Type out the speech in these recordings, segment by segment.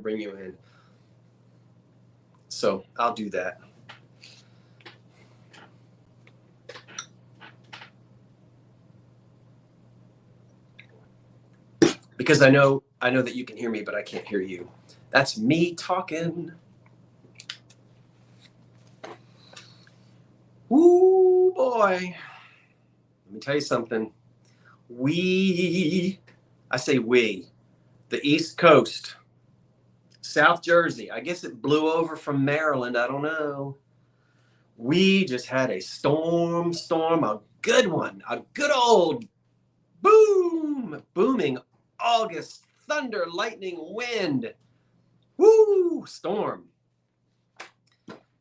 bring you in. So I'll do that. Because I know that you can hear me, but I can't hear you. That's me talking. Ooh, boy. Let me tell you something. I say we, the East Coast, South Jersey. I guess it blew over from Maryland. I don't know. We just had a storm, a good one, a good old booming August thunder, lightning, wind. Woo, storm.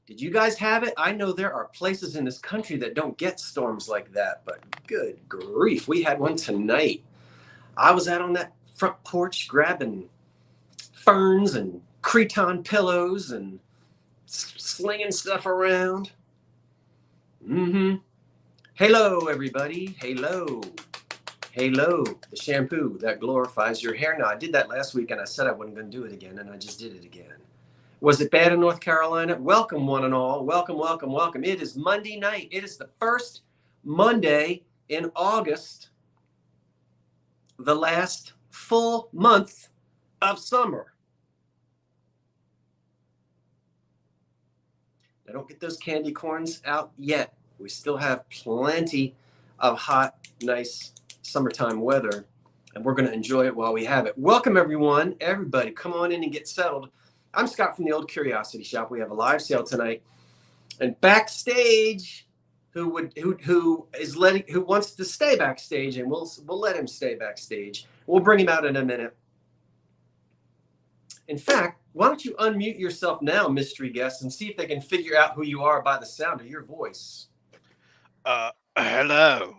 Did you guys have it? I know there are places in this country that don't get storms like that, but good grief, we had one tonight. I was out on that front porch grabbing ferns and cretonne pillows and slinging stuff around. Hello, everybody. Halo. The shampoo that glorifies your hair. Now, I did that last week, and I said I wasn't going to do it again, and I just did it again. Was it bad in North Carolina? Welcome, one and all. Welcome. It is Monday night. It is the first Monday in August, the last full month of summer. Now, don't get those candy corns out yet. We still have plenty of hot, nice summertime weather, and we're going to enjoy it while we have it. Welcome, everyone. Everybody, come on in and get settled. I'm Scott from the Old Curiosity Shop. We have a live sale tonight, and backstage, who wants to stay backstage, and we'll let him stay backstage. We'll bring him out in a minute. In fact, why don't you unmute yourself now, mystery guest, and see if they can figure out who you are by the sound of your voice. Hello.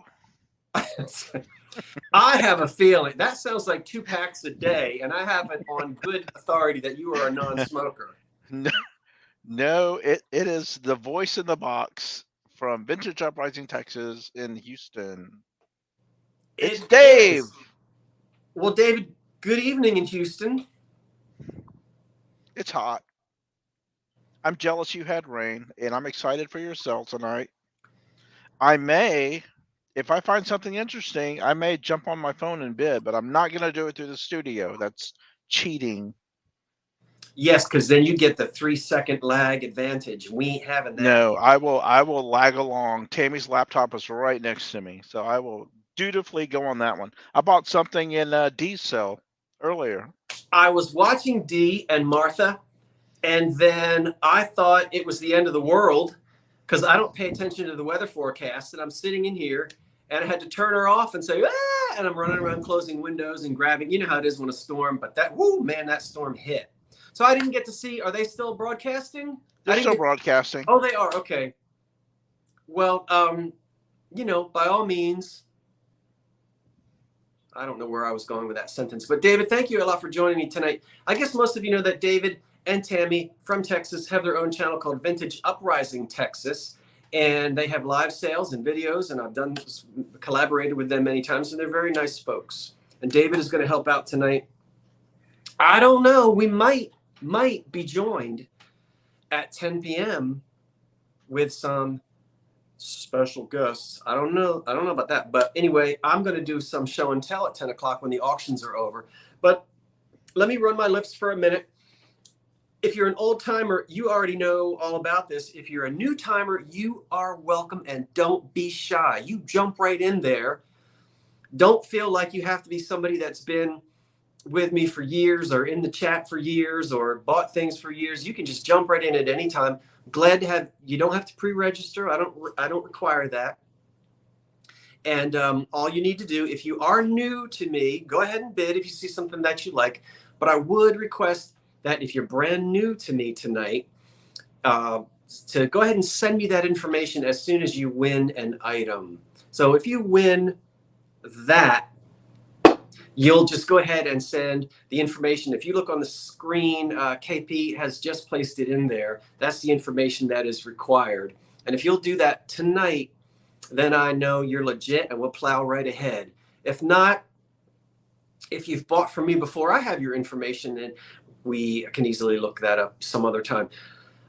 I have a feeling that sounds like 2 packs a day, and I have it on good authority that you are a non-smoker. No, it is the voice in the box from Vintage Uprising, Texas, in Houston. It's Dave. Well, David, good evening in Houston. It's hot. I'm jealous you had rain, and I'm excited for your sale tonight. If I find something interesting, I may jump on my phone and bid, but I'm not going to do it through the studio. That's cheating. Yes, because then you get the 3-second lag advantage. We ain't having that. No, I will lag along. Tammy's laptop is right next to me, so I will dutifully go on that one. I bought something in D's cell earlier. I was watching Dee and Martha, and then I thought it was the end of the world because I don't pay attention to the weather forecast, and I'm sitting in here, and I had to turn her off and say, and I'm running around closing windows and grabbing. You know how it is when a storm, but that storm hit. So I didn't get to see. Are they still broadcasting? They're still broadcasting. Oh, they are. Okay. Well, by all means, I don't know where I was going with that sentence, but David, thank you a lot for joining me tonight. I guess most of you know that David and Tammy from Texas have their own channel called Vintage Uprising Texas, and they have live sales and videos, and I've collaborated with them many times, and they're very nice folks. And David is going to help out tonight. I don't know. We might be joined at 10 p.m. with some special guests. I don't know about that. But anyway, I'm going to do some show and tell at 10 o'clock when the auctions are over. But let me run my lips for a minute. If you're an old timer, you already know all about this. If you're a new timer, you are welcome, and don't be shy. You jump right in there. Don't feel like you have to be somebody that's been with me for years or in the chat for years or bought things for years. You can just jump right in at any time. Glad to have you. Don't have to pre-register. I don't require that. And all you need to do, if you are new to me, go ahead and bid if you see something that you like. But I would request that if you're brand new to me tonight, to go ahead and send me that information as soon as you win an item. So if you win that, you'll just go ahead and send the information. If you look on the screen, KP has just placed it in there. That's the information that is required. And if you'll do that tonight, then I know you're legit and we'll plow right ahead. If not, if you've bought from me before, I have your information. And we can easily look that up some other time.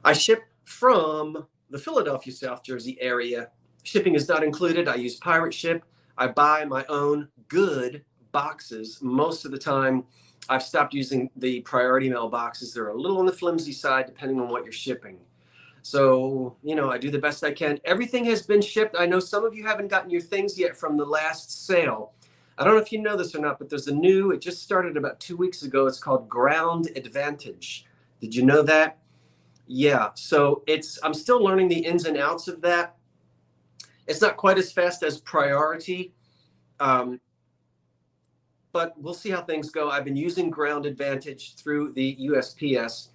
I ship from the Philadelphia, South Jersey area. Shipping is not included. I use Pirate Ship. I buy my own good boxes. Most of the time, I've stopped using the priority mail boxes. They're a little on the flimsy side, depending on what you're shipping. So, I do the best I can. Everything has been shipped. I know some of you haven't gotten your things yet from the last sale. I don't know if you know this or not, but there's it just started about 2 weeks ago. It's called Ground Advantage. Did you know that? Yeah. So I'm still learning the ins and outs of that. It's not quite as fast as Priority, but we'll see how things go. I've been using Ground Advantage through the USPS.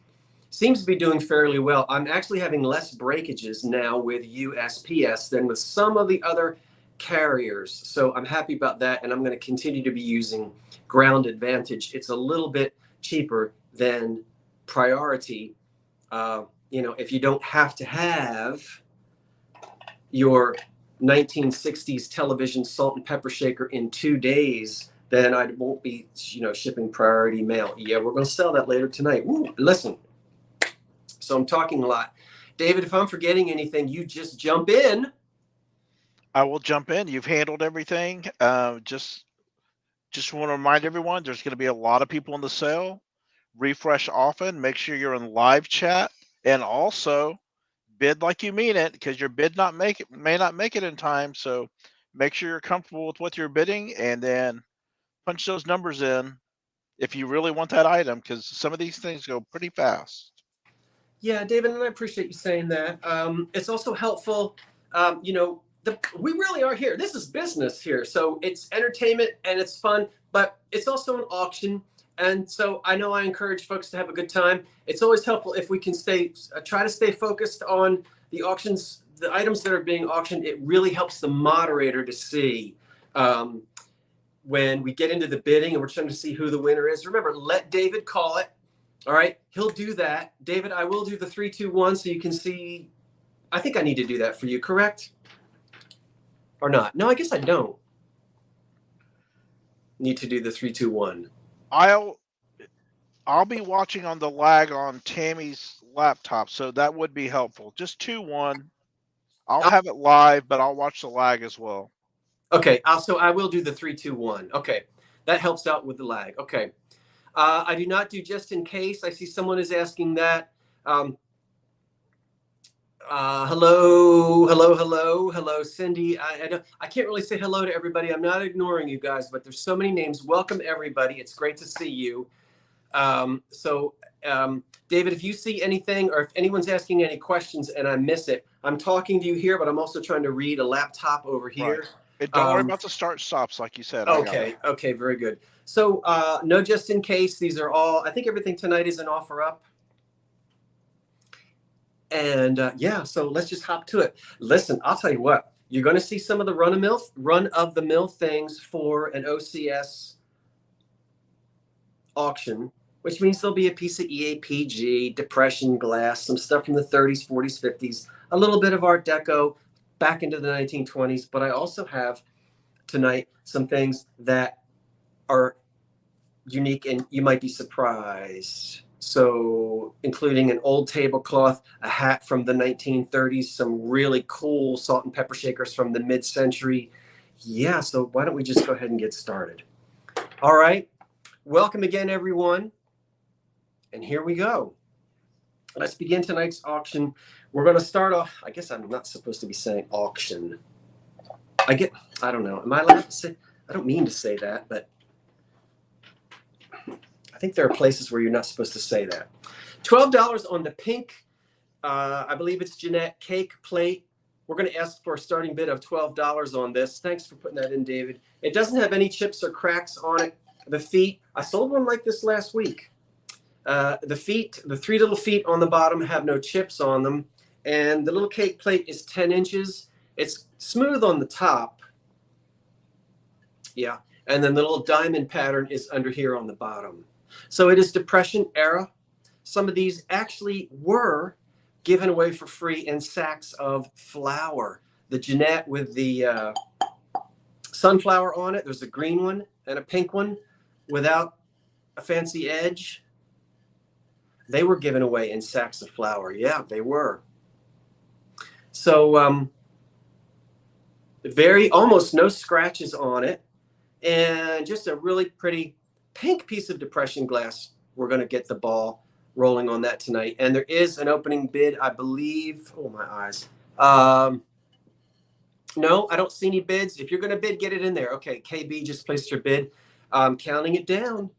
Seems to be doing fairly well. I'm actually having less breakages now with USPS than with some of the other carriers. So I'm happy about that, and I'm going to continue to be using Ground Advantage. It's a little bit cheaper than Priority. If you don't have to have your 1960s television salt and pepper shaker in 2 days, then I won't be, shipping priority mail. Yeah, we're going to sell that later tonight. Woo, listen. So I'm talking a lot. David, if I'm forgetting anything, you just jump in. I will jump in. You've handled everything. Just want to remind everyone, there's going to be a lot of people in the sale. Refresh often. Make sure you're in live chat, and also bid like you mean it, because your bid may not make it in time. So make sure you're comfortable with what you're bidding, and then punch those numbers in if you really want that item, because some of these things go pretty fast. Yeah, David, and I appreciate you saying that. It's also helpful. We really are here. This is business here. So it's entertainment and it's fun, but it's also an auction. And so I know I encourage folks to have a good time. It's always helpful if we can try to stay focused on the auctions, the items that are being auctioned. It really helps the moderator to see when we get into the bidding and we're trying to see who the winner is. Remember, let David call it. All right, he'll do that. David, I will do the 3, 2, 1 so you can see. I think I need to do that for you, correct? Or not? No, I guess I don't need to do the 3, 2, 1. I'll be watching on the lag on Tammy's laptop, so that would be helpful. Just 2, 1. I'll have it live, but I'll watch the lag as well. Okay, so I will do the 3, 2, 1. Okay, that helps out with the lag. Okay. I do not do just in case. I see someone is asking that. Hello, Cindy. I can't really say hello to everybody. I'm not ignoring you guys, but there's so many names. Welcome, everybody. It's great to see you. David, if you see anything or if anyone's asking any questions and I miss it, I'm talking to you here, but I'm also trying to read a laptop over here. Right. And don't worry about the start stops, like you said. Okay, very good. So no just in case. These are all, I think everything tonight is an offer up. And so let's just hop to it. Listen, I'll tell you what, you're going to see some of the run-of-the-mill things for an OCS auction, which means there'll be a piece of EAPG, depression glass, some stuff from the 30s, 40s, 50s, a little bit of Art Deco back into the 1920s. But I also have tonight some things that are unique and you might be surprised. So including an old tablecloth, a hat from the 1930s, some really cool salt and pepper shakers from the mid-century. Yeah, so why don't we just go ahead and get started? All right. Welcome again, everyone. And here we go. Let's begin tonight's auction. We're going to start off, I guess I'm not supposed to be saying auction. I don't know. Am I allowed to say? I don't mean to say that, but I think there are places where you're not supposed to say that. $12 on the pink, I believe it's Jeanette cake plate. We're going to ask for a starting bid of $12 on this. Thanks for putting that in, David. It doesn't have any chips or cracks on it. The feet, I sold one like this last week. The feet, the 3 little feet on the bottom have no chips on them. And the little cake plate is 10 inches. It's smooth on the top. Yeah. And then the little diamond pattern is under here on the bottom. So it is Depression era. Some of these actually were given away for free in sacks of flour. The Jeanette with the sunflower on it. There's a green one and a pink one without a fancy edge. They were given away in sacks of flour. Yeah, they were. So very almost no scratches on it, and just a really pretty pink piece of depression glass. We're going to get the ball rolling on that tonight. And there is an opening bid, I believe. Oh, my eyes. No, I don't see any bids. If you're going to bid, get it in there. Okay, KB just placed your bid. Counting it down.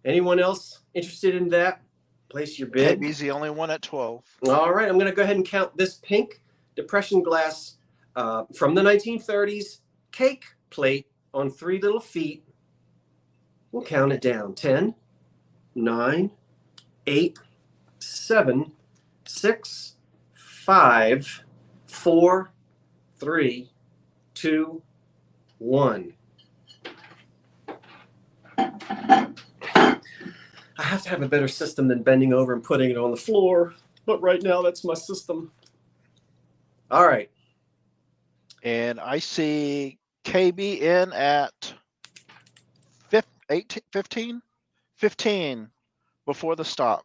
Anyone else interested in that? Place your bid. KB's the only one at 12. All right, I'm going to go ahead and count this pink depression glass from the 1930s cake plate on 3 little feet. We'll count it down. 10, 9, 8, 7, 6, 5, 4, 3, 2, 1. I have to have a better system than bending over and putting it on the floor, but right now that's my system. All right. And I see KB in at 15? 15 before the stop.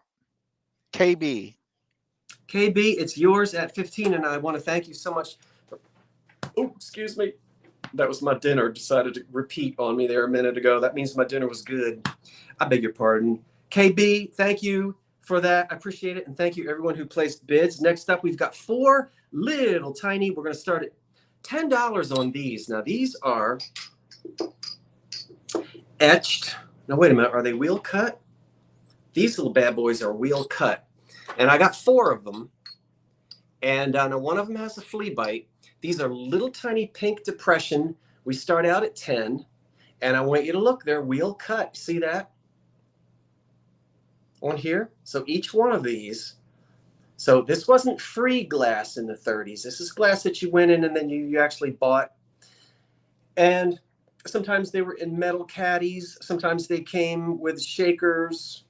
KB. KB, it's yours at 15, and I want to thank you so much. Oh, excuse me. That was my dinner. Decided to repeat on me there a minute ago. That means my dinner was good. I beg your pardon. KB, thank you for that. I appreciate it. And thank you everyone who placed bids. Next up, we've got 4 little tiny. We're going to start at $10 on these. Now, these are etched. Now, wait a minute. Are they wheel cut? These little bad boys are wheel cut. And I got 4 of them. And now one of them has a flea bite. These are little tiny pink depression. We start out at 10. And I want you to look. They're wheel cut. See that? On here. So each one of these. So this wasn't free glass in the 30s. This is glass that you went in and then you actually bought. And sometimes they were in metal caddies. Sometimes they came with shakers,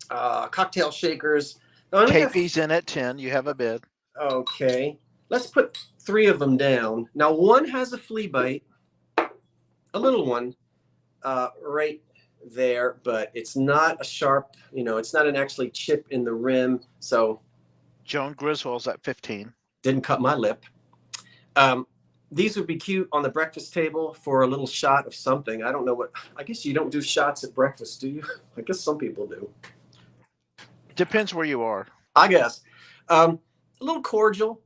cocktail shakers. KP's in at 10. You have a bid. Okay. Let's put 3 of them down. Now, one has a flea bite, a little one, right there, but it's not a sharp, it's not an actually chip in the rim. So Joan Griswold's at 15. Didn't cut my lip. These would be cute on the breakfast table for a little shot of something. I don't know what, I guess you don't do shots at breakfast, do you? I guess some people do. Depends where you are. I guess. A little cordial.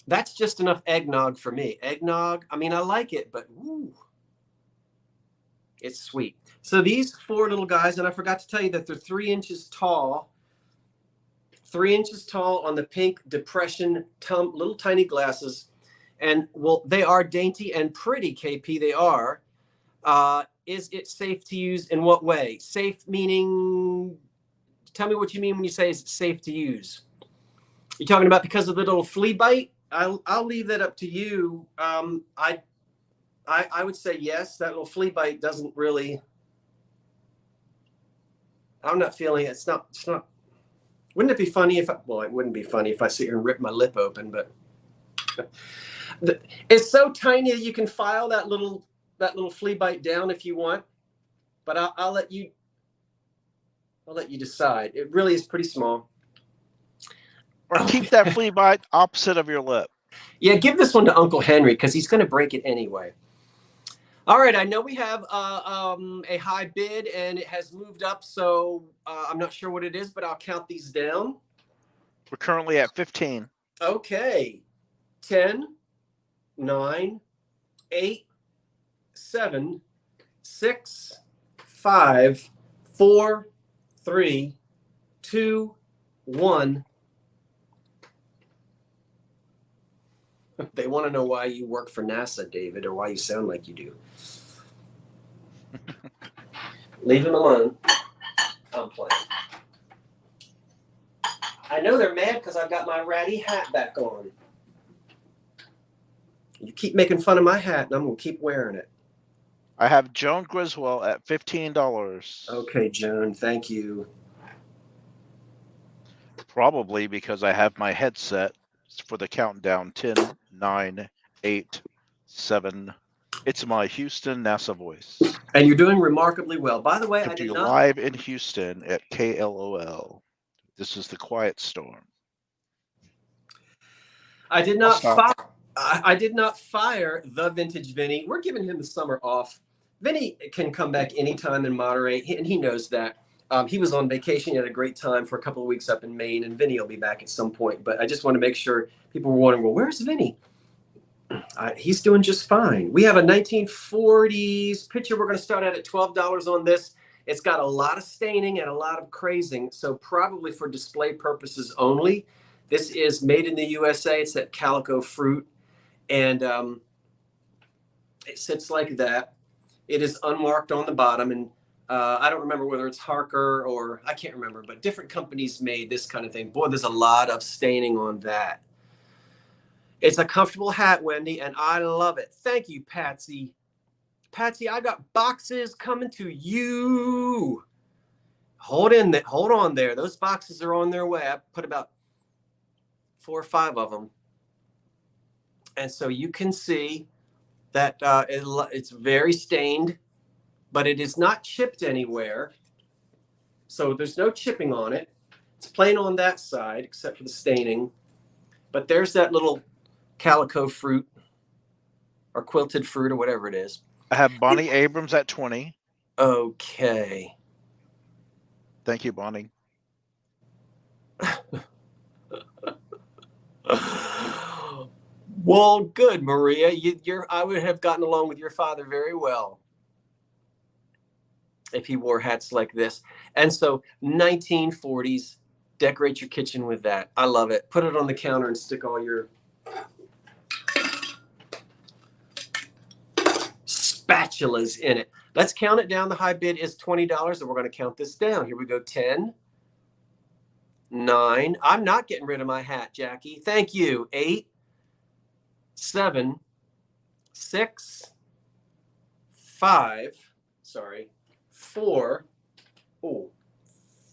That's just enough eggnog for me. Eggnog, I mean, I like it, but woo, it's sweet. So these 4 little guys, and I forgot to tell you that they're 3 inches tall. 3 inches tall on the pink depression, little tiny glasses. And, well, they are dainty and pretty, KP, they are. Is it safe to use in what way? Safe meaning, tell me what you mean when you say it's safe to use. You're talking about because of the little flea bite? I'll leave that up to you. I would say yes. That little flea bite doesn't really. I'm not feeling it. It's not. Wouldn't it be funny if? Well, it wouldn't be funny if I sit here and rip my lip open. But it's so tiny that you can file that little flea bite down if you want. But I'll let you. I'll let you decide. It really is pretty small. Or keep that flea bite opposite of your lip. Yeah, give this one to Uncle Henry because he's going to break it anyway. All right, I know we have a high bid and it has moved up, so I'm not sure what it is, but I'll count these down. We're currently at 15. Okay. 10, 9, 8, 7, 6, 5, 4, 3, 2, 1. They want to know why you work for NASA, David, or why you sound like you do. Leave him alone. I'm playing. I know they're mad because I've got my ratty hat back on. You keep making fun of my hat, and I'm going to keep wearing it. I have Joan Griswold at $15. Okay, Joan, thank you. Probably because I have my headset for the countdown. 10, 9, 8, 7, It's my Houston NASA voice. And you're doing remarkably well. By the way, Come I to did you not. live in Houston at KLOL. This is the Quiet Storm. I did I'll not stop. fire. I did not fire the vintage Vinny. We're giving him the summer off. Vinny can come back anytime and moderate, and he knows that. He was on vacation. He had a great time for a couple of weeks up in Maine, and Vinny will be back at some point. But I just want to make sure people were wondering, well, where's Vinny? He's doing just fine. We have a 1940s picture. We're going to start out at $12 on this. It's got a lot of staining and a lot of crazing, so probably for display purposes only. This is made in the USA. It's that calico fruit, and it sits like that. It is unmarked on the bottom, and I don't remember whether it's Harker or I can't remember, but different companies made this kind of thing. Boy, there's a lot of staining on that. It's a comfortable hat, Wendy, and I love it. Thank you, Patsy. Patsy, I got boxes coming to you. Hold on there. Those boxes are on their way. I put about 4 or 5 of them. And so you can see that it's very stained, but it is not chipped anywhere. So there's no chipping on it. It's plain on that side, except for the staining. But there's that little calico fruit or quilted fruit or whatever it is. I have Bonnie Abrams at 20. Okay. Thank you, Bonnie. Well, good, Maria. I would have gotten along with your father very well if he wore hats like this. And so 1940s, decorate your kitchen with that. I love it. Put it on the counter and stick all your spatulas in it. Let's count it down. The high bid is $20, and we're going to count this down. Here we go. 10, 9. I'm not getting rid of my hat, Jackie. Thank you. 8, 7, 6, 5, 4,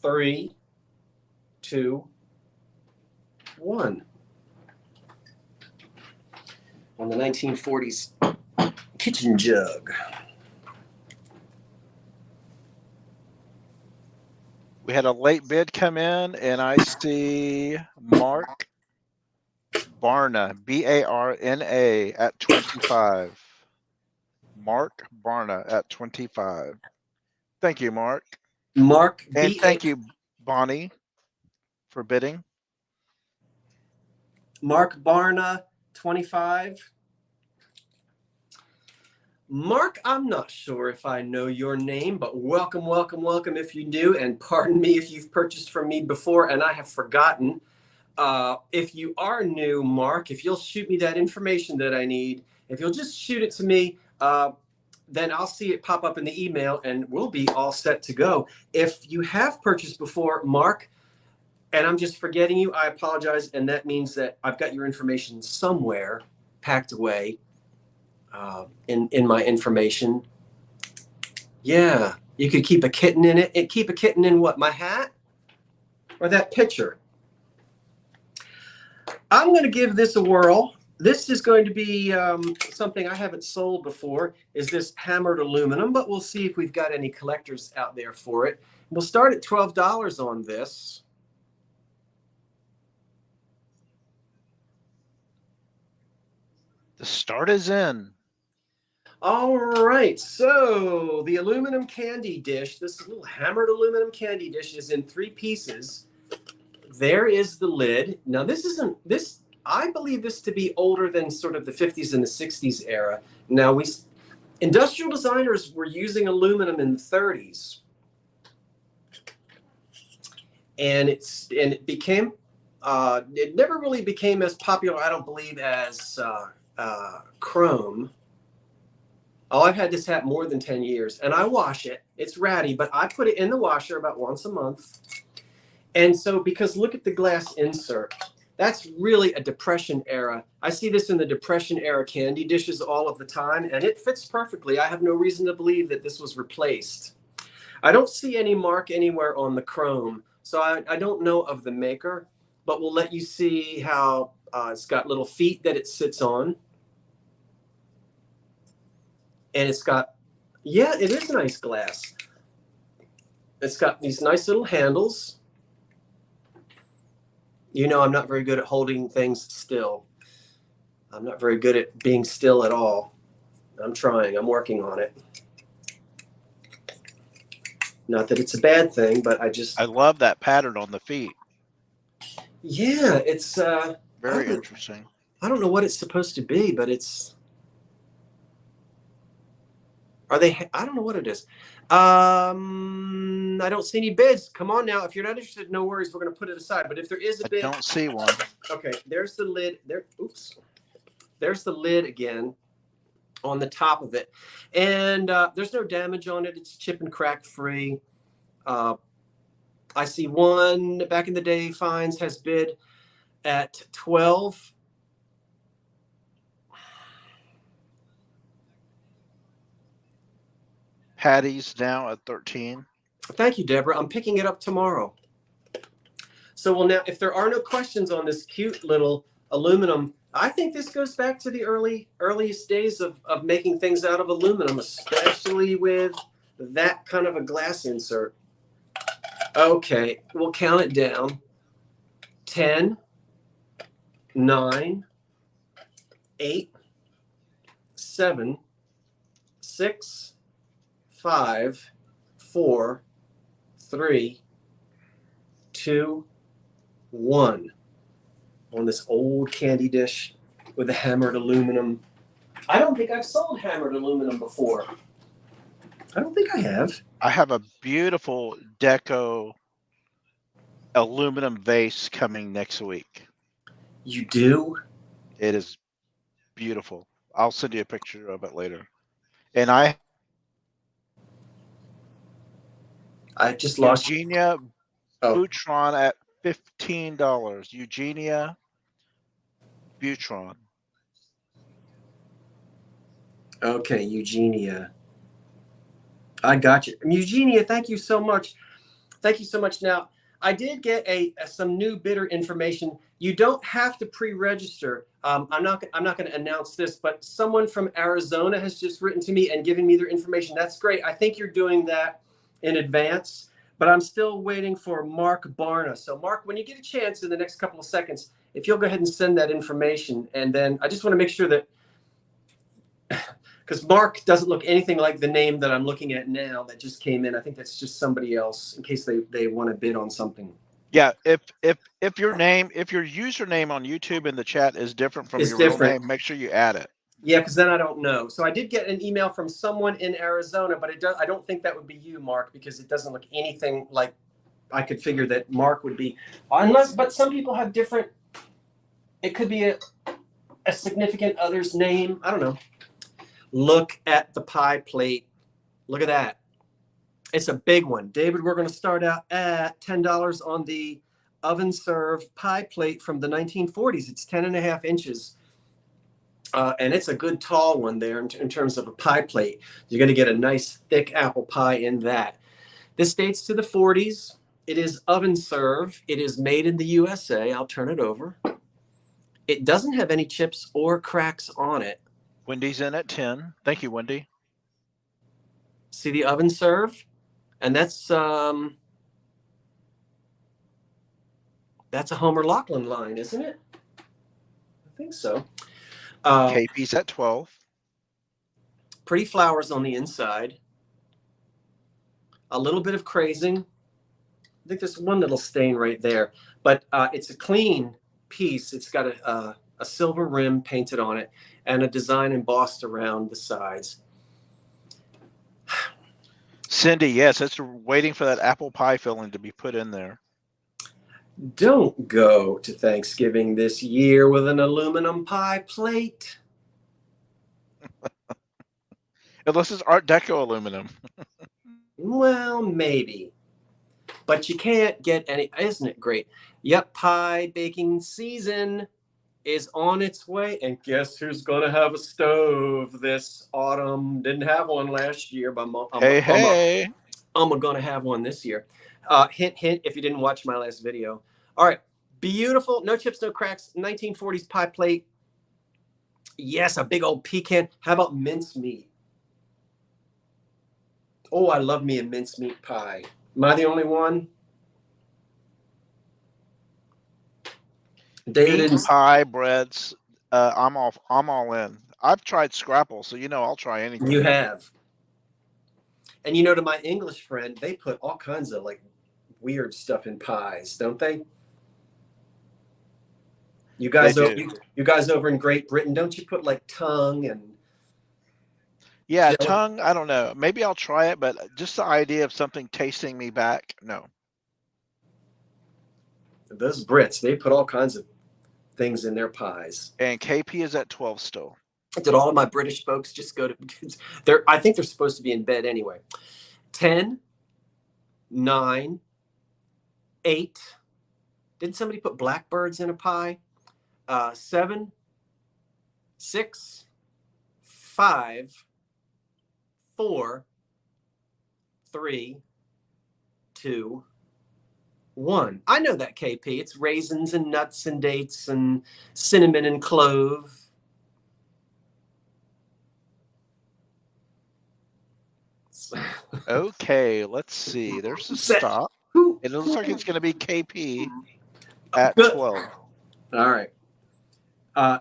3, 2, 1. On the 1940s kitchen jug. We had a late bid come in, and I see Mark Barna, Barna, at 25. Mark Barna at 25. Thank you, Mark. Mark, and thank you, Bonnie, for bidding. Mark Barna, 25. Mark, I'm not sure if I know your name, but welcome, welcome, welcome if you do. And pardon me if you've purchased from me before and I have forgotten. If you are new, Mark, if you'll shoot me that information that I need, if you'll just shoot it to me, then I'll see it pop up in the email and we'll be all set to go. If you have purchased before, Mark, and I'm just forgetting you, I apologize. And that means that I've got your information somewhere packed away. In my information. Yeah, you could keep a kitten in it. Keep a kitten in what? My hat? Or that picture? I'm going to give this a whirl. This is going to be something I haven't sold before, is this hammered aluminum, but we'll see if we've got any collectors out there for it. We'll start at $12 on this. The start is in. All right, so the aluminum candy dish, this little hammered aluminum candy dish is in 3 pieces. There is the lid. Now I believe this to be older than sort of the 50s and the 60s era. Now industrial designers were using aluminum in the 30s. And it became, it never really became as popular, I don't believe, as chrome. Oh, I've had this hat more than 10 years, and I wash it. It's ratty, but I put it in the washer about once a month. And so, because look at the glass insert. That's really a Depression era. I see this in the Depression era candy dishes all of the time, and it fits perfectly. I have no reason to believe that this was replaced. I don't see any mark anywhere on the chrome, so I don't know of the maker, but we'll let you see how it's got little feet that it sits on. And it's got, yeah, it is nice glass. It's got these nice little handles. You know, I'm not very good at holding things still. I'm not very good at being still at all. I'm trying. I'm working on it. Not that it's a bad thing, but I love that pattern on the feet. yeah, it's Very interesting. I don't know what it's supposed to be, but it's, are they, I don't know what it is. I don't see any bids. Come on now. If you're not interested, no worries. We're going to put it aside. But if there is a bid. I don't see one. Okay. There's the lid there. Oops. There's the lid again on the top of it. And there's no damage on it. It's chip and crack free. I see one back in the day finds has bid at 12. Patty's now at 13. Thank you, Deborah. I'm picking it up tomorrow. So, well, now, if there are no questions on this cute little aluminum, I think this goes back to the earliest days of making things out of aluminum, especially with that kind of a glass insert. Okay, we'll count it down. 10, 9, 8, 7, 6, 5, 4, 3, 2, 1 on this old candy dish with the hammered aluminum. I don't think I've sold hammered aluminum before. I don't think I have. I have a beautiful deco aluminum vase coming next week. You do? It is beautiful. I'll send you a picture of it later. And I just lost Eugenia Butron at $15. Eugenia Butron. Okay, Eugenia. I got you. Eugenia, thank you so much. Thank you so much. Now, I did get some new bidder information. You don't have to pre-register. I'm not going to announce this, but someone from Arizona has just written to me and given me their information. That's great. I think you're doing that in advance, but I'm still waiting for Mark Barna. So, Mark, when you get a chance in the next couple of seconds, if you'll go ahead and send that information, and then I just want to make sure that, because Mark doesn't look anything like the name that I'm looking at now that just came in. I think that's just somebody else in case they want to bid on something. Yeah, if your username on YouTube in the chat is different from your real name, make sure you add it. Yeah, because then I don't know. So I did get an email from someone in Arizona, but I don't think that would be you, Mark, because it doesn't look anything like I could figure that Mark would be. But some people have different. It could be a significant other's name. I don't know. Look at the pie plate. Look at that. It's a big one. David, we're going to start out at $10 on the oven serve pie plate from the 1940s. It's 10.5 inches. And it's a good tall one there in terms of a pie plate. You're going to get a nice thick apple pie in that. This dates to the 40s. It is oven serve. It is made in the USA. I'll turn it over. It doesn't have any chips or cracks on it. Wendy's in at 10. Thank you, Wendy. See the oven serve? And that's a Homer Laughlin line, isn't it? I think so. KP's at 12. Pretty flowers on the inside. A little bit of crazing. I think there's one little stain right there. But it's a clean piece. It's got a silver rim painted on it and a design embossed around the sides. Cindy, yes, it's waiting for that apple pie filling to be put in there. Don't go to Thanksgiving this year with an aluminum pie plate. Unless it's Art Deco aluminum. Well, maybe. But you can't get any, isn't it great? Yep, pie baking season is on its way. And guess who's going to have a stove this autumn? Didn't have one last year, but I'm going to have one this year. Hint, hint, if you didn't watch my last video. All right. Beautiful. No chips, no cracks. 1940s pie plate. Yes, a big old pecan. How about mincemeat? Oh, I love me a mincemeat pie. Am I the only one? David Meats, is. pie, breads. I'm all in. I've tried scrapple, so I'll try anything. You have. And to my English friend, they put all kinds of like weird stuff in pies, don't they? You guys, They do. you guys over in Great Britain, don't you put like tongue and Yeah, jelly? tongue. I don't know. Maybe I'll try it, but just the idea of something tasting me back, no. Those Brits, they put all kinds of things in their pies. And KP is at 12 still. Did all of my British folks just go to? I think they're supposed to be in bed anyway. 10, 9, 8. Didn't somebody put blackbirds in a pie? 7, 6, 5, 4, 3, 2, 1. I know that, KP. It's raisins and nuts and dates and cinnamon and clove. Okay, let's see. There's a stop. It looks like it's going to be KP at 12. All right.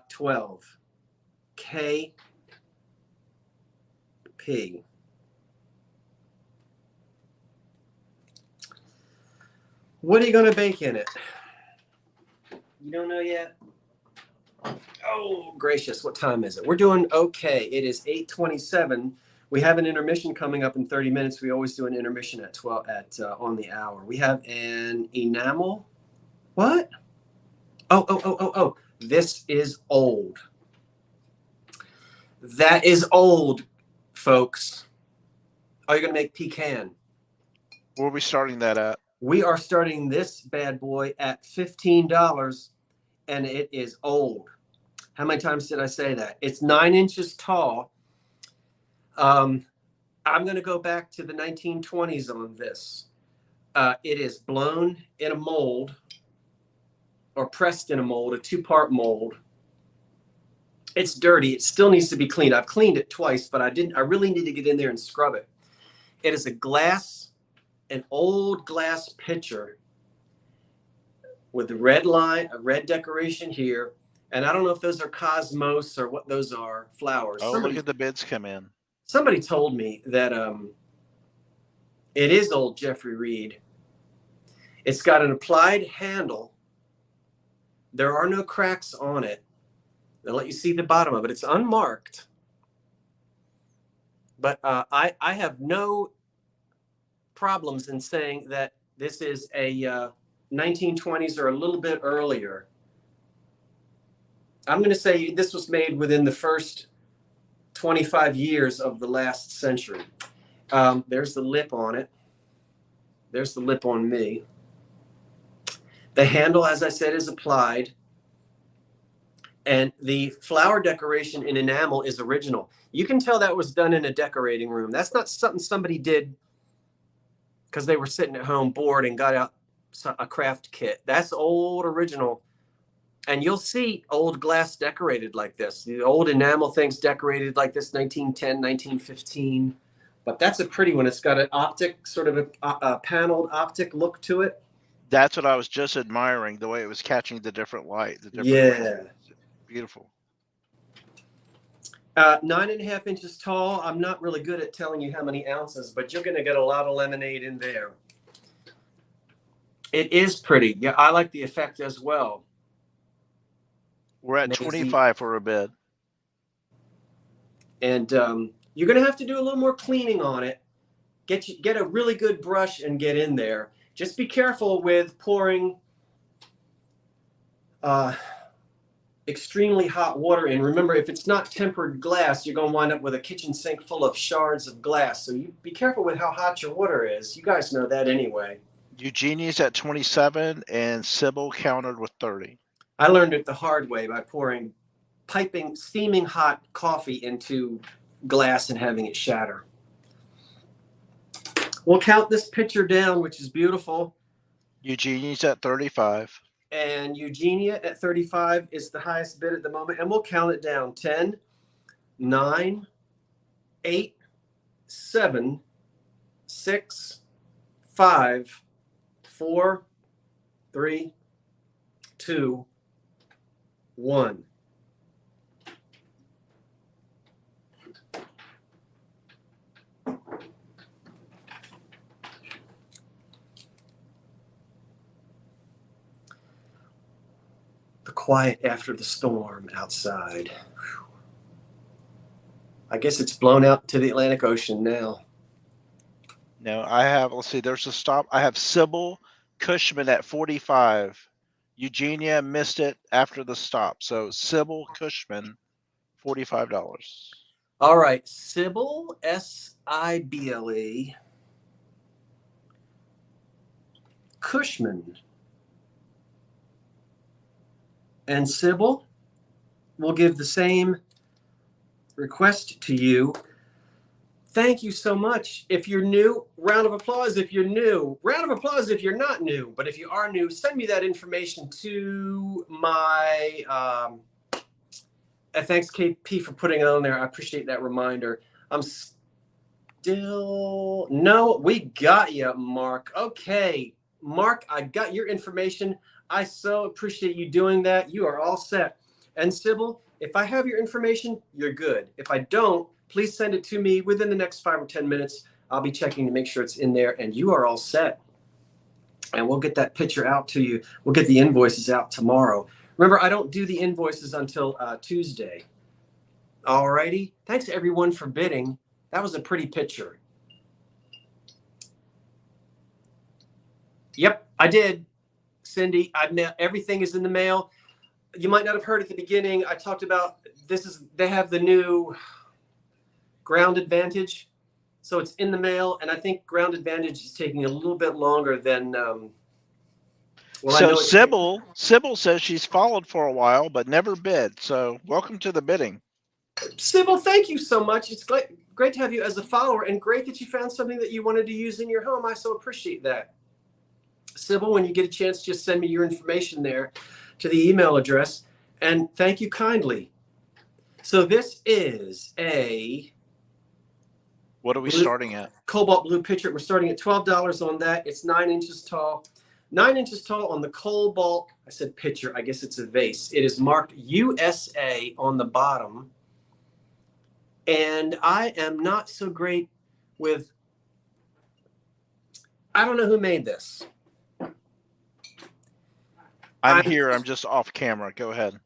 12. KP. What are you going to bake in it? You don't know yet? Oh, gracious. What time is it? We're doing okay. It is 8:27. We have an intermission coming up in 30 minutes. We always do an intermission at 12 on the hour. We have an enamel. What? Oh. This is old. That is old, folks. Oh, you're going to make pecan. Where are we starting that at? We are starting this bad boy at $15, and it is old. How many times did I say that? It's 9 inches tall. I'm going to go back to the 1920s on this. It is blown in a mold or pressed in a mold, a 2-part mold. It's dirty. It still needs to be cleaned. I've cleaned it twice, but I really need to get in there and scrub it. It is an old glass pitcher with a red line, a red decoration here. And I don't know if those are cosmos or what those are, flowers. Oh, look at the bids come in. Somebody told me that it is old Jeffrey Reed. It's got an applied handle. There are no cracks on it. They'll let you see the bottom of it. It's unmarked. But I have no problems in saying that this is a 1920s or a little bit earlier. I'm going to say this was made within the first 25 years of the last century. There's the lip on it. There's the lip on me. The handle, as I said, is applied. And the flower decoration in enamel is original. You can tell that was done in a decorating room. That's not something somebody did because they were sitting at home bored and got out a craft kit. That's old original. And you'll see old glass decorated like this. The old enamel things decorated like this, 1910, 1915. But that's a pretty one. It's got an optic, sort of a paneled optic look to it. That's what I was just admiring, the way it was catching the different light. Yeah. Beautiful. 9.5 inches tall. I'm not really good at telling you how many ounces, but you're going to get a lot of lemonade in there. It is pretty. Yeah, I like the effect as well. We're at 25 for a bid. And you're going to have to do a little more cleaning on it. Get a really good brush and get in there. Just be careful with pouring extremely hot water in. Remember, if it's not tempered glass, you're going to wind up with a kitchen sink full of shards of glass. So you be careful with how hot your water is. You guys know that anyway. Eugenia's at 27 and Sybil countered with 30. I learned it the hard way by pouring steaming hot coffee into glass and having it shatter. We'll count this picture down, which is beautiful. Eugenia's at 35. And Eugenia at 35 is the highest bid at the moment. And we'll count it down. 10, 9, 8, 7, 6, 5, 4, 3, 2, 1. The quiet after the storm outside. Whew. I guess it's blown out to the Atlantic Ocean now. No, I have, let's see, there's a stop. I have Sybil Cushman at 45. Eugenia missed it after the stop. So Sybil Cushman, $45. All right, Sybil, Sible, Cushman. And Sybil, we'll give the same request to you. Thank you so much. If you're new, round of applause if you're new. Round of applause if you're not new. But if you are new, send me that information to my... thanks, KP, for putting it on there. I appreciate that reminder. I'm still... No, we got you, Mark. Okay, Mark, I got your information. I so appreciate you doing that. You are all set. And Sybil, if I have your information, you're good. If I don't, please send it to me within the next 5 or 10 minutes. I'll be checking to make sure it's in there, and you are all set. And we'll get that picture out to you. We'll get the invoices out tomorrow. Remember, I don't do the invoices until Tuesday. All righty. Thanks, everyone, for bidding. That was a pretty picture. Yep, I did. Cindy, everything is in the mail. You might not have heard at the beginning. I talked about they have the new Ground Advantage. So it's in the mail, and I think Ground Advantage is taking a little bit longer than so Sybil says she's followed for a while but never bid. So welcome to the bidding. Sybil, thank you so much. It's great to have you as a follower, and great that you found something that you wanted to use in your home. I so appreciate that. Sybil, when you get a chance, just send me your information there to the email address, and thank you kindly. So this is a... What are we starting at? Cobalt blue pitcher. We're starting at $12 on that. It's 9 inches tall. 9 inches tall on the Cobalt. I said pitcher. I guess it's a vase. It is marked USA on the bottom. And I am not so great with... I don't know who made this. I'm here. I'm just off camera. Go ahead.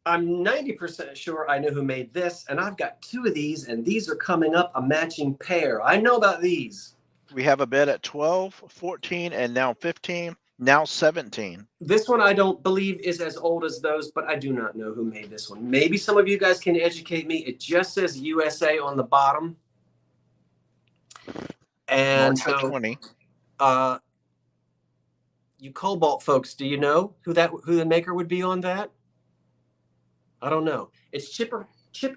I'm 90% sure I know who made this, and I've got 2 of these, and these are coming up a matching pair. I know about these. We have a bid at 12, 14, and now 15, now 17. This one I don't believe is as old as those, but I do not know who made this one. Maybe some of you guys can educate me. It just says USA on the bottom. And Mark so 20. You Cobalt folks, do you know who the maker would be on that? I don't know. It's chip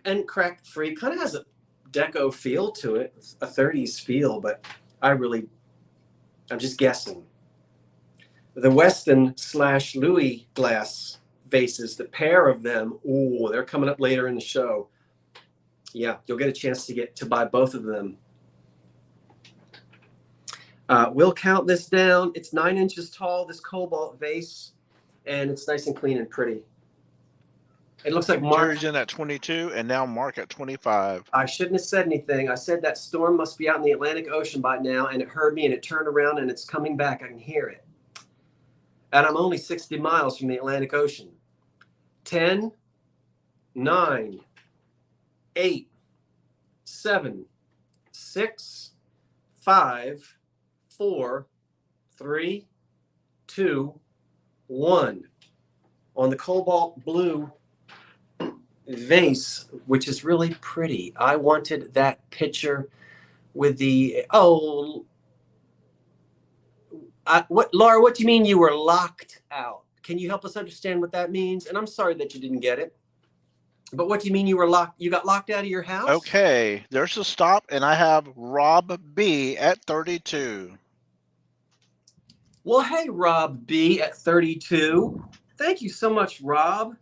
and crack free. Kind of has a deco feel to it, a 30s feel, but I'm just guessing. The Weston / Louis glass vases, the pair of them, ooh, they're coming up later in the show. Yeah, you'll get a chance to buy both of them. We'll count this down. It's 9 inches tall, this Cobalt vase, and it's nice and clean and pretty. It looks like Mark in at 22, and now Mark at 25. I shouldn't have said anything. I said that storm must be out in the Atlantic Ocean by now, and it heard me, and it turned around, and it's coming back. I can hear it. And I'm only 60 miles from the Atlantic Ocean. 10, 9, 8, 7, 6, 5, 4, 3, 2, 1. On the Cobalt blue vase, which is really pretty. I wanted that picture with the... Oh, Laura, what do you mean you were locked out? Can you help us understand what that means? And I'm sorry that you didn't get it. But what do you mean you were locked? You got locked out of your house? Okay, there's a stop, and I have Rob B at 32. Well, hey, Rob B at 32. Thank you so much, Rob.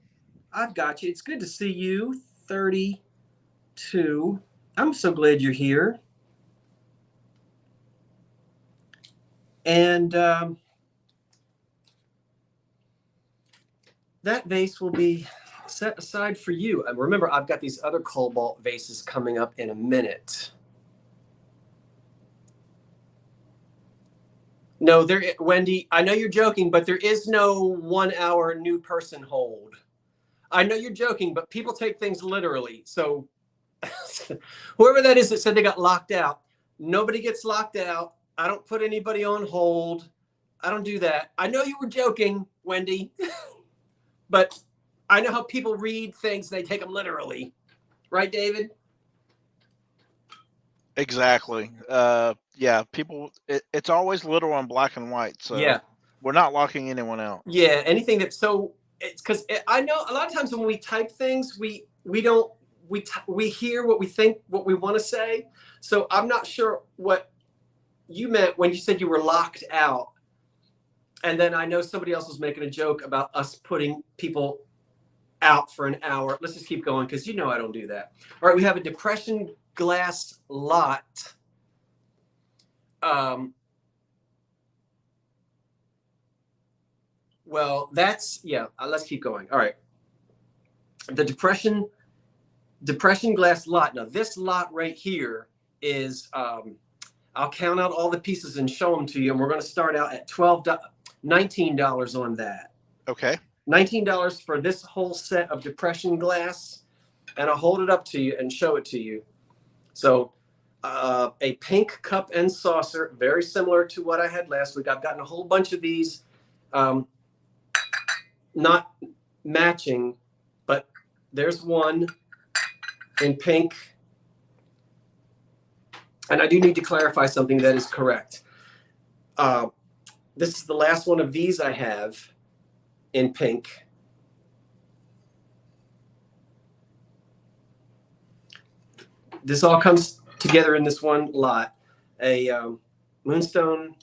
I've got you. It's good to see you. 32. I'm so glad you're here. And that vase will be set aside for you. And remember, I've got these other Cobalt vases coming up in a minute. No, Wendy, I know you're joking, but there is no 1 hour new person hold. I know you're joking, but people take things literally. So whoever that is that said they got locked out, nobody gets locked out. I don't put anybody on hold. I don't do that. I know you were joking, Wendy, but I know how people read things. They take them literally. Right, David? Exactly. Yeah, people, it's always literal on black and white. So Yeah. we're not locking anyone out. Yeah, anything that's so it's because I know a lot of times when we type things, we hear what we think, what we want to say. So I'm not sure what you meant when you said you were locked out. And then I know somebody else was making a joke about us putting people out for an hour. Let's just keep going because you know I don't do that. All right, we have a depression glass lot. Well, that's, yeah, let's keep going. All right. The depression glass lot. Now, this lot right here is, I'll count out all the pieces and show them to you. And we're going to start out at $19 on that. Okay. $19 for this whole set of depression glass. And I'll hold it up to you and show it to you. So a pink cup and saucer, very similar to what I had last week. I've gotten a whole bunch of these. Not matching, but there's one in pink. And I do need to clarify something that is correct. This is the last one of these I have in pink. This all comes together in this one lot. A moonstone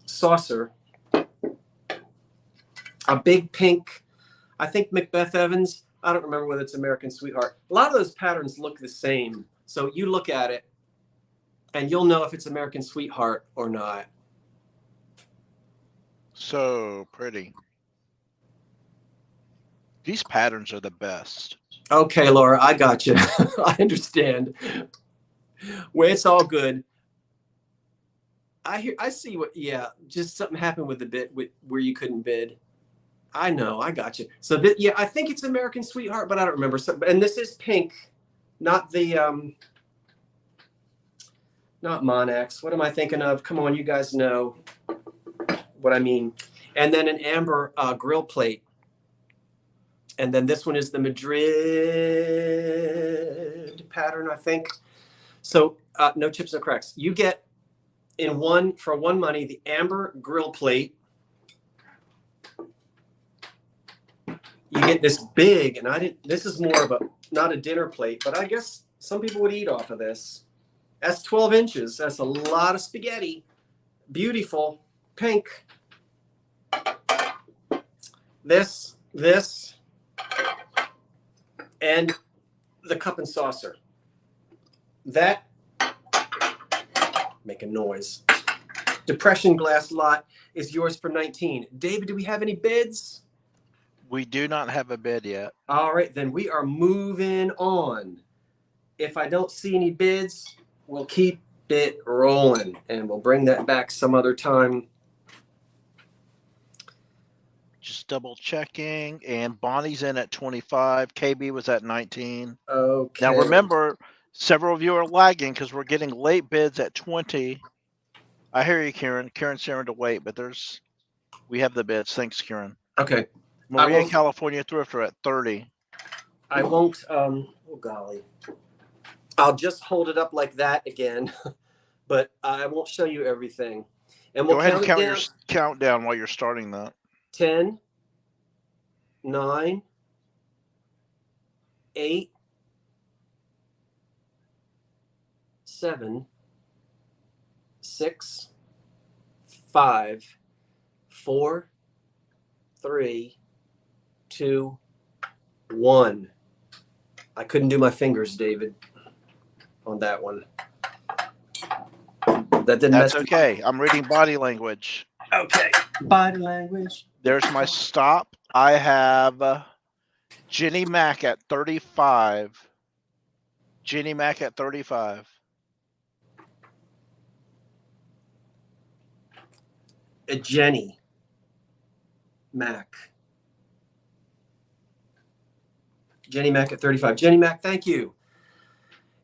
saucer. A big pink, I think Macbeth Evans. I don't remember whether it's American Sweetheart. A lot of those patterns look the same. So you look at it and you'll know if it's American Sweetheart or not. So pretty. These patterns are the best. Okay, Laura, I got you. I understand. Well, it's all good. I see what, yeah, just something happened with the bid where you couldn't bid. I know, I got you. So yeah, I think it's American Sweetheart, but I don't remember. So, and this is pink, not the not Monax. What am I thinking of? Come on, you guys know what I mean. And then an amber grill plate. And then this one is the Madrid pattern, I think. So no chips, no cracks. You get for one money the amber grill plate. You get this big, and this is more of not a dinner plate, but I guess some people would eat off of this. That's 12 inches. That's a lot of spaghetti. Beautiful. Pink. This, and the cup and saucer. That, make a noise. Depression glass lot is yours for 19. David, do we have any bids? We do not have a bid yet. All right, then we are moving on. If I don't see any bids, we'll keep it rolling and we'll bring that back some other time. Just double checking. And Bonnie's in at 25. KB was at 19. Okay. Now remember, several of you are lagging because we're getting late bids at 20. I hear you, Karen. Karen's sharing to wait, but we have the bids. Thanks, Karen. Okay. Maria, California Thrifter at 30. I won't, oh golly. I'll just hold it up like that again, but I won't show you everything. And we'll go ahead and count your countdown while you're starting that. 10, 9, 8, 7, 6, 5, 4, 3, 2, 1. I couldn't do my fingers, David, on that one. That didn't That's mess. okay. I'm reading body language. Okay. Body language. There's my stop. I have Jenny Mac at 35. Jenny Mac at 35. Jenny Mac. Jenny Mac at 35. Jenny Mac, thank you.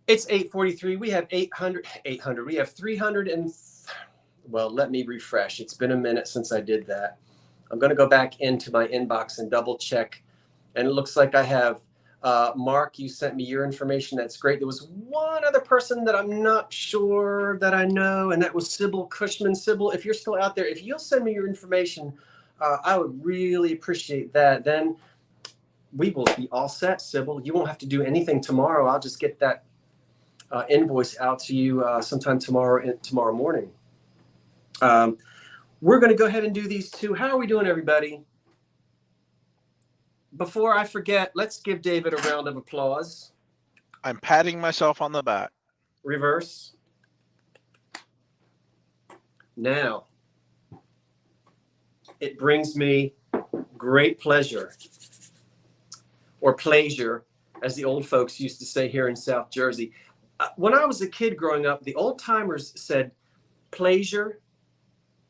It's 8:43. We have 800. We have 300 and, well, let me refresh. It's been a minute since I did that. I'm going to go back into my inbox and double check. And it looks like I have, Mark, you sent me your information. That's great. There was one other person that I'm not sure that I know, and that was Sybil Cushman. Sybil, if you're still out there, if you'll send me your information, I would really appreciate that. Then we will be all set, Sybil. You won't have to do anything tomorrow. I'll just get that invoice out to you sometime tomorrow morning. We're going to go ahead and do these two. How are we doing, everybody? Before I forget, let's give David a round of applause. I'm patting myself on the back. Reverse. Now, it brings me great pleasure, or pleasure, as the old folks used to say here in South Jersey. When I was a kid growing up, the old timers said pleasure,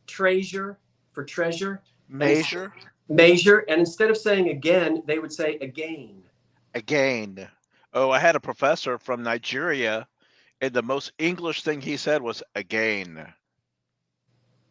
treasure for treasure. Measure. Measure. And instead of saying again, they would say again. Again. Oh, I had a professor from Nigeria, and the most English thing he said was again.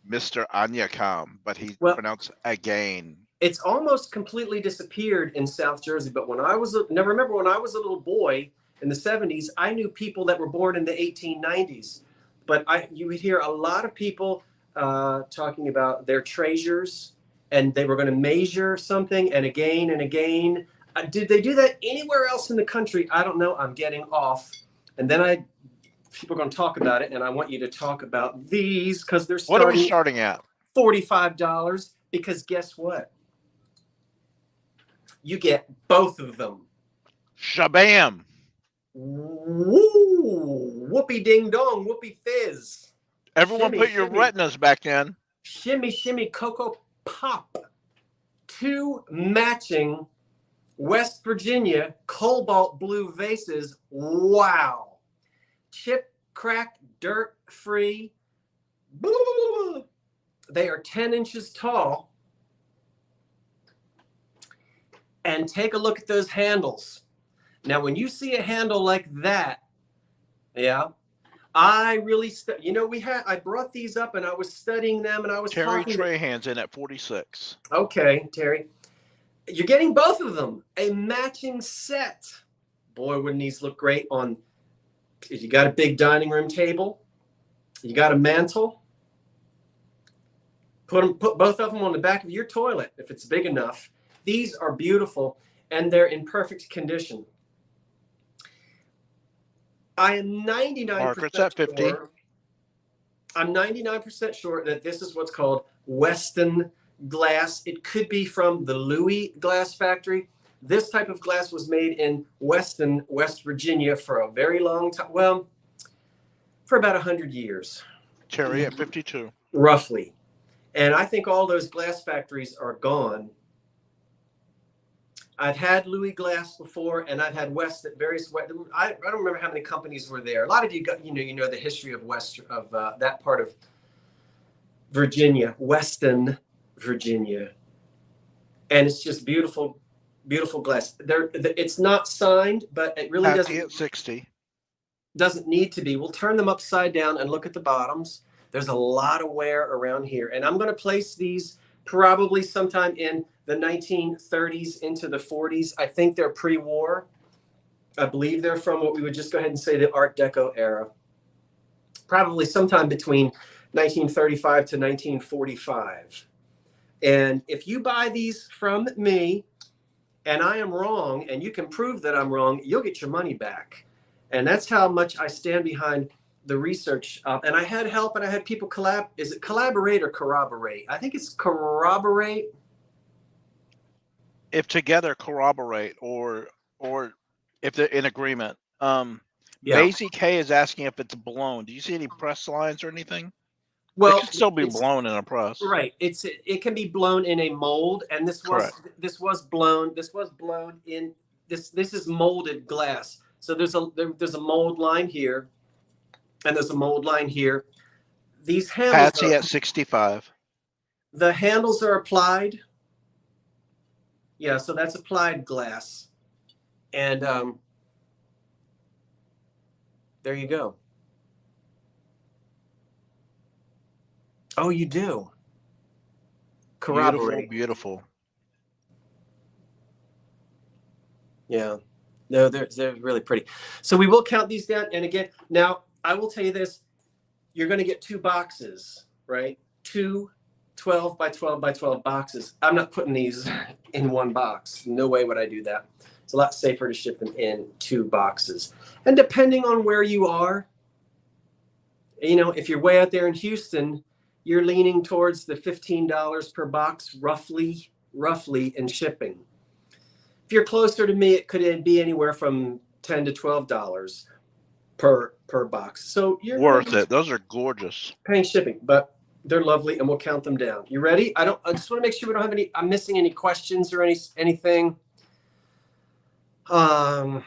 Mr. Anyakam, but he pronounced again. It's almost completely disappeared in South Jersey. But when I was, now remember when I was a little boy in the 70s, I knew people that were born in the 1890s. But you would hear a lot of people talking about their treasures, and they were going to measure something, and again. Did they do that anywhere else in the country? I don't know. I'm getting off. And then people are going to talk about it, and I want you to talk about these because they're starting. What are we starting at? $45. Because guess what? You get both of them. Shabam. Woo! Whoopee ding dong, whoopee fizz. Everyone Shimmy, put your shimmy. retinas back in. Shimmy, shimmy, cocoa pop. 2 matching West Virginia Cobalt blue vases. Wow. Chip, crack, dirt free. They are 10 inches tall. And take a look at those handles. Now, when you see a handle like that, yeah, I really, I brought these up and I was studying them and I was Terry talking. Trahan's in at 46. Okay, Terry. You're getting both of them. A matching set. Boy, wouldn't these look great on, if you got a big dining room table, you got a mantle, put both of them on the back of your toilet if it's big enough. These are beautiful and they're in perfect condition. I am 99% at 50. sure. I'm 99% sure that this is what's called Weston glass. It could be from the Louis glass factory. This type of glass was made in Weston, West Virginia for a very long time. Well, for about 100 years. Terry at 52. Roughly. And I think all those glass factories are gone. I've had Louis glass before, and I've had West at various. I don't remember how many companies were there. A lot of you got, you know the history of that part of Virginia, Weston, Virginia, and it's just beautiful, beautiful glass. It's not signed, but it really doesn't. At 60. Doesn't need to be. We'll turn them upside down and look at the bottoms. There's a lot of wear around here, and I'm going to place these probably sometime in the 1930s into the 40s. I think they're pre-war. I believe they're from what we would just go ahead and say the Art Deco era. Probably sometime between 1935 to 1945. And if you buy these from me and I am wrong and you can prove that I'm wrong, you'll get your money back. And that's how much I stand behind the research. And I had help and I had people is it collaborate or corroborate? I think it's corroborate. If together corroborate or if they're in agreement. Yeah. Maisie K is asking if it's blown. Do you see any press lines or anything? Well, It could still be it's blown in a press. right. It can be blown in a mold, and this was blown. This was blown in this. This is molded glass. So there's a mold line here, and there's a mold line here. These handles. Patsy at 65. The handles are applied. Yeah, so that's applied glass, and there you go. Oh, you do. Corroborate. Beautiful. Yeah. No, they're really pretty. So we will count these down. And again, now I will tell you this. You're going to get 2 boxes, right? 2 12 by 12 by 12 boxes. I'm not putting these in one box. No way would I do that. It's a lot safer to ship them in 2 boxes. And depending on where you are, you know, if you're way out there in Houston, you're leaning towards the $15 per box, roughly in shipping. If you're closer to me, it could be anywhere from $10 to $12 per box. So you're worth it. Those are gorgeous. Paying shipping, but they're lovely, and we'll count them down. You ready? I just want to make sure we don't have any. I'm missing any questions or anything. I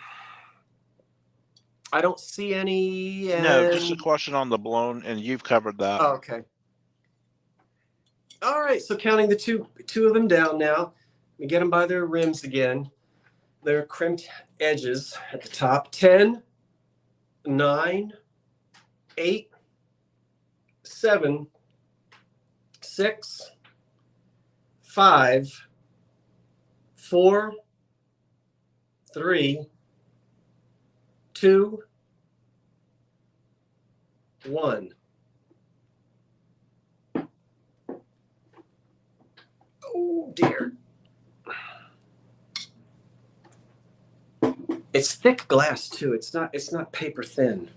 don't see any. No, just a question on the blown, and you've covered that. Oh, okay. All right. So counting the two of them down now. We get them by their rims again. Their crimped edges at the top. 10, 9, 8, 7, 6, 5, 4, 3, 2, 1. Oh dear. It's thick glass too. It's not paper thin.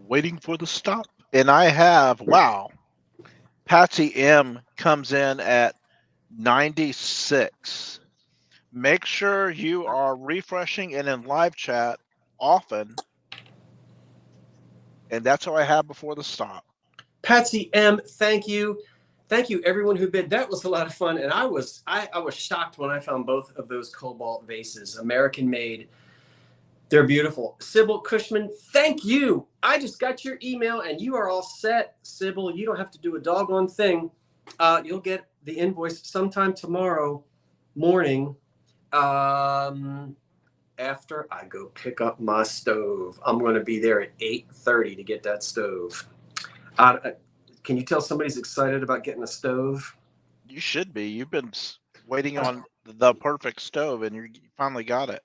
Waiting for the stop. And I have, wow. Patsy M comes in at 96. Make sure you are refreshing and in live chat often. And that's what I have before the stop. Patsy M, thank you. Thank you, everyone who bid. That was a lot of fun. And I was shocked when I found both of those Cobalt vases, American made. They're beautiful. Sybil Cushman, thank you. I just got your email and you are all set, Sybil. You don't have to do a doggone thing. You'll get the invoice sometime tomorrow morning after I go pick up my stove. I'm going to be there at 8:30 to get that stove. Can you tell somebody's excited about getting a stove? You should be. You've been waiting on the perfect stove, and you finally got it.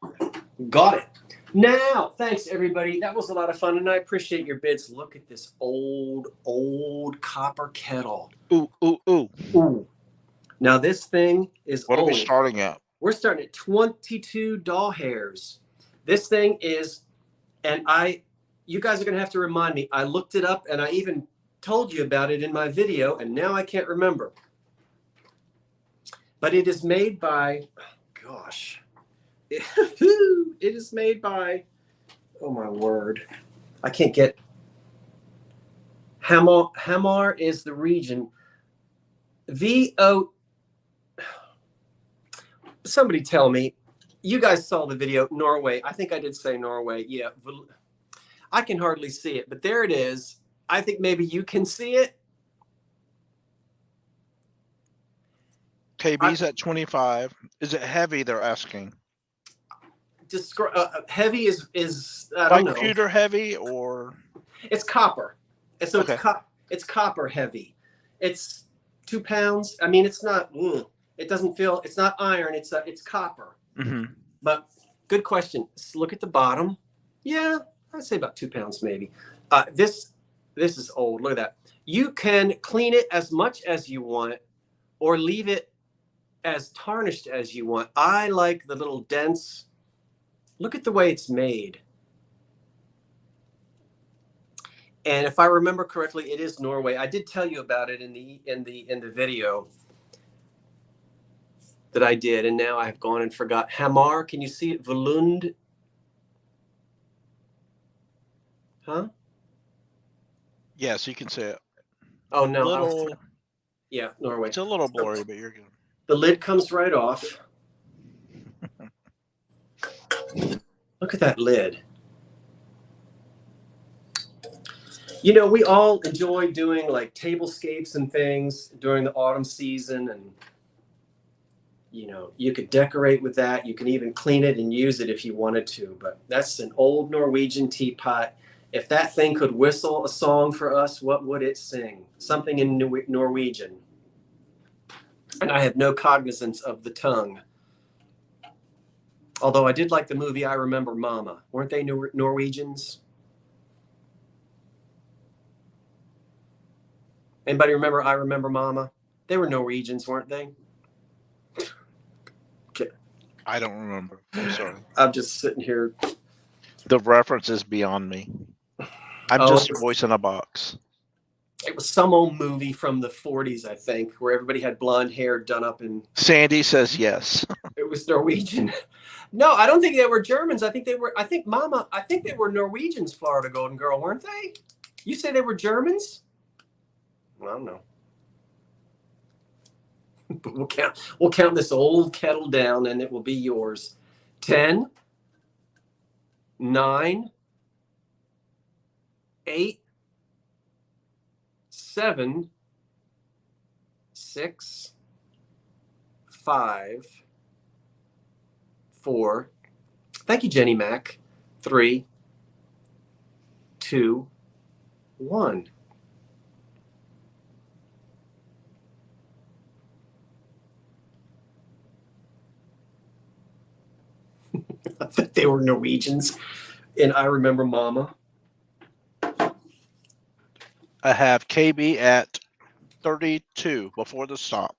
Got it. Now, thanks, everybody. That was a lot of fun, and I appreciate your bids. Look at this old copper kettle. Ooh, ooh, ooh. Ooh. Now, this thing is What old. are we starting at? We're starting at 22 doll hairs. This thing is, and you guys are going to have to remind me. I looked it up, and I even told you about it in my video, and now I can't remember. But it is made by, gosh, it is made by, oh my word, I can't get, Hamar is the region. Somebody tell me, you guys saw the video, Norway. I think I did say Norway. Yeah, I can hardly see it, but there it is. I think maybe you can see it. KB's at 25. Is it heavy? They're asking. Heavy is I don't know. Computer heavy or? It's copper. And so Okay. it's copper heavy. It's 2 pounds. I mean, it's not. It doesn't feel. It's not iron. It's copper. Mm-hmm. But good question. Let's look at the bottom. Yeah, I'd say about 2 pounds maybe. This is old. Look at that. You can clean it as much as you want or leave it as tarnished as you want. I like the little dents. Look at the way it's made. And if I remember correctly, it is Norway. I did tell you about it in the video that I did, and now I've gone and forgot. Hamar, can you see it? Volund. Huh? Yes, you can see it. Oh no. Little. Yeah, Norway. It's a little So blurry, but you're good. the lid comes right off. Look at that lid. You know, we all enjoy doing like tablescapes and things during the autumn season, and you know, you could decorate with that. You can even clean it and use it if you wanted to. But that's an old Norwegian teapot. If that thing could whistle a song for us, what would it sing? Something in Norwegian. And I have no cognizance of the tongue. Although I did like the movie I Remember Mama. Weren't they Norwegians? Anybody remember I Remember Mama? They were Norwegians, weren't they? Okay. I don't remember. I'm sorry. I'm just sitting here. The reference is beyond me. I'm just a voice in a box. It was some old movie from the 40s, I think, where everybody had blonde hair done up in. Sandy says yes. It was Norwegian. No, I don't think they were Germans. I think they were Norwegians, Florida Golden Girl, weren't they? You say they were Germans? I don't know. But we'll count this old kettle down and it will be yours. 10, 9, 8, 7, 6, 5, 4. Thank you, Jenny Mac. 3, 2, 1. I think they were Norwegians. And I Remember Mama. I have KB at 32 before the stop.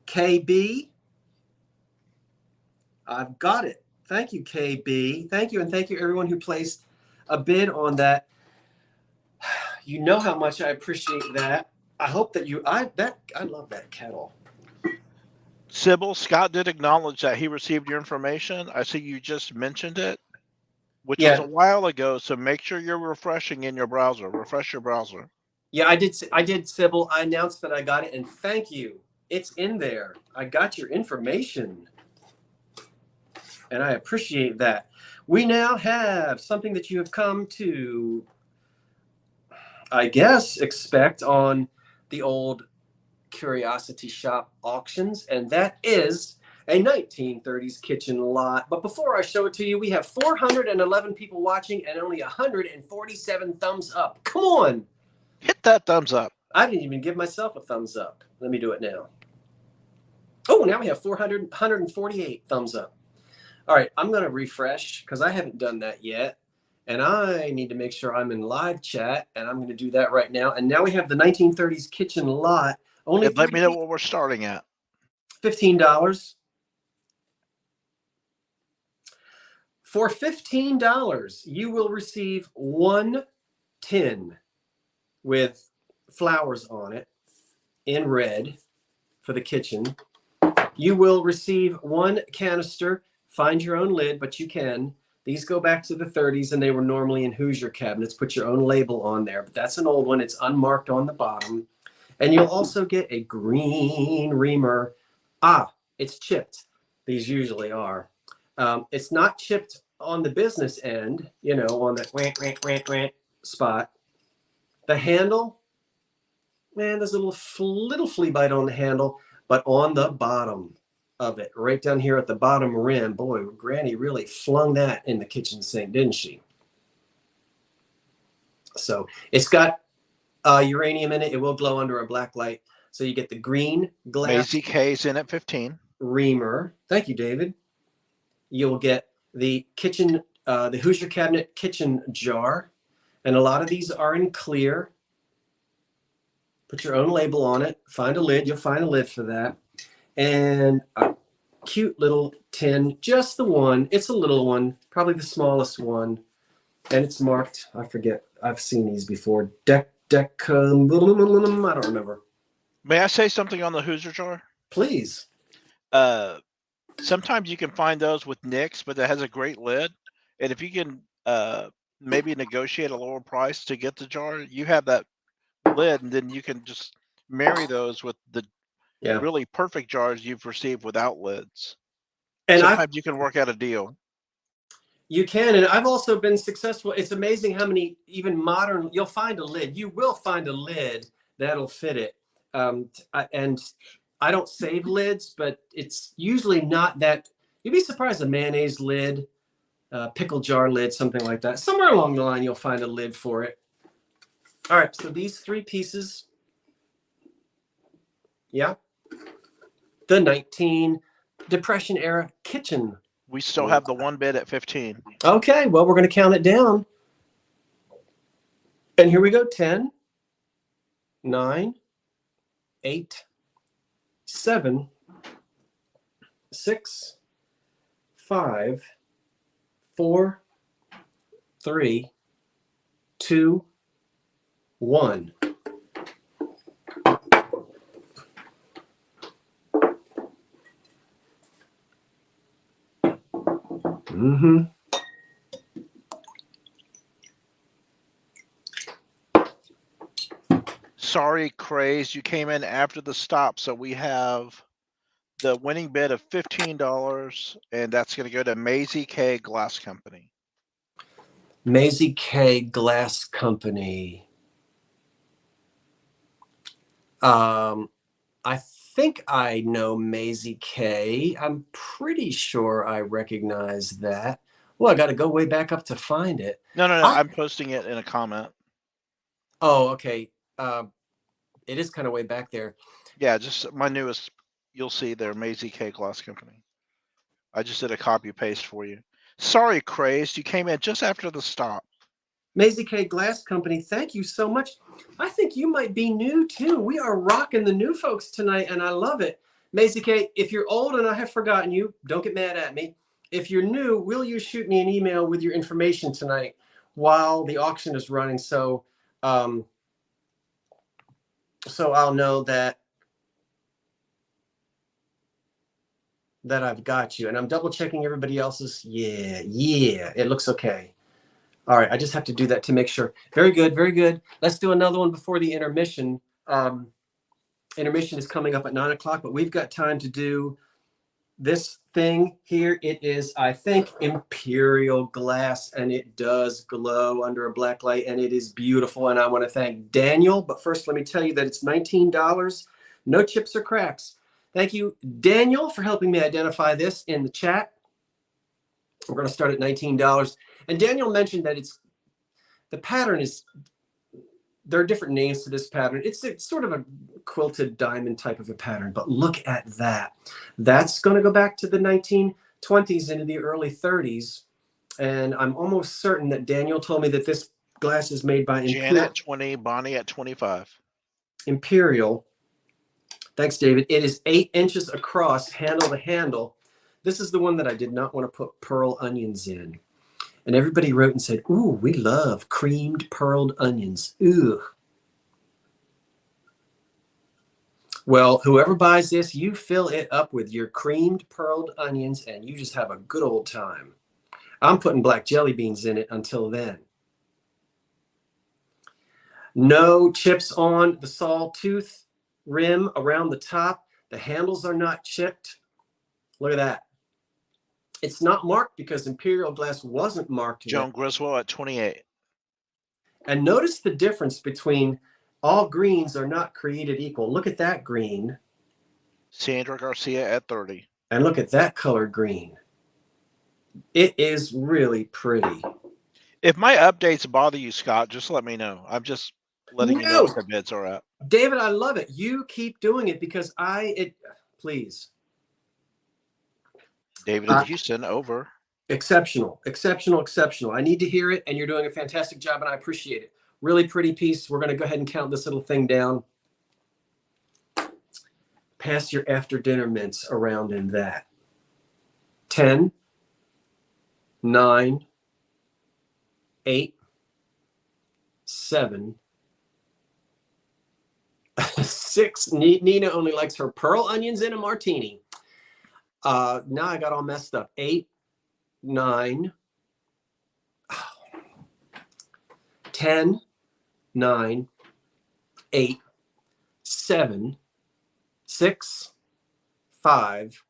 KB. I've got it. Thank you, KB. Thank you. And thank you, everyone who placed a bid on that. You know how much I appreciate that. I hope that I love that kettle. Sybil, Scott did acknowledge that he received your information. I see you just mentioned it, which was a while ago. So make sure you're refreshing in your browser. Refresh your browser. Yeah, I did, Sybil. I announced that I got it, and thank you. It's in there. I got your information, and I appreciate that. We now have something that you have come to, I guess, expect on the old Curiosity Shop auctions, and that is a 1930s kitchen lot. But before I show it to you, we have 411 people watching and only 147 thumbs up. Come on. Hit that thumbs up. I didn't even give myself a thumbs up. Let me do it now. Oh, now we have 148 thumbs up. All right, I'm going to refresh because I haven't done that yet. And I need to make sure I'm in live chat, and I'm going to do that right now. And now we have the 1930s kitchen lot. Only let me know what we're starting at. $15. For $15, you will receive one tin with flowers on it in red for the kitchen. You will receive one canister. Find your own lid, but you can. These go back to the 30s, and they were normally in Hoosier cabinets. Put your own label on there, but that's an old one. It's unmarked on the bottom. And you'll also get a green reamer. It's chipped. These usually are. It's not chipped on the business end, you know, on that spot. The handle, man, there's a little flea bite on the handle, but on the bottom of it, right down here at the bottom rim, boy, Granny really flung that in the kitchen sink, didn't she? So it's got uranium in it. It will glow under a black light. So you get the green glass. AZK's in at 15. Reamer. Thank you, David. You'll get the kitchen, the Hoosier cabinet kitchen jar. And a lot of these are in clear. Put your own label on it. Find a lid. You'll find a lid for that. And a cute little tin. Just the one. It's a little one. Probably the smallest one. And it's marked. I forget. I've seen these before. I don't remember. May I say something on the Hoosier jar? Please. Sometimes you can find those with nicks, but it has a great lid. And if you can maybe negotiate a lower price to get the jar. You have that lid, and then you can just marry those with the Yeah. really perfect jars you've received without lids. And Sometimes you can work out a deal. you can, and I've also been successful. It's amazing how many even modern, you'll find a lid. You will find a lid that'll fit it. And I don't save lids, but it's usually not that. You'd be surprised, a mayonnaise lid, pickle jar lid, something like that. Somewhere along the line, you'll find a lid for it. All right, so these 3 pieces, yeah, the 19 Depression era kitchen. We still have the 1 bid at 15. Okay, well, we're going to count it down. And here we go. 10, 9, 8, 7, 6, 5, 4, 3, 2, 1. Mm-hmm. Sorry, Craze, you came in after the stop, so we have the winning bid of $15, and that's going to go to Maisie K Glass Company. Maisie K Glass Company. I think I know Maisie K. I'm pretty sure I recognize that. Well, I got to go way back up to find it. No, I'm posting it in a comment. Oh, okay. It is kind of way back there. Yeah, just my newest. You'll see there, Maisie K Glass Company. I just did a copy paste for you. Sorry, Crazed, you came in just after the stop. Maisie K Glass Company, thank you so much. I think you might be new too. We are rocking the new folks tonight, and I love it. Maisie K, if you're old and I have forgotten you, don't get mad at me. If you're new, will you shoot me an email with your information tonight while the auction is running, so I'll know that I've got you. And I'm double checking everybody else's. Yeah, it looks okay. All right, I just have to do that to make sure. Very good, very good. Let's do another one before the intermission. Intermission is coming up at 9 o'clock, but we've got time to do this thing here. It is, I think, Imperial glass, and it does glow under a black light, and it is beautiful. And I want to thank Daniel. But first, let me tell you that it's $19. No chips or cracks. Thank you, Daniel, for helping me identify this in the chat. We're going to start at $19. And Daniel mentioned that the pattern is, there are different names to this pattern. It's sort of a quilted diamond type of a pattern, but look at that. That's going to go back to the 1920s into the early 30s. And I'm almost certain that Daniel told me that this glass is made by Jan at 20, Bonnie at 25. Imperial. Thanks, David. It is 8 inches across, handle to handle. This is the one that I did not want to put pearl onions in. And everybody wrote and said, ooh, we love creamed pearled onions. Ooh. Well, whoever buys this, you fill it up with your creamed pearled onions and you just have a good old time. I'm putting black jelly beans in it until then. No chips on the sawtooth rim around the top. The handles are not chipped. Look at that. It's not marked because Imperial glass wasn't marked. Joan Griswold at 28. And notice the difference between all greens are not created equal. Look at that green. Sandra Garcia at 30. And look at that color green. It is really pretty. If my updates bother you, Scott, just let me know. I'm just letting you know what the bids are at. David, I love it. You keep doing it because please. David in Houston, over. Exceptional, exceptional, exceptional. I need to hear it, and you're doing a fantastic job, and I appreciate it. Really pretty piece. We're going to go ahead and count this little thing down. Pass your after dinner mints around in that. 10, 9, 8, 7, 6. Nina only likes her pearl onions in a martini. Now I got all messed up. 8, 9. Oh, 10, 9, 8, 7, 6, 5,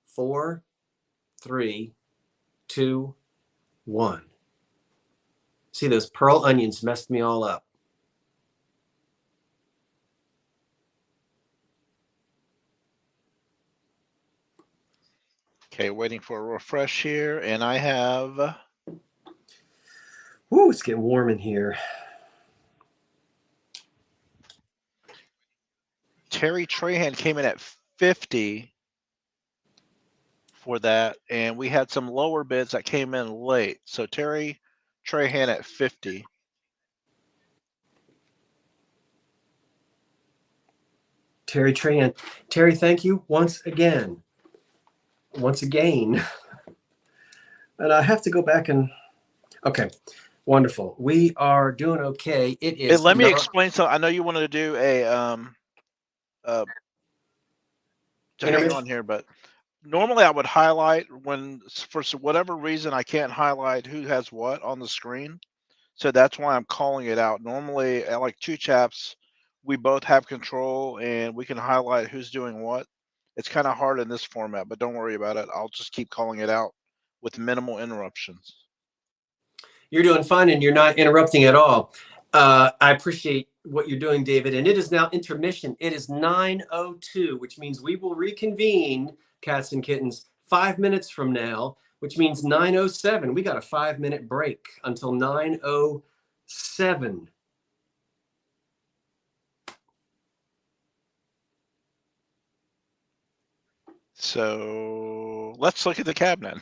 4, 3, 2, 1. See, those pearl onions messed me all up. Okay, waiting for a refresh here, and I have. Ooh, it's getting warm in here. Terry Trahan came in at 50 for that, and we had some lower bids that came in late. So Terry Trahan at 50. Terry Tran. Terry, thank you once again. Once again. And I have to go back and, okay, wonderful. We are doing okay. It Hey, is. let me explain something. I know you wanted to do to hang on here, but normally I would highlight when, for whatever reason, I can't highlight who has what on the screen. So that's why I'm calling it out. Normally, at like two chaps, we both have control and we can highlight who's doing what. It's kind of hard in this format, but don't worry about it. I'll just keep calling it out with minimal interruptions. You're doing fine and you're not interrupting at all. I appreciate what you're doing, David. And it is now intermission. It is 9:02, which means we will reconvene, cats and kittens, 5 minutes from now, which means 9:07. We got a 5-minute break until 9:07. So let's look at the cabinet.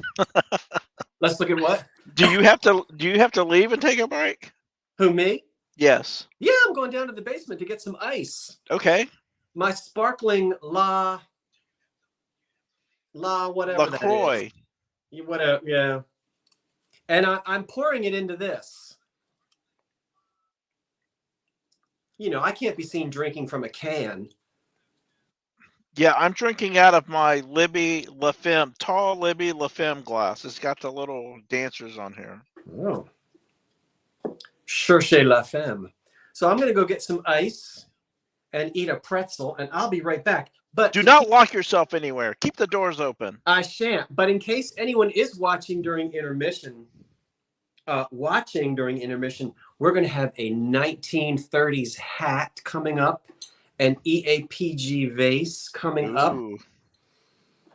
Let's look at what? Do you have to leave and take a break? Who, me? Yes. Yeah, I'm going down to the basement to get some ice. Okay. My sparkling whatever LaCroix. that is. Whatever, yeah. And I'm pouring it into this. You know, I can't be seen drinking from a can. Yeah, I'm drinking out of my Libby Lafemme, tall Libby Lafemme glass. It's got the little dancers on here. Oh. Cherchez la femme. So I'm going to go get some ice and eat a pretzel, and I'll be right back. But do not lock yourself anywhere. Keep the doors open. I shan't. But in case anyone is watching during intermission, we're going to have a 1930s hat coming up, an EAPG vase coming up.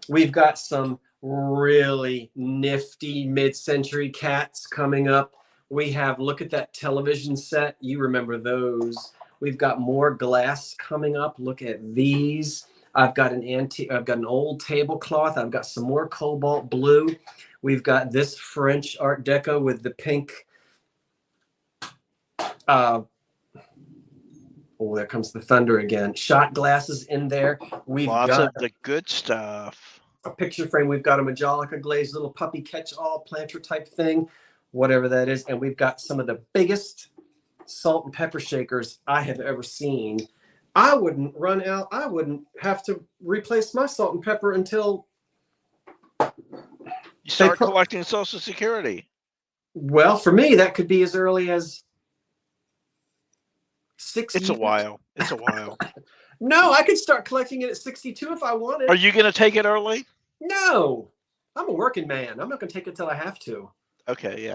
We've got some really nifty mid-century cats coming up. We have, look at that television set. You remember those. We've got more glass coming up. Look at these. I've got an old tablecloth. I've got some more cobalt blue. We've got this French Art Deco with the pink. Oh, there comes the thunder again. Shot glasses in there. We've Lots got of the good stuff. A picture frame. We've got a Majolica glazed little puppy catch-all planter type thing, whatever that is. And we've got some of the biggest salt and pepper shakers I have ever seen. I wouldn't run out. I wouldn't have to replace my salt and pepper until you start collecting Social Security. Well, for me, that could be as early as 6 years. It's a while. It's a while. No, I could start collecting it at 62 if I wanted. Are you going to take it early? No, I'm a working man. I'm not going to take it till I have to. Okay, yeah.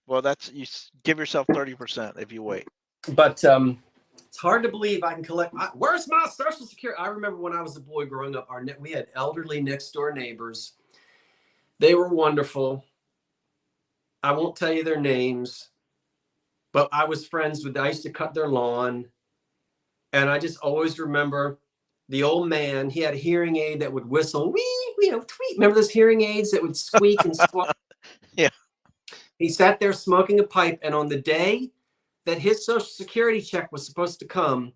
Well, you give yourself 30% if you wait. But it's hard to believe I can collect. Where's my Social Security? I remember when I was a boy growing up, we had elderly next door neighbors. They were wonderful. I won't tell you their names, but I was friends with. I used to cut their lawn, and I just always remember the old man. He had a hearing aid that would whistle, wee, tweet. Remember those hearing aids that would squeak and squawk? Yeah. He sat there smoking a pipe, and on the day that his Social Security check was supposed to come,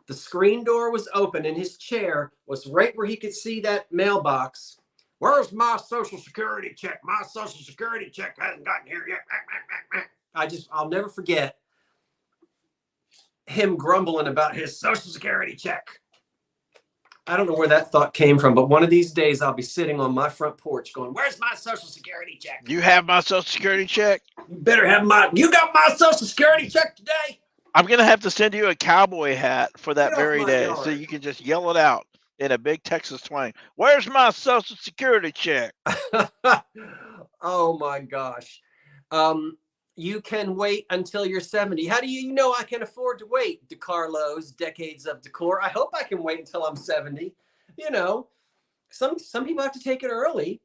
the screen door was open, and his chair was right where he could see that mailbox. Where's my Social Security check? My Social Security check hasn't gotten here yet. I'll never forget him grumbling about his Social Security check. I don't know where that thought came from, but one of these days I'll be sitting on my front porch going, "Where's my Social Security check? You have my Social Security check? You better have you got my Social Security check today?" I'm going to have to send you a cowboy hat for that Get off very my day yard. so you can just yell it out in a big Texas twang. Where's my Social Security check? Oh my gosh. You can wait until you're 70. How do you know I can afford to wait? DeCarlo's Decades of Decor. I hope I can wait until I'm 70. You know, some people have to take it early.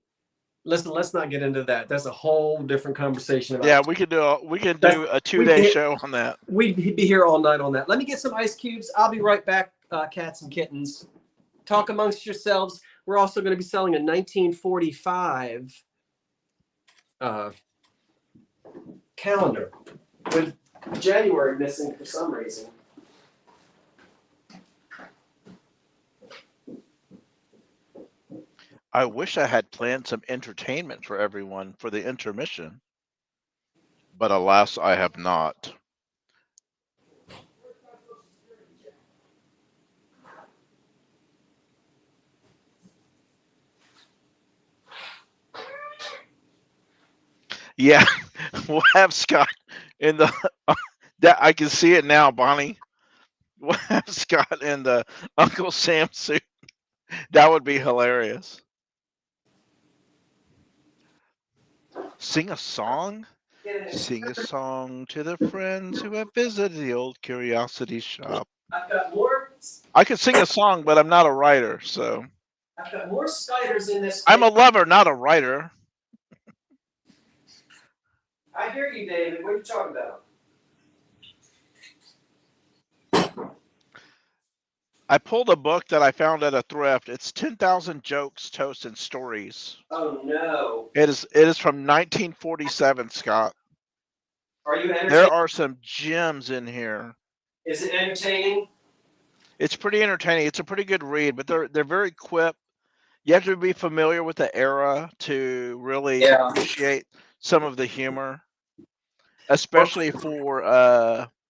Listen, let's not get into that. That's a whole different conversation about Yeah, we could do a 2-day show on that. We'd be here all night on that. Let me get some ice cubes. I'll be right back, cats and kittens. Talk amongst yourselves. We're also going to be selling a 1945 calendar with January missing for some reason. I wish I had planned some entertainment for everyone for the intermission, but alas, I have not. Yeah, we'll have Scott in the that I can see it now, Bonnie. We'll have Scott in the Uncle Sam suit. That would be hilarious. Sing a song? Sing a song to the friends who have visited the old curiosity shop. I've got more. I could sing a song, but I'm not a writer, so. I've got more spiders in this. I'm a lover, not a writer. I hear you, David. What are you talking about? I pulled a book that I found at a thrift. It's 10,000 Jokes, Toasts, and Stories. Oh no! It is from 1947, Scott. Are you entertained? There are some gems in here. Is it entertaining? It's pretty entertaining. It's a pretty good read, but they're very quip. You have to be familiar with the era to really appreciate some of the humor, especially for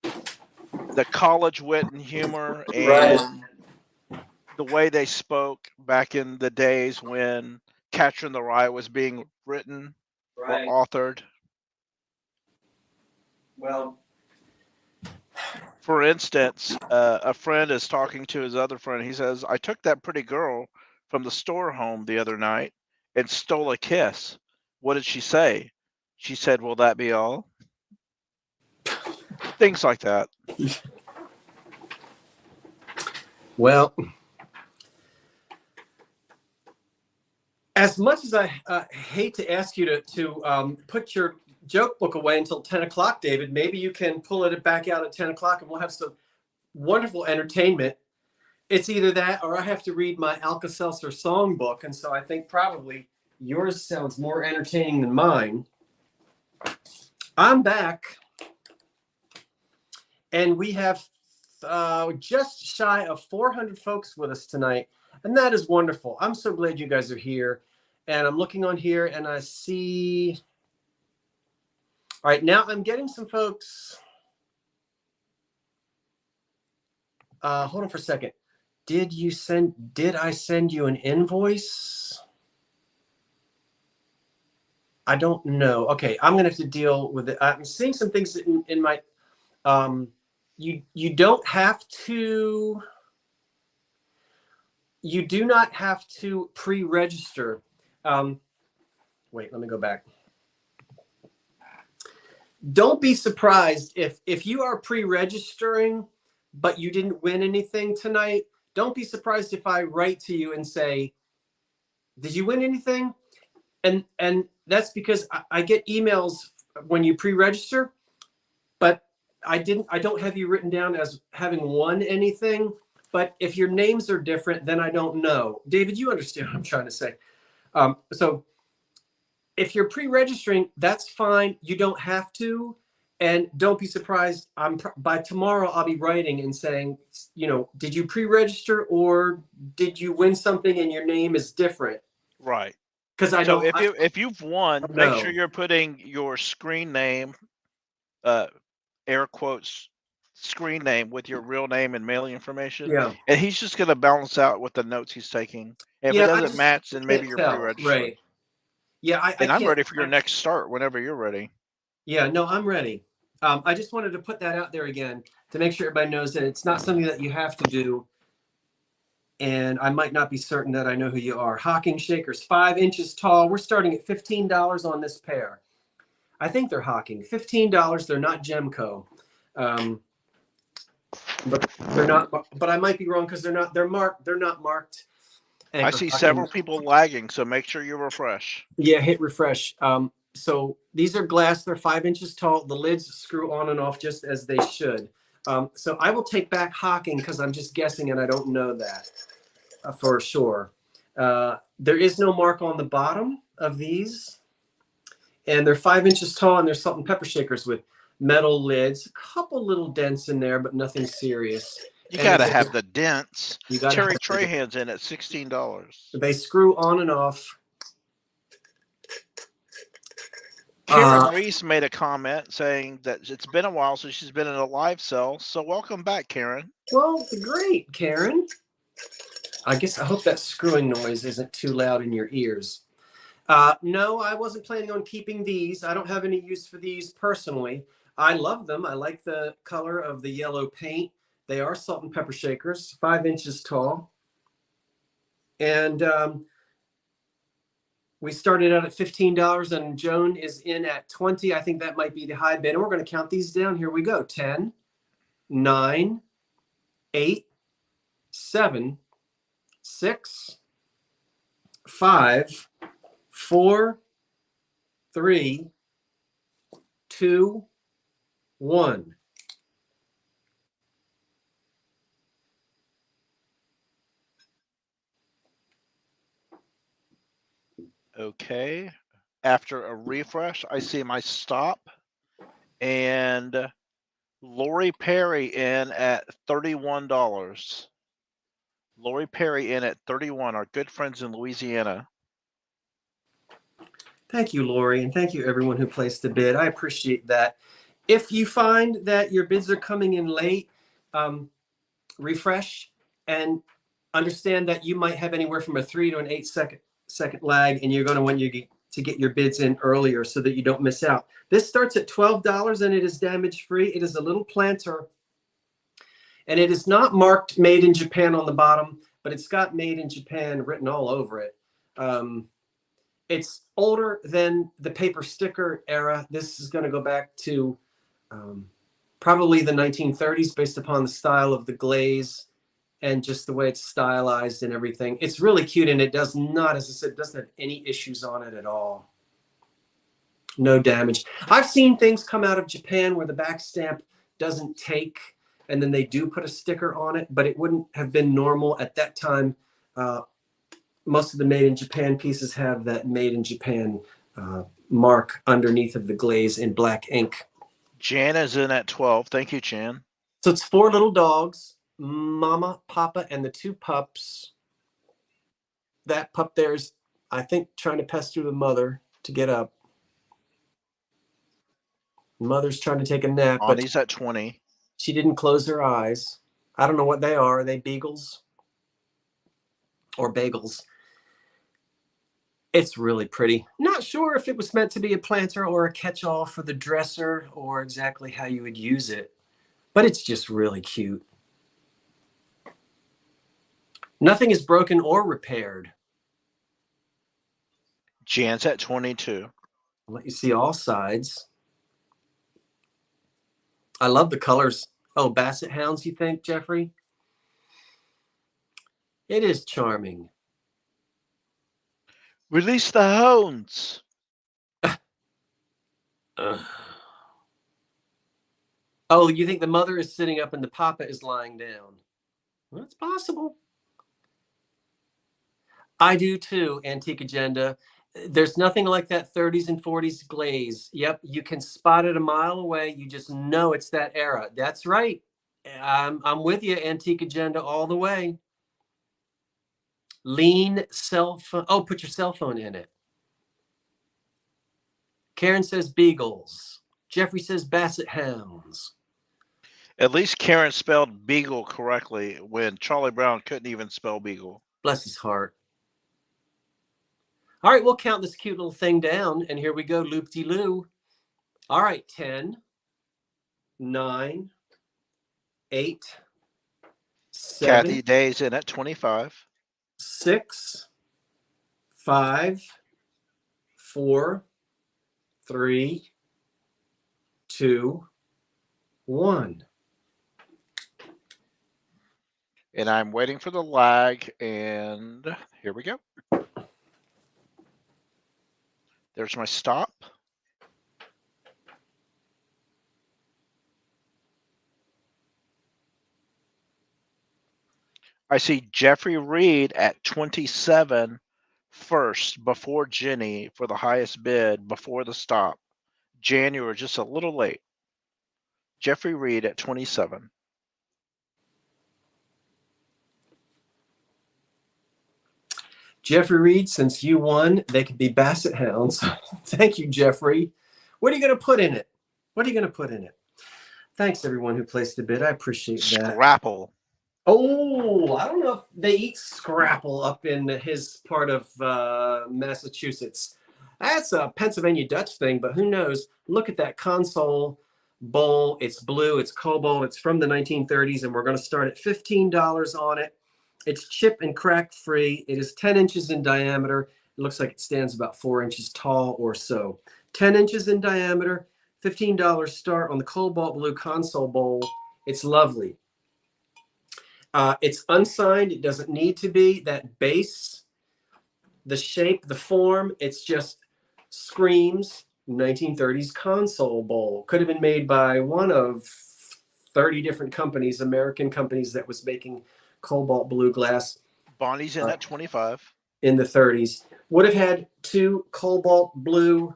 the college wit and humor and the way they spoke back in the days when Catcher in the Rye was being written or authored. Well, for instance, a friend is talking to his other friend. He says, "I took that pretty girl from the store home the other night and stole a kiss. What did she say?" She said, "Will that be all?" Things like that. Well, as much as I hate to ask you to put your joke book away until 10 o'clock, David, maybe you can pull it back out at 10 o'clock and we'll have some wonderful entertainment. It's either that or I have to read my Alka-Seltzer songbook. And so I think probably yours sounds more entertaining than mine. I'm back. And we have just shy of 400 folks with us tonight. And that is wonderful. I'm so glad you guys are here. And I'm looking on here and I see. All right, now I'm getting some folks. Hold on for a second. Did I send you an invoice? I don't know. Okay, I'm gonna have to deal with it. I'm seeing some things in my, you don't have to, you do not have to pre-register. Wait, let me go back. Don't be surprised if you are pre-registering, but you didn't win anything tonight. Don't be surprised if I write to you and say, "Did you win anything?" And that's because I get emails when you pre-register, but I don't have you written down as having won anything. But if your names are different, then I don't know. David, you understand what I'm trying to say. So if you're pre-registering, that's fine. You don't have to. And don't be surprised. By tomorrow, I'll be writing and saying, did you pre-register or did you win something and your name is different? Right. Because if you've won, make sure you're putting your screen name, air quotes, screen name with your real name and mailing information, Yeah. and he's just going to balance out with the notes he's taking. If it Yeah, I doesn't just match, then maybe can't you're tell. pre-registered. Right. Yeah, I And I'm can't. ready for your next start whenever you're ready. Yeah, no, I'm ready. I just wanted to put that out there again to make sure everybody knows that it's not something that you have to do. And I might not be certain that I know who you are. Hocking shakers, 5 inches tall. We're starting at $15 on this pair. I think they're Hocking. $15. They're not Gemco. But they're not. But I might be wrong because they're not. They're marked. They're not marked. I see several people lagging, so make sure you refresh. Yeah, hit refresh. So these are glass. They're 5 inches tall. The lids screw on and off just as they should. So I will take back Hocking because I'm just guessing and I don't know that for sure. There is no mark on the bottom of these. And they're 5 inches tall and they're salt and pepper shakers with metal lids. A couple little dents in there, but nothing serious. You got to have the dents. You got Terry Trahan's in at $16. They screw on and off. Karen Reese made a comment saying that it's been a while since she's been in a live sale. So welcome back, Karen. Well, great, Karen. I hope that screwing noise isn't too loud in your ears. No, I wasn't planning on keeping these. I don't have any use for these personally. I love them. I like the color of the yellow paint. They are salt and pepper shakers, 5 inches tall. And we started out at $15 and Joan is in at 20. I think that might be the high bid. And we're going to count these down. Here we go. 10, 9, 8, 7, 6, 5, 4, 3, 2, 1. Okay. After a refresh, I see my stop and Lori Perry in at $31. Lori Perry in at 31, our good friends in Louisiana. Thank you, Lori, and thank you everyone who placed a bid. I appreciate that. If you find that your bids are coming in late, refresh and understand that you might have anywhere from a 3 to an 8 second lag, and you're going to want to get your bids in earlier so that you don't miss out. This starts at $12 and it is damage free. It is a little planter, and it is not marked made in Japan on the bottom, but it's got made in Japan written all over it. It's older than the paper sticker era. This is going to go back to probably the 1930s based upon the style of the glaze and just the way it's stylized and everything. It's really cute, and it does not, as I said, doesn't have any issues on it at all. No damage. I've seen things come out of Japan where the back stamp doesn't take, and then they do put a sticker on it, but it wouldn't have been normal at that time. Most of the made in Japan pieces have that made in Japan mark underneath of the glaze in black ink. Jan is in at 12. Thank you, Jan. So it's 4 little dogs, Mama, Papa, and the 2 pups. That pup there's, I think, trying to pester the mother to get up. Mother's trying to take a nap, but Bonnie's at 20. She didn't close her eyes. I don't know what they are. Are they beagles or bagels? It's really pretty. Not sure if it was meant to be a planter or a catch-all for the dresser or exactly how you would use it, but it's just really cute. Nothing is broken or repaired. Jan's at 22. I'll let you see all sides. I love the colors. Oh, basset hounds, you think, Jeffrey? It is charming. Release the hounds. Oh, you think the mother is sitting up and the papa is lying down? Well, it's possible. I do too, Antique Agenda. There's nothing like that 30s and 40s glaze. Yep, you can spot it a mile away. You just know it's that era. That's right. I'm with you, Antique Agenda, all the way. Lean cell phone. Oh, put your cell phone in it. Karen says beagles. Jeffrey says basset hounds. At least Karen spelled beagle correctly when Charlie Brown couldn't even spell beagle. Bless his heart. All right, we'll count this cute little thing down, and here we go, loop-de-loo. All right, 10, 9, 8, 7. Kathy Day's in at 25. 6, 5, 4, 3, 2, 1. And I'm waiting for the lag, and here we go. There's my stop. I see Jeffrey Reed at 27 first before Jenny for the highest bid before the stop. January just a little late. Jeffrey Reed at 27. Jeffrey Reed, since you won, they could be basset hounds. Thank you, Jeffrey. What are you going to put in it? What are you going to put in it? Thanks, everyone who placed a bid. I appreciate that. Scrapple. Oh, I don't know if they eat scrapple up in his part of Massachusetts. That's a Pennsylvania Dutch thing, but who knows? Look at that console bowl. It's blue. It's cobalt. It's from the 1930s, and we're going to start at $15 on it. It's chip and crack free. It is 10 inches in diameter. It looks like it stands about 4 inches tall or so. 10 inches in diameter, $15 start on the cobalt blue console bowl. It's lovely. It's unsigned. It doesn't need to be. That base, the shape, the form, it's just screams 1930s console bowl. Could have been made by one of 30 different companies, American companies that was making cobalt blue glass. Bonnie's in at 25. In the 30s. Would have had 2 cobalt blue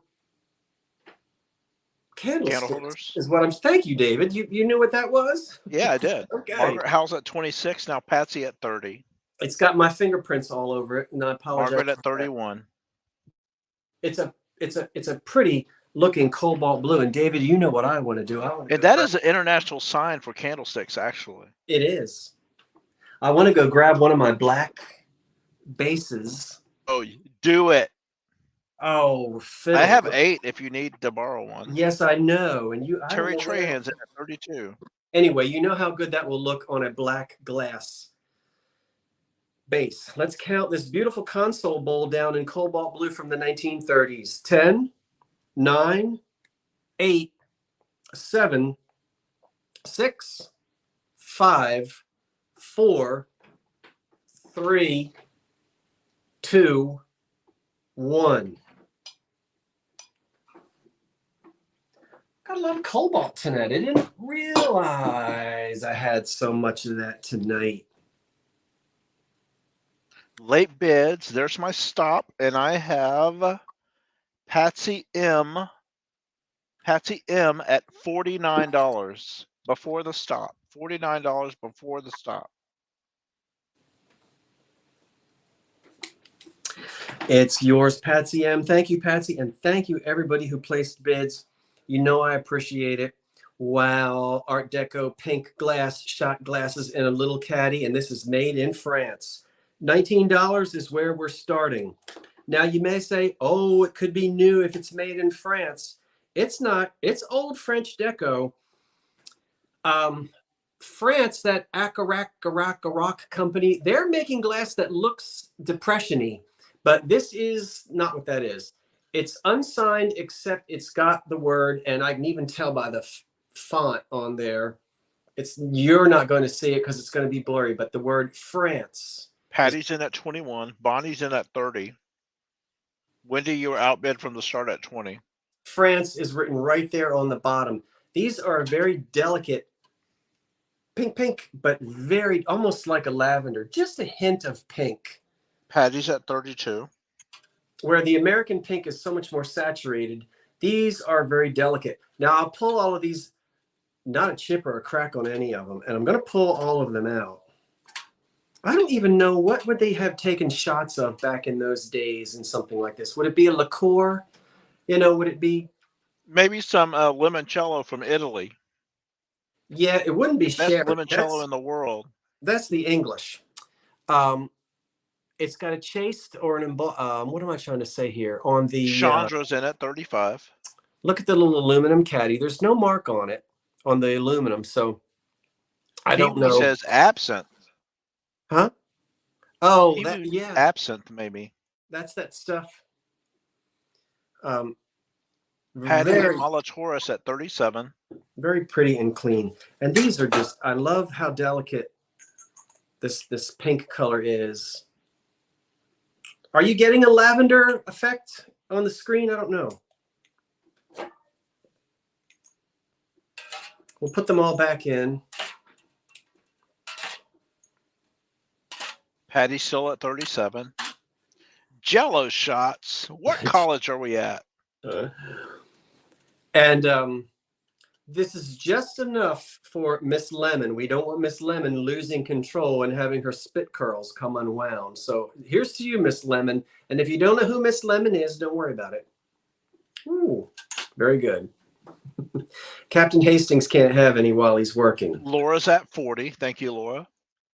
candlesticks. Candle holders. Is what I'm. Thank you, David. You knew what that was? Yeah, I did. Okay. Margaret Howell's at 26. Now Patsy at 30. It's got my fingerprints all over it, and I apologize. Margaret at 31. It's a pretty looking cobalt blue. And David, you know what I want to do. And that is an international sign for candlesticks, actually. It is. I want to go grab one of my black bases. Oh, do it. Oh, Phil. I have 8 if you need to borrow one. Yes, I know. And Terry Trahan's in at 32. Anyway, you know how good that will look on a black glass base. Let's count this beautiful console bowl down in cobalt blue from the 1930s. 10, 9, 8, 7, 6, 5, 4, 3, 2, 1. Got a lot of cobalt tonight. I didn't realize I had so much of that tonight. Late bids. There's my stop, and I have Patsy M. Patsy M at $49 before the stop. $49 before the stop. It's yours, Patsy M. Thank you, Patsy, and thank you everybody who placed bids. You know I appreciate it. Wow, Art Deco pink glass shot glasses in a little caddy, and this is made in France. $19 is where we're starting. Now you may say, oh, it could be new if it's made in France. It's not. It's old French deco. France, that Acarac company, they're making glass that looks depression-y, but this is not what that is. It's unsigned, except it's got the word, and I can even tell by the font on there. You're not going to see it because it's going to be blurry, but the word France. Patty's in at 21. Bonnie's in at 30. Wendy, you were outbid from the start at 20. France is written right there on the bottom. These are very delicate pink, but very almost like a lavender, just a hint of pink. Patty's at 32. Where the American pink is so much more saturated, these are very delicate. Now I'll pull all of these, not a chip or a crack on any of them, and I'm going to pull all of them out. I don't even know what would they have taken shots of back in those days in something like this. Would it be a liqueur? You know, would it be? Maybe some limoncello from Italy. Yeah, it wouldn't be The best sherry. limoncello in the world. That's the English. It's got a chased or an what am I trying to say here? On the Chandra's in it, 35. look at the little aluminum caddy. There's no mark on it on the aluminum, so I don't Kiwi know. says absinthe. Huh? Oh, Kiwi that yeah, absinthe, maybe. that's that stuff. Patty Very, a la Taurus at 37. very pretty and clean. And these are just, I love how delicate this pink color is. Are you getting a lavender effect on the screen? I don't know. We'll put them all back in. Patty's still at 37. Jello shots. What college are we at? And this is just enough for Miss Lemon. We don't want Miss Lemon losing control and having her spit curls come unwound. So here's to you, Miss Lemon. And if you don't know who Miss Lemon is, don't worry about it. Ooh, very good. Captain Hastings can't have any while he's working. Laura's at 40. Thank you, Laura.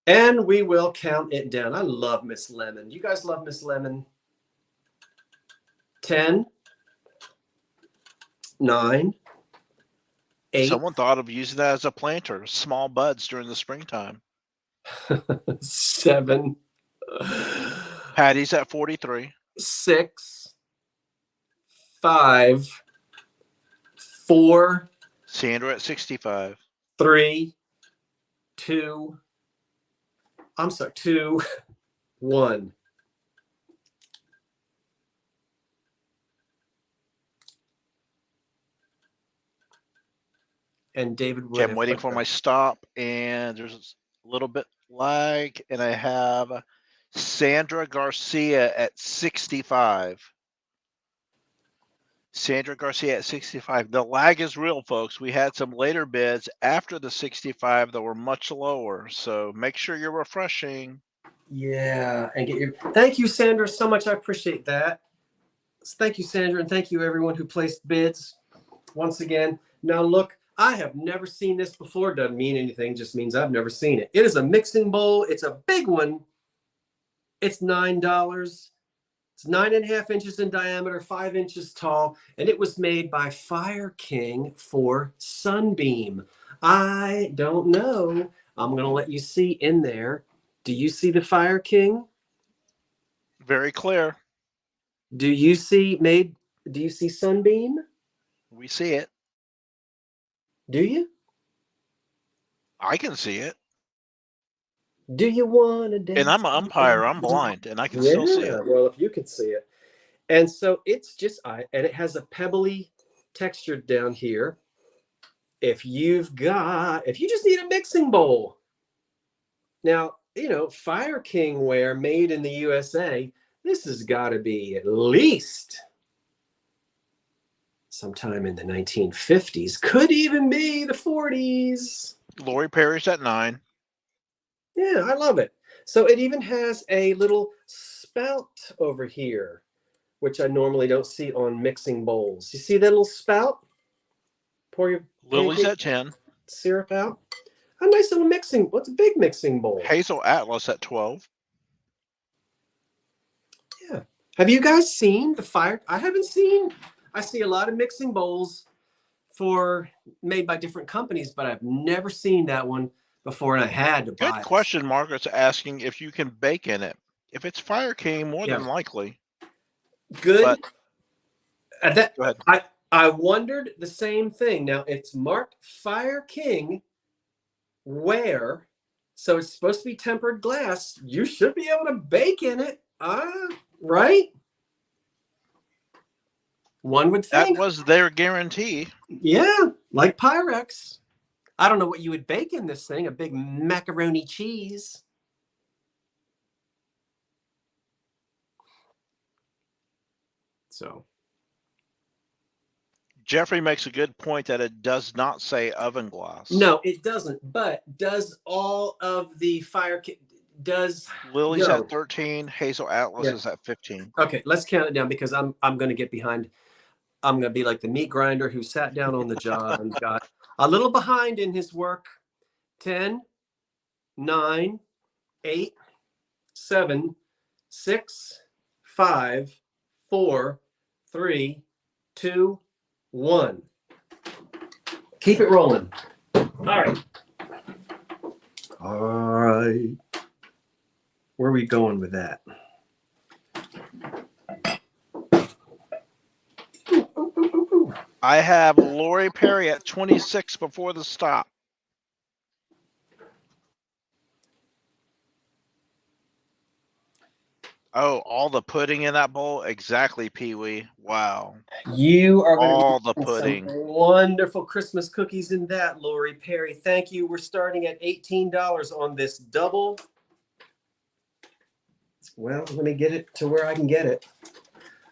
And we will count it down. I love Miss Lemon. You guys love Miss Lemon? 10, 9, 8. Someone thought of using that as a planter, small buds during the springtime. 7. Patty's at 43. 6, 5, 4. Sandra at 65. 3, 2. I'm sorry, 2, 1. And David would. Okay, I'm waiting for my stop, and there's a little bit lag, and I have Sandra Garcia at 65. Sandra Garcia at 65. The lag is real, folks. We had some later bids after the 65 that were much lower, so make sure you're refreshing. Yeah, and get your. Thank you, Sandra, so much. I appreciate that. Thank you, Sandra, and thank you everyone who placed bids once again. Now look, I have never seen this before. Doesn't mean anything, just means I've never seen it. It is a mixing bowl. It's a big one. It's $9. It's 9.5 inches in diameter, 5 inches tall, and it was made by Fire King for Sunbeam. I don't know. I'm going to let you see in there. Do you see the Fire King? Very clear. Do you see Sunbeam? We see it. Do you? I can see it. Do you want to dance? And I'm an umpire. I'm blind, and I can still see it. Well, if you can see it. And so it's just, and it has a pebbly texture down here. If you just need a mixing bowl. Now, Fire King ware made in the USA, this has got to be at least sometime in the 1950s, could even be the 40s. Lori Perry's at 9. Yeah, I love it. So it even has a little spout over here, which I normally don't see on mixing bowls. You see that little spout? Pour your Lily's at 10. Syrup out. A nice little mixing. What's a big mixing bowl? Hazel Atlas at 12. Yeah. Have you guys seen the Fire? I haven't seen. I see a lot of mixing bowls made by different companies, but I've never seen that one before, and I had to buy it. Good question. Margaret's asking if you can bake in it. If it's Fire King, more than likely. Good. But, go ahead. I wondered the same thing. Now, it's marked Fire King ware, so it's supposed to be tempered glass. You should be able to bake in it. Right? One would think. That was their guarantee. Yeah, like Pyrex. I don't know what you would bake in this thing. A big macaroni cheese. So. Jeffrey makes a good point that it does not say oven glass. No, it doesn't. But does all of the Fire King, Lily's at 13. Hazel Atlas is at 15. Okay, let's count it down because I'm going to get behind. I'm going to be like the meat grinder who sat down on the job and got A little behind in his work. 10, 9, 8, 7, 6, 5, 4, 3, 2, 1. Keep it rolling. All right. All right. Where are we going with that? I have Lori Perry at 26 before the stop. Oh, all the pudding in that bowl? Exactly, Pee-wee. Wow. You are going to All be the some pudding. wonderful Christmas cookies in that, Lori Perry. Thank you. We're starting at $18 on this double. Well, let me get it to where I can get it.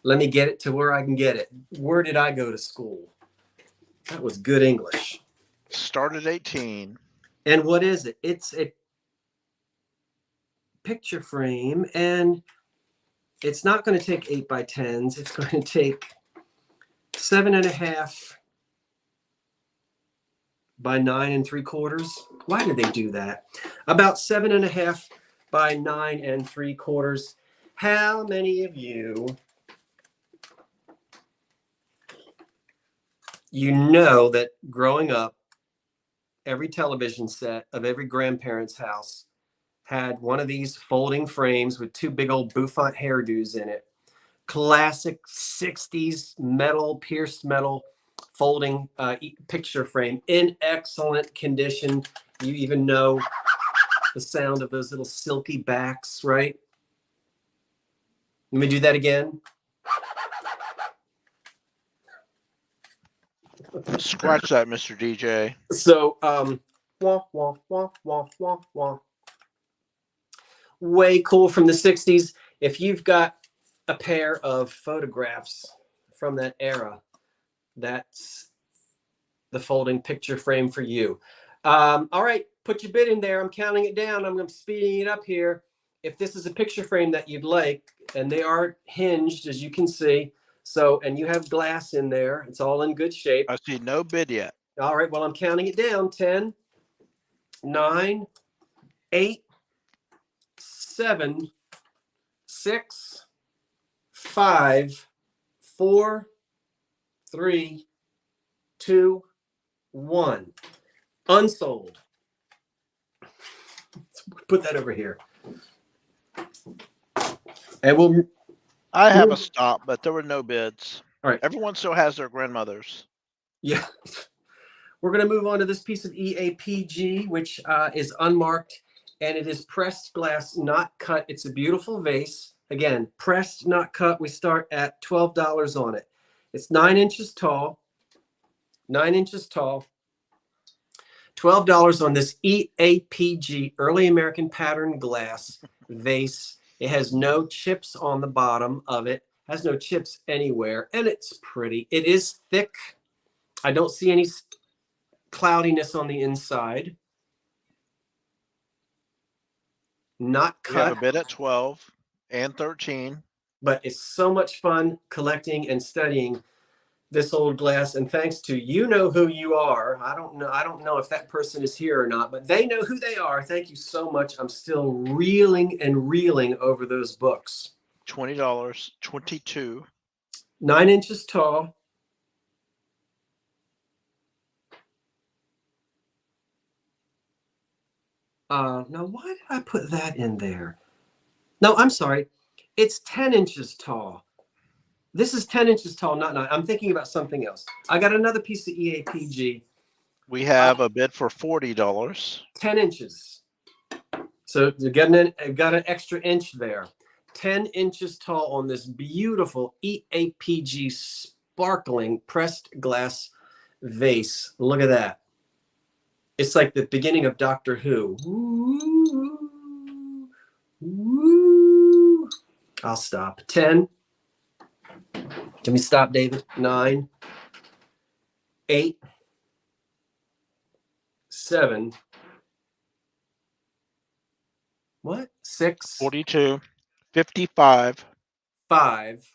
Let me get it to where I can get it. Where did I go to school? That was good English. Start at 18. And what is it? It's a picture frame, and it's not going to take 8 by 10s. It's going to take 7.5 by 9 3/4. Why did they do that? About 7.5 by 9 3/4. How many of you know that growing up, every television set of every grandparent's house had one of these folding frames with 2 big old bouffant hairdos in it? Classic 60s metal, pierced metal folding picture frame in excellent condition. You even know the sound of those little silky backs, right? Let me do that again. Scratch that, Mr. DJ. So, wah, wah, wah, wah, wah, wah. Way cool from the 60s. If you've got a pair of photographs from that era, that's the folding picture frame for you. All right, put your bid in there. I'm counting it down. I'm speeding it up here. If this is a picture frame that you'd like, and they are hinged, as you can see, so, and you have glass in there, it's all in good shape. I see no bid yet. All right, well, I'm counting it down. 10, 9, 8, 7, 6, 5, 4, 3, 2, 1. Unsold. Let's put that over here. And we'll. I have a stop, but there were no bids. All right. Everyone still has their grandmothers. Yeah. We're going to move on to this piece of EAPG, which is unmarked, and it is pressed glass, not cut. It's a beautiful vase. Again, pressed, not cut. We start at $12 on it. It's 9 inches tall. 9 inches tall. $12 on this EAPG, Early American Pattern Glass vase. It has no chips on the bottom of it. Has no chips anywhere, and it's pretty. It is thick. I don't see any cloudiness on the inside. Not cut. We have a bid at 12 and 13. But it's so much fun collecting and studying this old glass. And thanks to you know who you are. I don't know if that person is here or not, but they know who they are. Thank you so much. I'm still reeling and reeling over those books. $20, 22. 9 inches tall. Now, why did I put that in there? No, I'm sorry. It's 10 inches tall. This is 10 inches tall, not 9. I'm thinking about something else. I got another piece of EAPG. We have a bid for $40. 10 inches. So you got an extra inch there. 10 inches tall on this beautiful EAPG sparkling pressed glass vase. Look at that. It's like the beginning of Doctor Who. Ooh, ooh. I'll stop. 10. Can we stop, David? 9, 8, 7. What? 6. 42. 55. 5,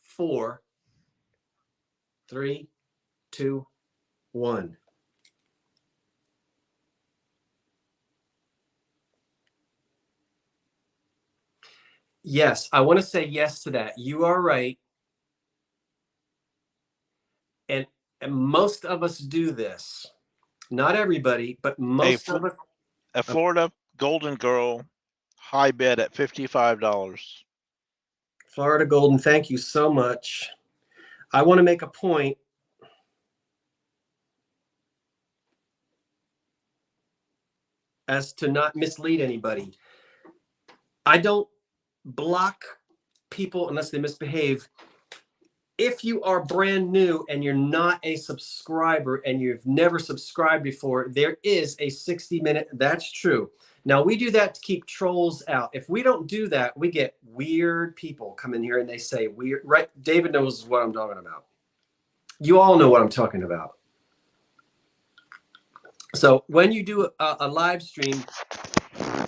4, 3, 2, 1. Yes, I want to say yes to that. You are right. And most of us do this. Not everybody, but most of us. A Florida Golden Girl high bid at $55. Florida Golden, thank you so much. I want to make a point. As to not mislead anybody. I don't block people unless they misbehave. If you are brand new and you're not a subscriber and you've never subscribed before, there is a 60-minute. That's true. Now, we do that to keep trolls out. If we don't do that, we get weird people come in here and they say weird, right? David knows what I'm talking about. You all know what I'm talking about. So when you do a live stream,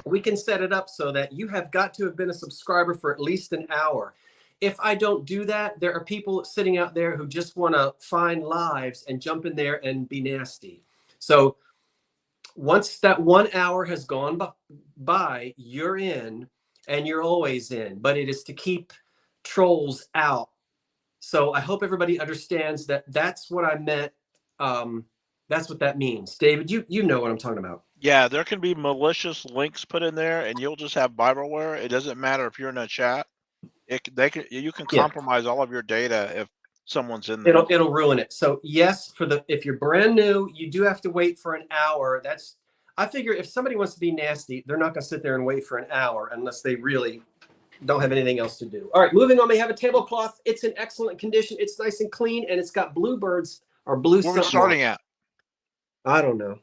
we can set it up so that you have got to have been a subscriber for at least an hour. If I don't do that, there are people sitting out there who just want to find lives and jump in there and be nasty. So once that 1 hour has gone by, you're in and you're always in, but it is to keep trolls out. So I hope everybody understands that that's what I meant. That's what that means. David, you know what I'm talking about. Yeah, there can be malicious links put in there and you'll just have Bibleware. It doesn't matter if you're in a chat. You can compromise all of your data if someone's in there. It'll ruin it. So yes, if you're brand new, you do have to wait for an hour. I figure if somebody wants to be nasty, they're not going to sit there and wait for an hour unless they really don't have anything else to do. All right, moving on. We have a tablecloth. It's in excellent condition. It's nice and clean, and it's got bluebirds or blue. Where are we starting at? I don't know.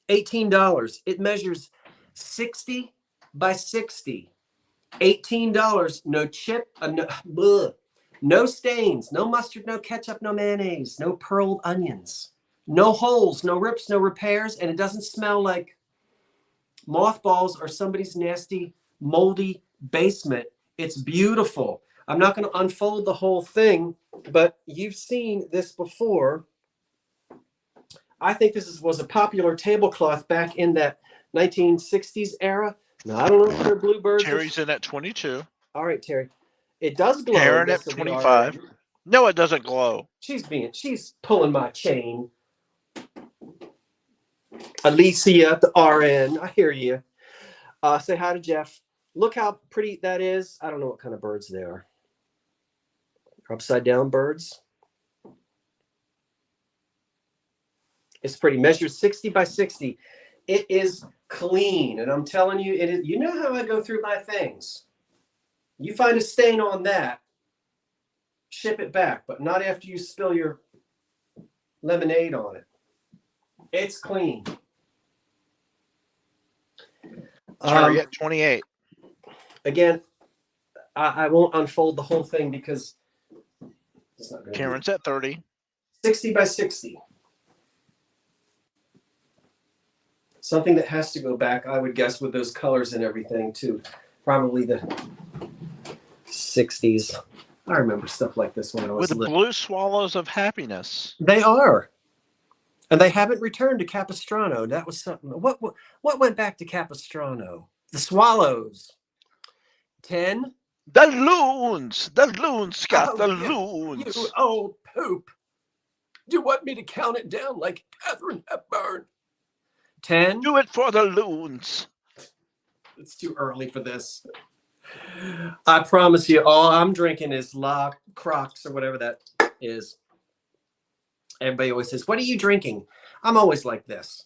$18. It measures 60 by 60. $18. No chip. No stains. No mustard. No ketchup. No mayonnaise. No pearled onions. No holes. No rips. No repairs. And it doesn't smell like mothballs or somebody's nasty, moldy basement. It's beautiful. I'm not going to unfold the whole thing, but you've seen this before. I think this was a popular tablecloth back in that 1960s era. Now, I don't know if they're bluebirds. Terry's in at 22. All right, Terry. It does glow. Karen at 25. No, it doesn't glow. She's pulling my chain. Alicia, the RN. I hear you. Say hi to Jeff. Look how pretty that is. I don't know what kind of birds they are. Upside down birds. It's pretty. Measures 60 by 60. It is clean. And I'm telling you, it is. You know how I go through my things. You find a stain on that, ship it back, but not after you spill your lemonade on it. It's clean. Terry at 28. Again, I won't unfold the whole thing because it's not good. Karen's at 30. 60 by 60. Something that has to go back, I would guess, with those colors and everything, too. Probably the 60s. I remember stuff like this when I was little. With the blue swallows of happiness. They are. And they haven't returned to Capistrano. That was something. What went back to Capistrano? The swallows. 10. The loons, Scott, the loons. You old poop. Do you want me to count it down like Catherine Hepburn? 10. Do it for the loons. It's too early for this. I promise you, all I'm drinking is La Crocs or whatever that is. Everybody always says, what are you drinking? I'm always like this.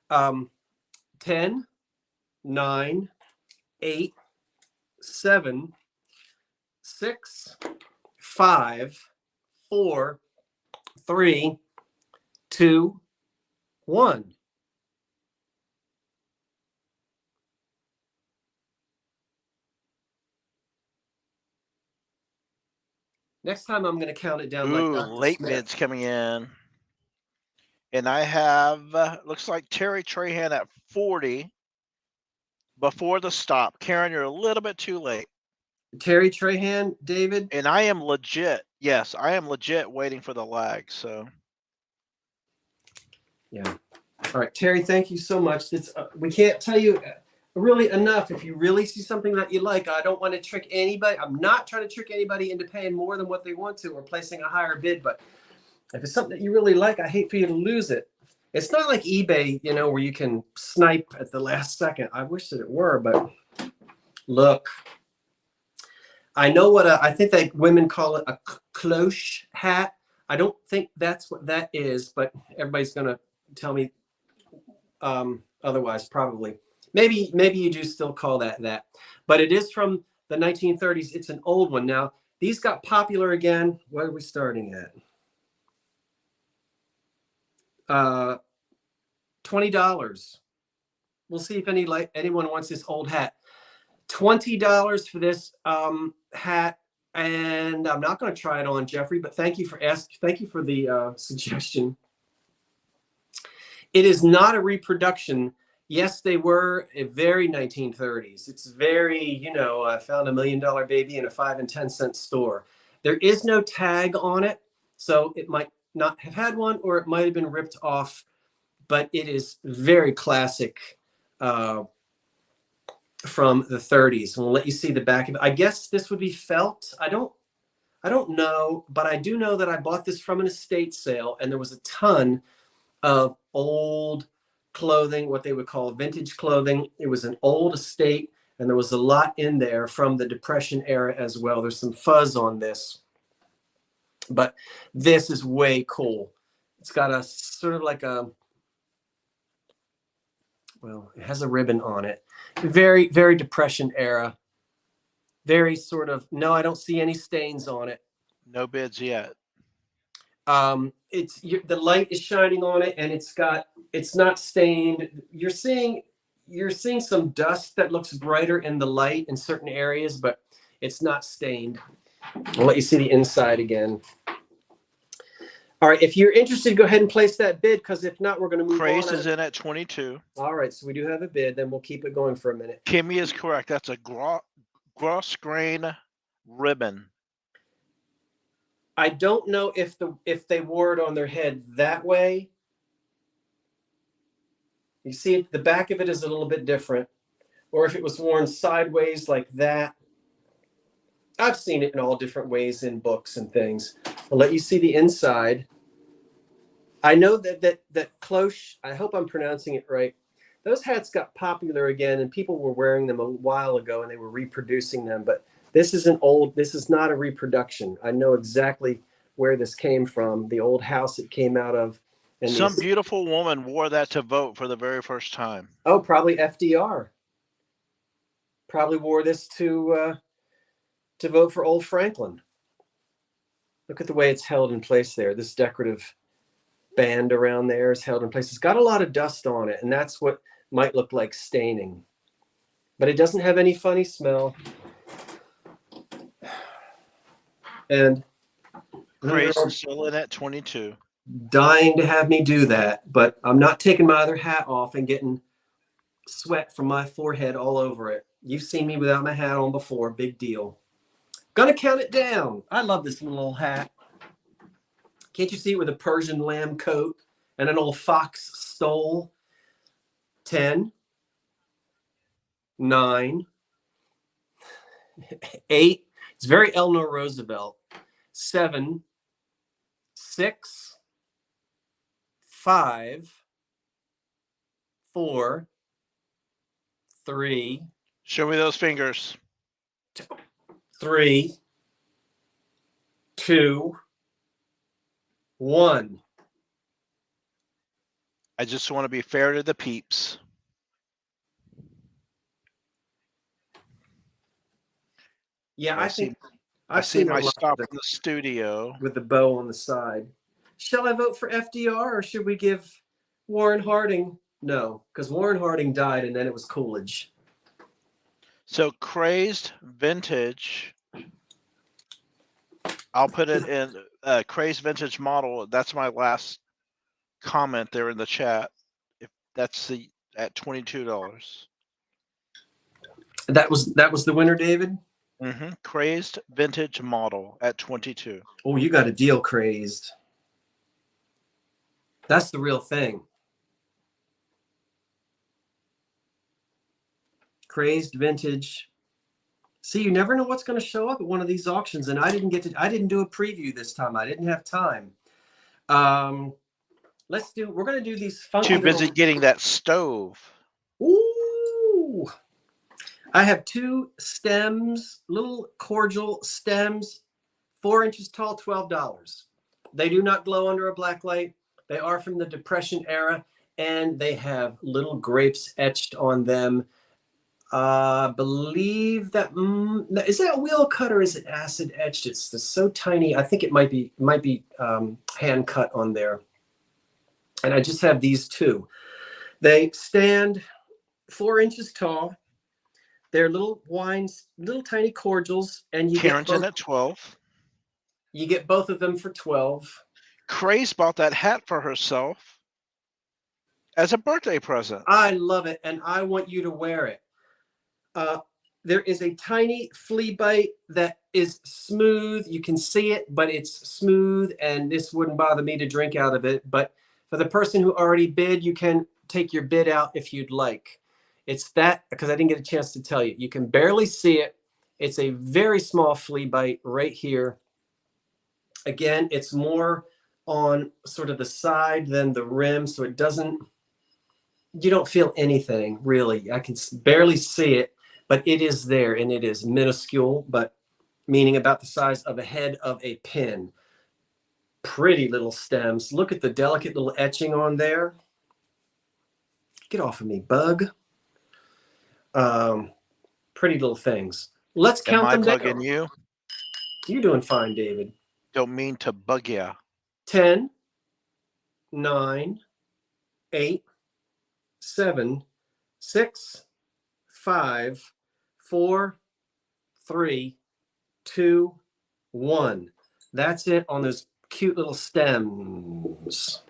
10, 9, 8, 7, 6, 5, 4, 3, 2, 1. Next time I'm going to count it down. Ooh, like late mids coming in. And I have, looks like Terry Trahan at 40 before the stop. Karen, you're a little bit too late. Terry Trahan, David? And I am legit. Yes, I am legit waiting for the lag. So Yeah. All right, Terry, thank you so much. It's, we can't tell you really enough. If you really see something that you like, I don't want to trick anybody. I'm not trying to trick anybody into paying more than what they want to or placing a higher bid. But if it's something that you really like, I hate for you to lose it. It's not like eBay, you know, where you can snipe at the last second. I wish that it were, but look. I know what I think that women call it a cloche hat. I don't think that's what that is, but everybody's going to tell me otherwise, probably. Maybe you do still call that. But it is from the 1930s. It's an old one. Now, these got popular again. What are we starting at? $20. We'll see if anyone wants this old hat. $20 for this hat, and I'm not going to try it on, Jeffrey, but thank you for the suggestion. It is not a reproduction. Yes, they were a very 1930s. It's very, you know, I found $1 million baby in a 5 and 10 cent store. There is no tag on it, so it might not have had one, or it might have been ripped off, but it is very classic from the 30s. And we'll let you see the back of it. I guess this would be felt. I don't know, but I do know that I bought this from an estate sale, and there was a ton of old clothing, what they would call vintage clothing. It was an old estate, and there was a lot in there from the Depression era as well. There's some fuzz on this, but this is way cool. It's got a sort of like a, well, it has a ribbon on it. Very, very Depression era. Very sort of, no, I don't see any stains on it. No bids yet. The light is shining on it, and it's not stained. You're seeing some dust that looks brighter in the light in certain areas, but it's not stained. I'll let you see the inside again. All right, if you're interested, go ahead and place that bid, because if not, we're going to move on. Craze is in at 22. All right, so we do have a bid. Then we'll keep it going for a minute. Kimmy is correct. That's a gross grain ribbon. I don't know if they wore it on their head that way. You see, the back of it is a little bit different, or if it was worn sideways like that. I've seen it in all different ways in books and things. I'll let you see the inside. I know that cloche, I hope I'm pronouncing it right. Those hats got popular again, and people were wearing them a while ago, and they were reproducing them. But this is not a reproduction. I know exactly where this came from, the old house it came out of. And some beautiful woman wore that to vote for the very first time. Oh, probably FDR. Probably wore this to vote for old Franklin. Look at the way it's held in place there. This decorative band around there is held in place. It's got a lot of dust on it, and that's what might look like staining. But it doesn't have any funny smell. And Grace is still in at 22. Dying to have me do that, but I'm not taking my other hat off and getting sweat from my forehead all over it. You've seen me without my hat on before. Big deal. Gonna count it down. I love this little old hat. Can't you see it with a Persian lamb coat and an old fox stole? 10, 9, 8. It's very Eleanor Roosevelt. 7, 6, 5, 4, 3. Show me those fingers. 3, 2, 1. I just want to be fair to the peeps. Yeah, I think I've seen my stop in the studio with the bow on the side. Shall I vote for FDR, or should we give Warren Harding? No, because Warren Harding died, and then it was Coolidge. So crazed vintage. I'll put it in crazed vintage model. That's my last comment there in the chat. If that's at $22. That was the winner, David. Mm-hmm. Crazed vintage model at 22. Oh, you got a deal, Crazed. That's the real thing. Crazed Vintage. See, you never know what's going to show up at one of these auctions, and I didn't do a preview this time. I didn't have time. We're going to do these funky Too busy getting that stove. Ooh. I have 2 stems, little cordial stems, 4 inches tall, $12. They do not glow under a black light. They are from the Depression era, and they have little grapes etched on them. Believe that is that a wheel cut or is it acid etched? It's so tiny. I think it might be hand cut on there. And I just have these 2. They stand 4 inches tall. They're little wines, little tiny cordials, and you Karen's in at 12. You get both of them for 12. Craze bought that hat for herself as a birthday present. I love it, and I want you to wear it. There is a tiny flea bite that is smooth. You can see it, but it's smooth, and this wouldn't bother me to drink out of it. But for the person who already bid, you can take your bid out if you'd like. It's that, because I didn't get a chance to tell you. You can barely see it. It's a very small flea bite right here. Again, it's more on sort of the side than the rim, so it doesn't, you don't feel anything really. I can barely see it, but it is there, and it is minuscule, but meaning about the size of a head of a pin. Pretty little stems. Look at the delicate little etching on there. Get off of me, bug. Pretty little things. Let's count them down. Am I bugging you? You're doing fine, David. Don't mean to bug ya. 10, 9, 8, 7, 6, 5, 4, 3, 2, 1. That's it on those cute little stems.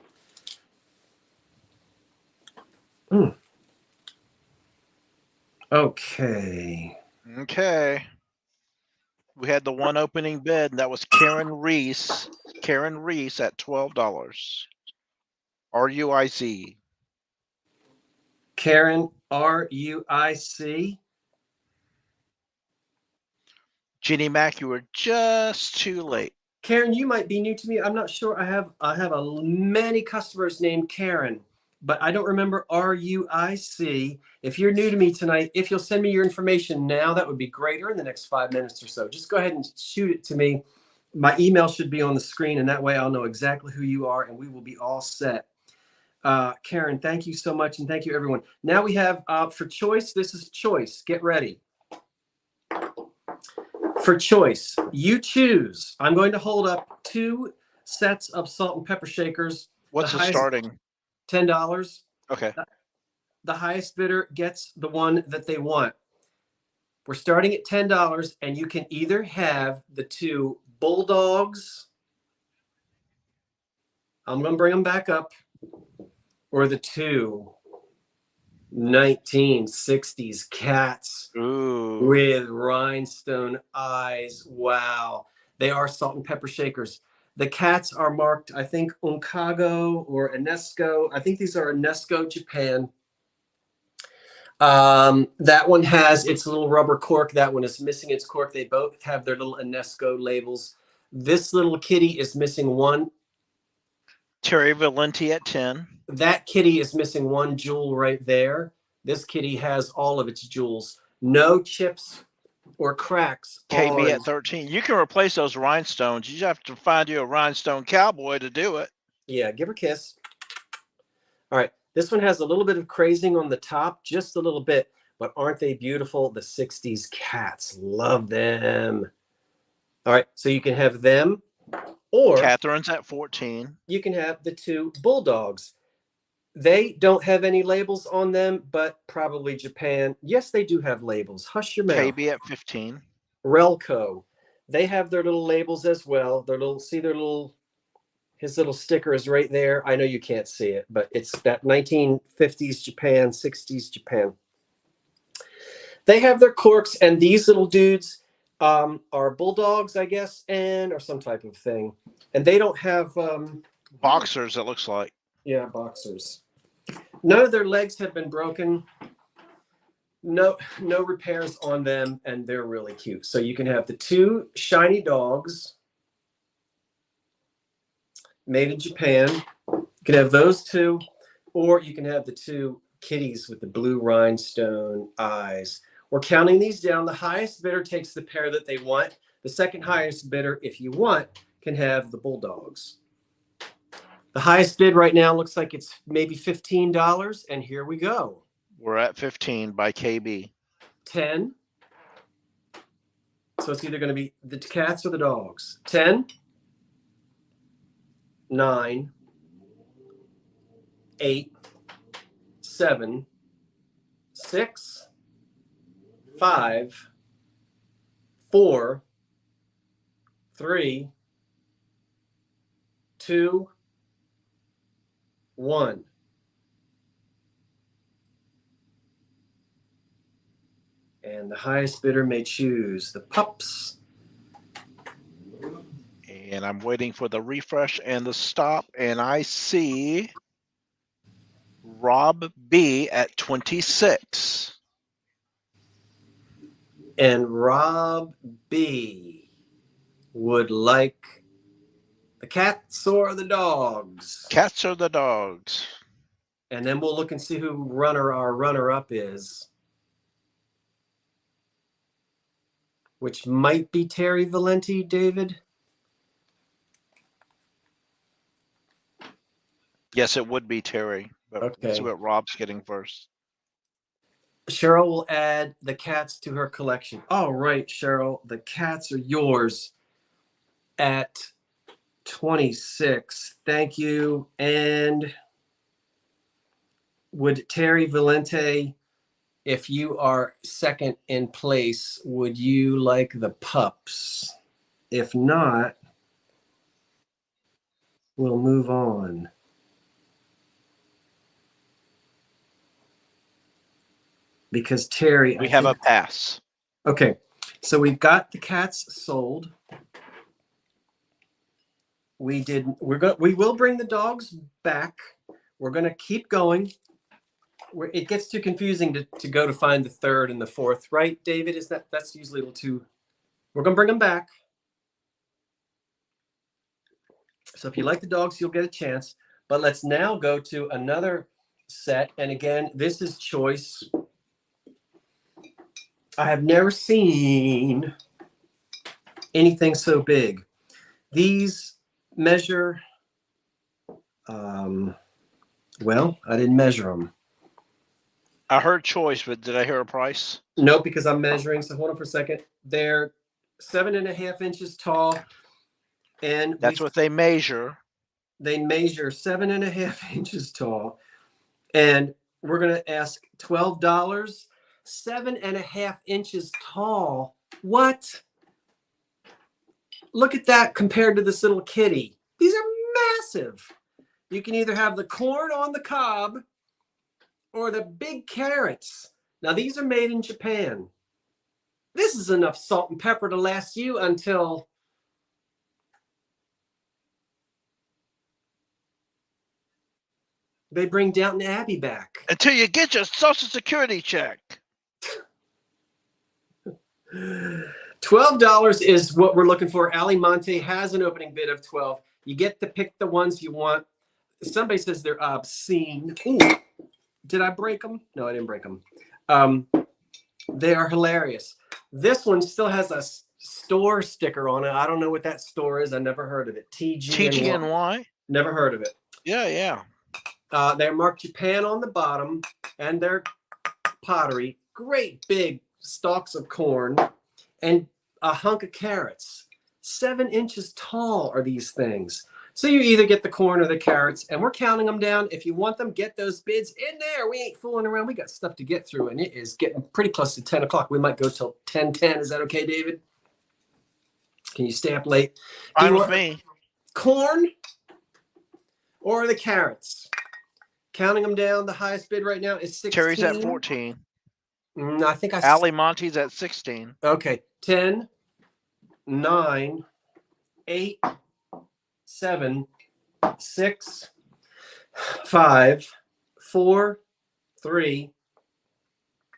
Okay. Okay. We had the one opening bid, and that was Karen Reese. Karen Reese at $12. RUIC. Karen, RUIC. Jenny Mac, you were just too late. Karen, you might be new to me. I'm not sure. I have many customers named Karen, but I don't remember RUIC. If you're new to me tonight, if you'll send me your information now, that would be great, or in the next 5 minutes or so. Just go ahead and shoot it to me. My email should be on the screen, and that way I'll know exactly who you are, and we will be all set. Karen, thank you so much, and thank you, everyone. Now we have, for choice, this is choice. Get ready. For choice, you choose. I'm going to hold up 2 sets of salt and pepper shakers. What's the starting? $10. Okay. The highest bidder gets the one that they want. We're starting at $10, and you can either have the 2 bulldogs. I'm going to bring them back up. Or the 2 1960s cats. Ooh. With rhinestone eyes. Wow. They are salt and pepper shakers. The cats are marked, I think, Unkago or Enesco. I think these are Enesco, Japan. That one has its little rubber cork. That one is missing its cork. They both have their little Enesco labels. This little kitty is missing one. Terry Valenti at 10. That kitty is missing one jewel right there. This kitty has all of its jewels. No chips or cracks. KB at 13. You can replace those rhinestones. You just have to find you a rhinestone cowboy to do it. Yeah, give her a kiss. All right. This one has a little bit of crazing on the top, just a little bit, but aren't they beautiful? The 60s cats. Love them. All right. So you can have them, or Catherine's at 14. You can have the 2 bulldogs. They don't have any labels on them, but probably Japan. Yes, they do have labels. Hush your mouth. KB at 15. Relco. They have their little labels as well. Their little, see their little, his little sticker is right there. I know you can't see it, but it's that 1950s Japan, 60s Japan. They have their corks, and these little dudes are bulldogs, I guess, or some type of thing. And they don't have boxers, it looks like. Yeah, boxers. None of their legs have been broken. No repairs on them, and they're really cute. So you can have the 2 shiny dogs made in Japan. You can have those 2, or you can have the 2 kitties with the blue rhinestone eyes. We're counting these down. The highest bidder takes the pair that they want. The second highest bidder, if you want, can have the bulldogs. The highest bid right now looks like it's maybe $15, and here we go. We're at 15 by KB. 10. So it's either going to be the cats or the dogs. 10, 9, 8, 7, 6, 5, 4, 3, 2, 1. And the highest bidder may choose the pups. And I'm waiting for the refresh and the stop. And I see Rob B at 26. And Rob B would like the cats or the dogs. Cats or the dogs? And then we'll look and see who our runner-up is. Which might be Terry Valenti, David. Yes, it would be Terry. But Okay. Let's see what Rob's getting first. Cheryl will add the cats to her collection. All right, Cheryl, the cats are yours at 26. Thank you. And would Terry Valente, if you are second in place, would you like the pups? If not, we'll move on. Because Terry, We have a pass. Okay, so we've got the cats sold. We will bring the dogs back. We're going to keep going. It gets too confusing to go to find the third and the fourth, right, David? That's usually a little too. We're going to bring them back. So if you like the dogs, you'll get a chance. But let's now go to another set. And again, this is choice. I have never seen anything so big. These measure, well, I didn't measure them. I heard choice, but did I hear a price? Nope, because I'm measuring. So hold on for a second. They're 7.5 inches tall. And that's what they measure. They measure 7.5 inches tall. And we're going to ask $12. 7.5 inches tall. What? Look at that compared to this little kitty. These are massive. You can either have the corn on the cob or the big carrots. Now, these are made in Japan. This is enough salt and pepper to last you until they bring Downton Abbey back. Until you get your Social Security check. $12 is what we're looking for. Ali Monte has an opening bid of 12. You get to pick the ones you want. Somebody says they're obscene. Ooh, did I break them? No, I didn't break them. They are hilarious. This one still has a store sticker on it. I don't know what that store is. I never heard of it. TGNY? Never heard of it. Yeah. They're marked Japan on the bottom, and they're pottery. Great big stalks of corn and a hunk of carrots. 7 inches tall are these things. So you either get the corn or the carrots, and we're counting them down. If you want them, get those bids in there. We ain't fooling around. We got stuff to get through, and it is getting pretty close to 10 o'clock. We might go till 10:10. Is that okay, David? Can you stay up late? Fine with me. Corn or the carrots? Counting them down, the highest bid right now is 16. Terry's at 14. I think Ali Monte's at 16. Okay. 10, 9, 8, 7, 6, 5, 4, 3,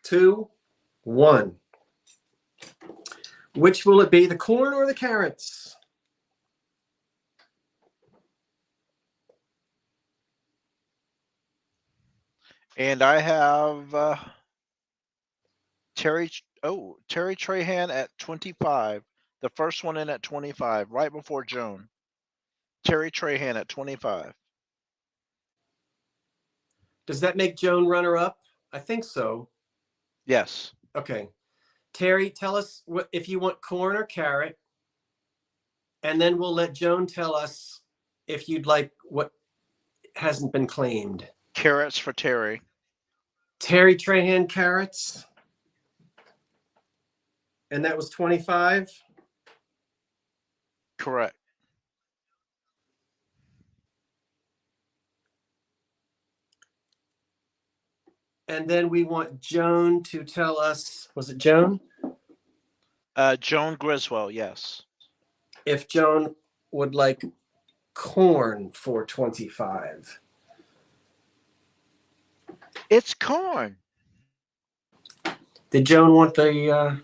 2, 1. Which will it be, the corn or the carrots? And I have Terry Trahan at 25. The first one in at 25, right before Joan. Terry Trahan at 25. Does that make Joan runner-up? I think so. Yes. Okay. Terry, tell us if you want corn or carrot, and then we'll let Joan tell us if you'd like what hasn't been claimed. Carrots for Terry. Terry Trahan, carrots. And that was 25? Correct. And then we want Joan to tell us, was it Joan? Joan Griswold, yes. If Joan would like corn for 25. It's corn. Did Joan want the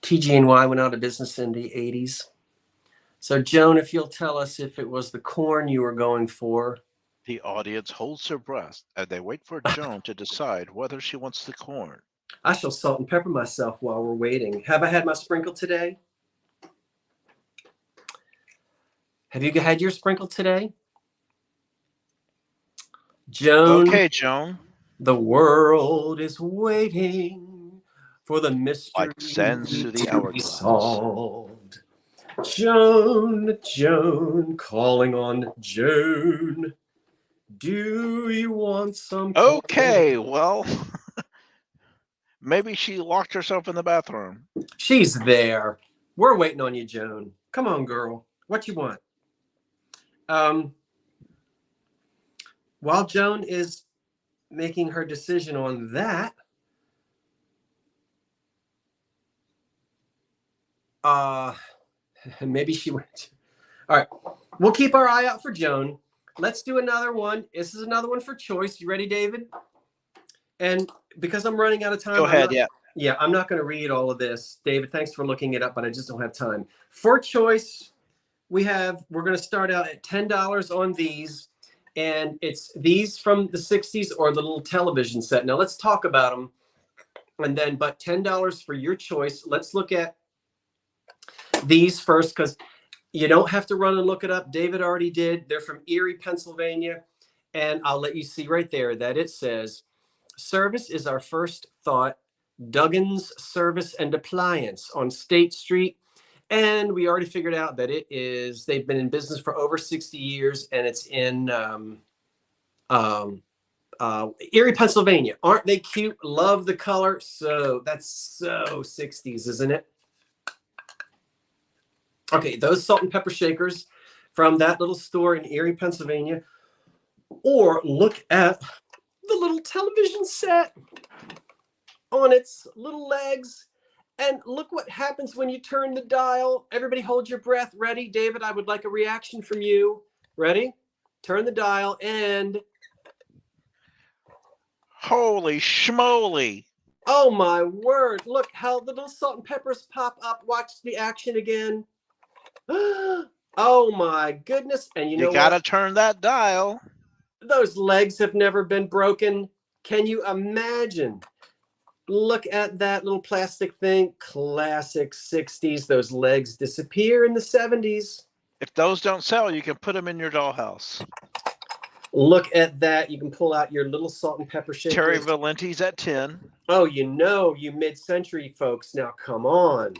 TG&Y went out of business in the 80s. So Joan, if you'll tell us if it was the corn you were going for. The audience holds their breath as they wait for Joan to decide whether she wants the corn. I shall salt and pepper myself while we're waiting. Have I had my sprinkle today? Have you had your sprinkle today? Joan. Okay, Joan. The world is waiting for the mystery Like sands through the to be hourglass. solved. Joan, Joan, calling on Joan. Do you want some? Okay, well, maybe she locked herself in the bathroom. She's there. We're waiting on you, Joan. Come on, girl. What you want? While Joan is making her decision on that, maybe she went. All right, we'll keep our eye out for Joan. Let's do another one. This is another one for choice. You ready, David? And because I'm running out of time, Go ahead, yeah, I'm not going to read all of this. David, thanks for looking it up, but I just don't have time. For choice, we're going to start out at $10 on these, and it's these from the 60s or the little television set. Now let's talk about them, and then, but $10 for your choice. Let's look at these first, because you don't have to run and look it up. David already did. They're from Erie, Pennsylvania. And I'll let you see right there that it says, service is our first thought. Duggan's Service and Appliance on State Street. And we already figured out that they've been in business for over 60 years, and it's in Erie, Pennsylvania. Aren't they cute? Love the color. So that's so 60s, isn't it? Okay, those salt and pepper shakers from that little store in Erie, Pennsylvania. Or look at the little television set on its little legs. And look what happens when you turn the dial. Everybody hold your breath. Ready? David, I would like a reaction from you. Ready? Turn the dial and... Holy schmoly. Oh, my word. Look how the little salt and peppers pop up. Watch the action again. Oh my goodness. And you know what? You gotta turn that dial. Those legs have never been broken. Can you imagine? Look at that little plastic thing. Classic 60s. Those legs disappear in the 70s. If those don't sell, you can put them in your dollhouse. Look at that. You can pull out your little salt and pepper shakers. Terry Valenti's at 10. Oh, you mid-century folks. Now, come on.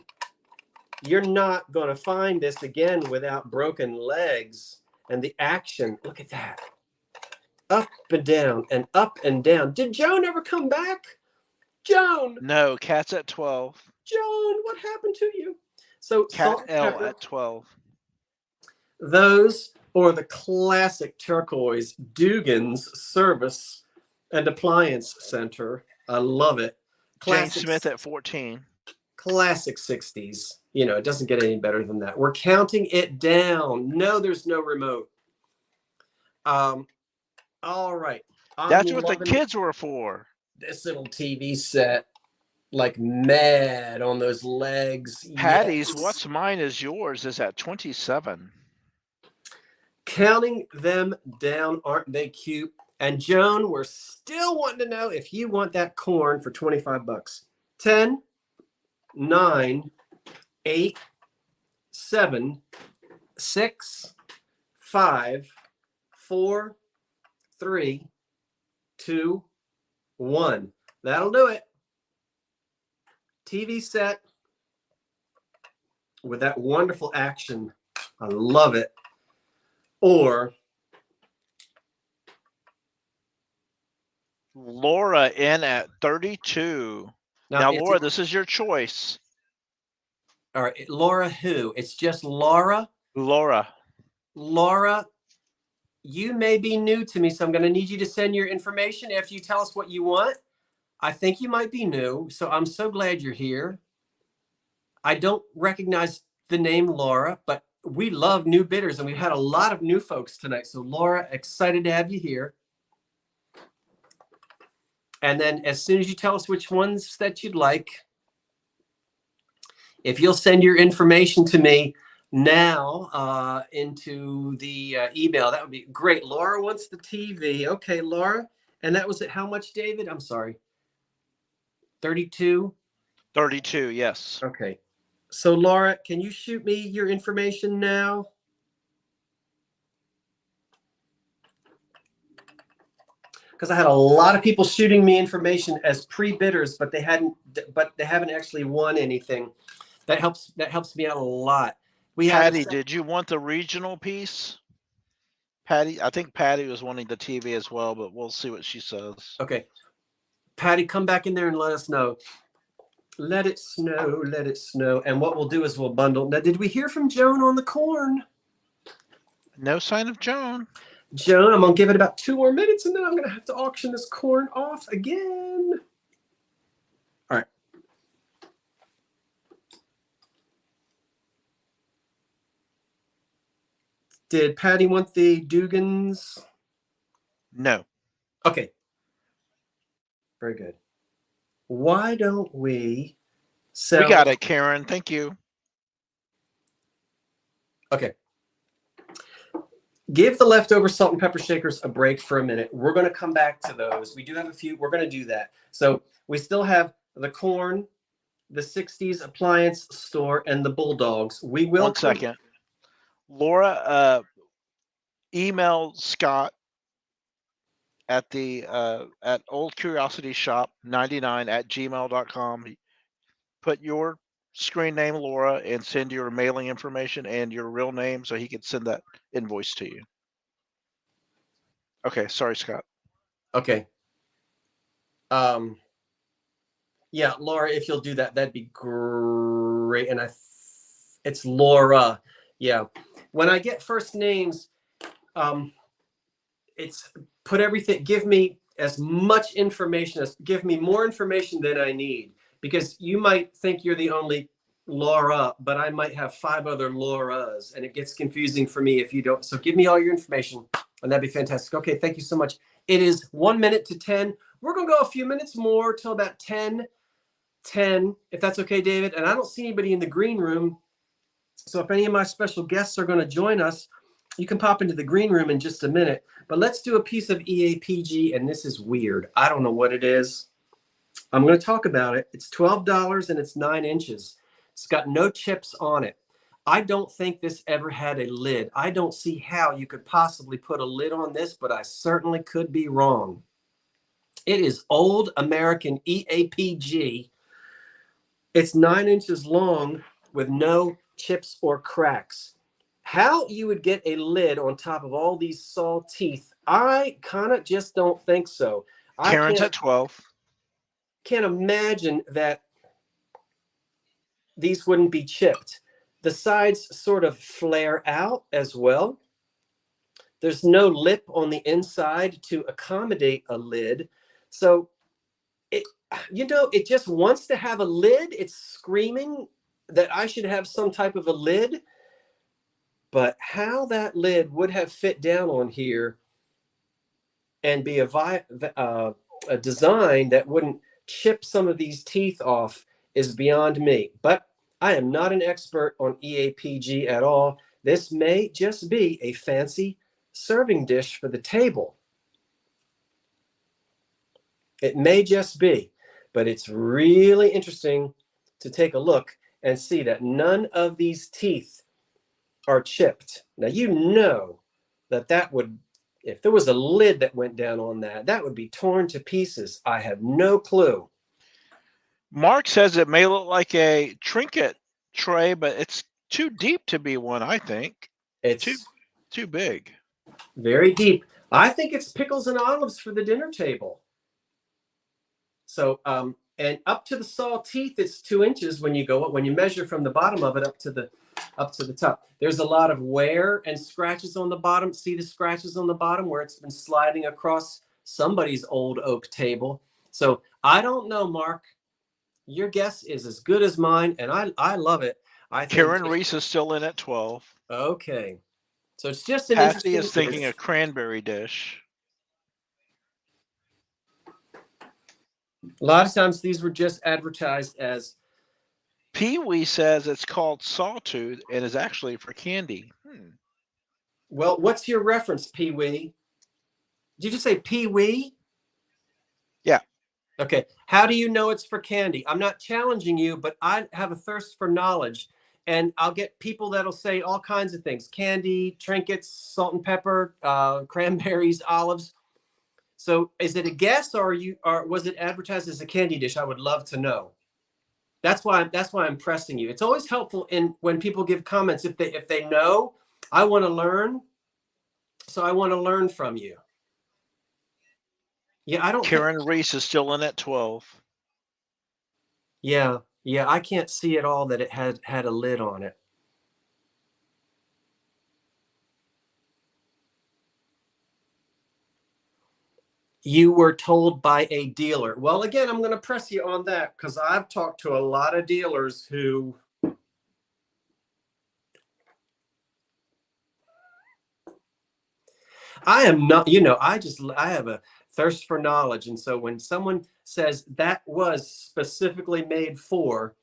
You're not going to find this again without broken legs. And the action, look at that. Up and down and up and down. Did Joan ever come back? Joan! No, Cat's at 12. Joan, what happened to you? So Cat salt and L pepper, at 12. those or the classic turquoise Dugan's Service and Appliance Center. I love it. Jane Smith at 14. Classic 60s. You know, it doesn't get any better than that. We're counting it down. No, there's no remote. All right. I'm That's what the loving kids were for. this little TV set like mad on those legs. Patty's, Yes. what's mine is yours is at 27. Counting them down, aren't they cute? And Joan, we're still wanting to know if you want that corn for 25 bucks. 10, 9, 8, 7, 6, 5, 4, 3, 2, 1. That'll do it. TV set with that wonderful action. I love it. Or Laura in at 32. Now, Laura, this is your choice. All right, Laura who? It's just Laura? Laura. Laura, you may be new to me, so I'm going to need you to send your information after you tell us what you want. I think you might be new, so I'm so glad you're here. I don't recognize the name Laura, but we love new bidders, and we've had a lot of new folks tonight. So Laura, excited to have you here. And then as soon as you tell us which ones that you'd like, if you'll send your information to me now into the email, that would be great. Laura wants the TV. Okay, Laura. And that was at how much, David? I'm sorry. 32? 32, yes. Okay. So Laura, can you shoot me your information now? Because I had a lot of people shooting me information as pre-bidders, but they haven't actually won anything. That helps me out a lot. Patty, did you want the regional piece? Patty, I think Patty was wanting the TV as well, but we'll see what she says. Okay. Patty, come back in there and let us know. Let it snow, let it snow. And what we'll do is we'll bundle. Now, did we hear from Joan on the corn? No sign of Joan. Joan, I'm going to give it about 2 more minutes, and then I'm going to have to auction this corn off again. All right. Did Patty want the Dugans? No. Okay. Very good. Why don't we sell? We got it, Karen. Thank you. Okay. Give the leftover salt and pepper shakers a break for a minute. We're going to come back to those. We do have a few. We're going to do that. So we still have the corn, the 60s appliance store, and the Bulldogs. We will. 1 second. Laura, email Scott at the at Old Curiosity Shop 99 at gmail.com. Put your screen name, Laura, and send your mailing information and your real name so he can send that invoice to you. Okay, sorry, Scott. Okay. Yeah, Laura, if you'll do that, that'd be great. And it's Laura. Yeah. When I get first names, it's put everything, give me as much information give me more information than I need, because you might think you're the only Laura, but I might have 5 other Lauras, and it gets confusing for me if you don't. So give me all your information, and that'd be fantastic. Okay, thank you so much. It is 1 minute to 10. We're going to go a few minutes more till about 10, if that's okay, David. And I don't see anybody in the green room. So if any of my special guests are going to join us, you can pop into the green room in just a minute. But let's do a piece of EAPG, and this is weird. I don't know what it is. I'm going to talk about it. It's $12 and it's 9 inches. It's got no chips on it. I don't think this ever had a lid. I don't see how you could possibly put a lid on this, but I certainly could be wrong. It is old American EAPG. It's 9 inches long with no chips or cracks. How you would get a lid on top of all these saw teeth, I kind of just don't think so. Karen's at 12. Can't imagine that these wouldn't be chipped. The sides sort of flare out as well. There's no lip on the inside to accommodate a lid. So it just wants to have a lid. It's screaming that I should have some type of a lid. But how that lid would have fit down on here, and be a design that wouldn't chip some of these teeth off is beyond me. But I am not an expert on EAPG at all. This may just be a fancy serving dish for the table. It may just be, but it's really interesting to take a look and see that none of these teeth are chipped. Now, you know that would, if there was a lid that went down on that, that would be torn to pieces. I have no clue. Mark says it may look like a trinket tray, but it's too deep to be one, I think. It's too big. Very deep. I think it's pickles and olives for the dinner table. So, and up to the saw teeth, it's 2 inches when you go up, when you measure from the bottom of it up to the top. There's a lot of wear and scratches on the bottom. See the scratches on the bottom where it's been sliding across somebody's old oak table. So I don't know, Mark. Your guess is as good as mine, and I love it. I think Karen Reese is still in at 12. Okay. So it's just an Patsy is interesting thinking a cranberry dish. A lot of times these were just advertised as. Pee Wee says it's called sawtooth and is actually for candy. Well, what's your reference, Pee Wee? Did you just say Pee Wee? Yeah. Okay. How do you know it's for candy? I'm not challenging you, but I have a thirst for knowledge. And I'll get people that'll say all kinds of things: candy, trinkets, salt and pepper, cranberries, olives. So is it a guess, or was it advertised as a candy dish? I would love to know. That's why I'm pressing you. It's always helpful when people give comments. If they know, I want to learn. So I want to learn from you. Yeah, I don't. Karen Reese is still in at 12. Yeah, I can't see at all that it had a lid on it. You were told by a dealer. Well, again, I'm going to press you on that because I've talked to a lot of dealers who I am not, I have a thirst for knowledge. And so when someone says that was specifically made for,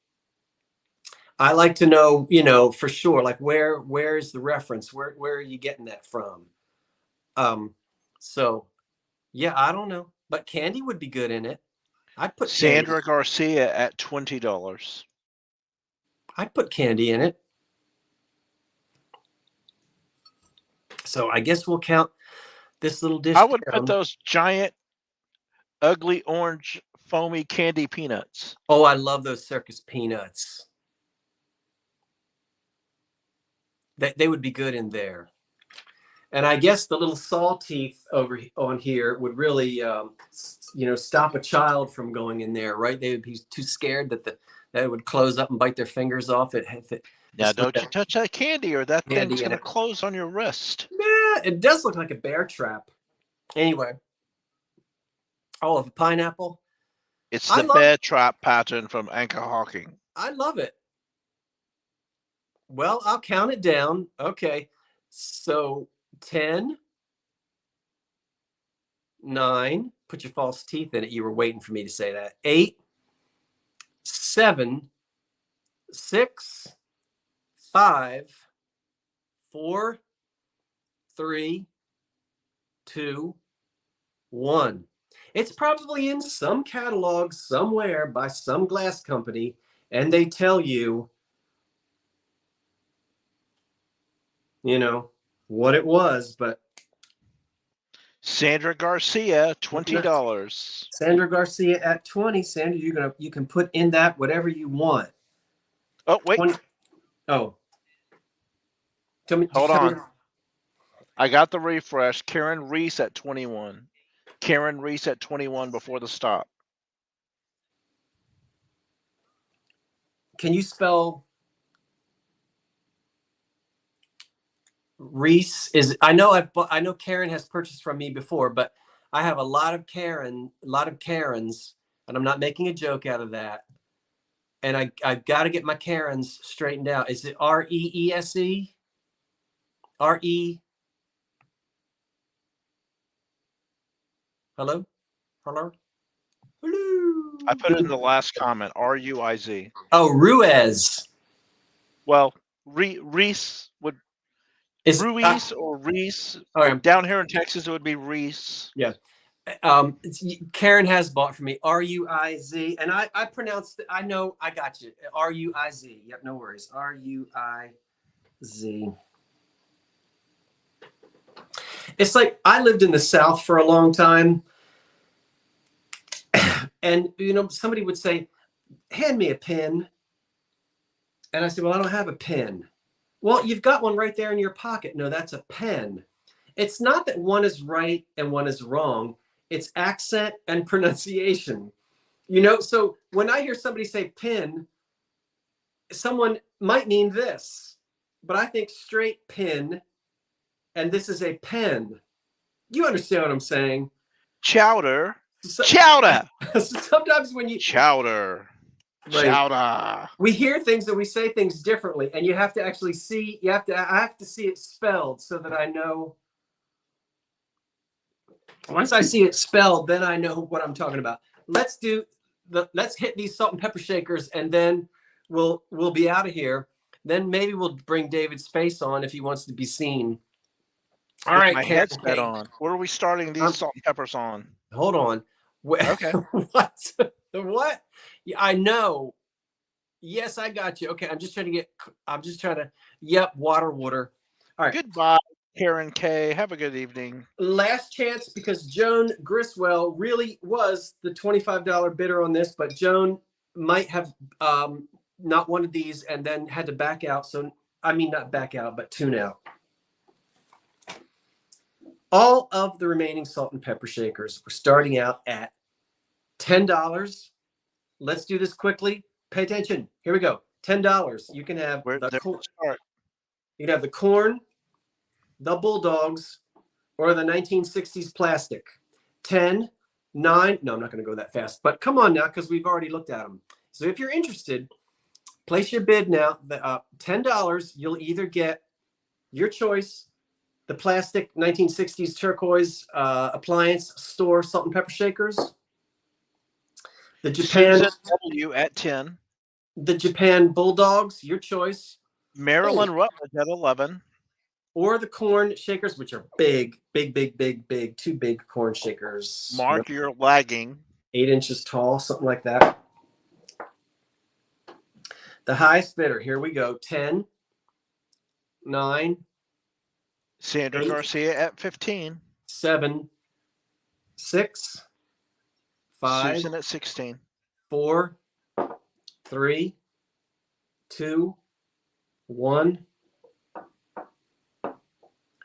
I like to know, for sure, like where is the reference? Where are you getting that from? So yeah, I don't know, but candy would be good in it. I'd put Sandra Garcia at $20. I'd put candy in it. So I guess we'll count this little dish. I would put those giant, ugly orange, foamy candy peanuts. Oh, I love those circus peanuts. They would be good in there. And I guess the little saw teeth over on here would really, stop a child from going in there, right? They would be too scared that it would close up and bite their fingers off. Now, don't you touch that candy or that thing's going to it. close on your wrist. Yeah, it does look like a bear trap. Anyway. Oh, a pineapple. It's the bear trap pattern from Anchor Hawking. I love it. Well, I'll count it down. Okay. So 10, 9, put your false teeth in it. You were waiting for me to say that. 8, 7, 6, 5, 4, 3, 2, 1. It's probably in some catalog somewhere by some glass company, and they tell you, what it was, but Sandra Garcia, $20. Sandra Garcia at 20. Sandra, you can put in that whatever you want. Oh, wait. 20. Oh. Hold on. I got the refresh. Karen Reese at 21. Karen Reese at 21 before the stop. Can you spell Reese? I know Karen has purchased from me before, but I have a lot of Karens, and I'm not making a joke out of that. And I've got to get my Karens straightened out. Is it Reese? Hello? Hello? Hello? I put it in the last comment. Ruiz. Oh, Ruiz. Well, Reese would Ruiz or Reese. Okay. Down here in Texas, it would be Reese. Yeah. Karen has bought for me Ruiz, and I pronounced it. I know I got you. Ruiz. Yep, no worries. Ruiz. It's like I lived in the South for a long time, and somebody would say, "Hand me a pen," and I said, "Well, I don't have a pen." Well, you've got one right there in your pocket. No, that's a pen. It's not that one is right and one is wrong. It's accent and pronunciation. So when I hear somebody say pin, someone might mean this, but I think straight pin, and this is a pen. You understand what I'm saying? Chowder. Chowder. Sometimes when you Chowder. right, Chowder. we hear things and we say things differently, and you have to actually see. I have to see it spelled so that I know. Once I see it spelled, then I know what I'm talking about. Let's hit these salt and pepper shakers, and then we'll be out of here. Then maybe we'll bring David's face on if he wants to be seen. All right, my Karen, headset on. Where are we starting these salt and peppers on? Hold on. Okay. What? What? Yeah, I know. Yes, I got you. Okay, I'm just trying to. Yep, water. All right. Goodbye, Karen K. Have a good evening. Last chance, because Joan Griswell really was the $25 bidder on this, but Joan might have not wanted these and then had to back out. So, I mean, not back out, but tune out. All of the remaining salt and pepper shakers were starting out at $10. Let's do this quickly. Pay attention. Here we go. $10. You can have the corn, the bulldogs, or the 1960s plastic. 10, 9. No, I'm not going to go that fast. But come on now, because we've already looked at them. So if you're interested, place your bid now. $10, you'll either get your choice, the plastic 1960s turquoise appliance store salt and pepper shakers. The Japan Susan W at 10. The Japan bulldogs, your choice. Maryland Rutledge at 11. Or the corn shakers, which are big, 2 big corn shakers. Mark, you're lagging. 8 inches tall, something like that. The highest bidder, here we go. 10, 9. Sandra 8, Garcia at 15. 7, 6, 5. Susan at 16. 4, 3, 2, 1.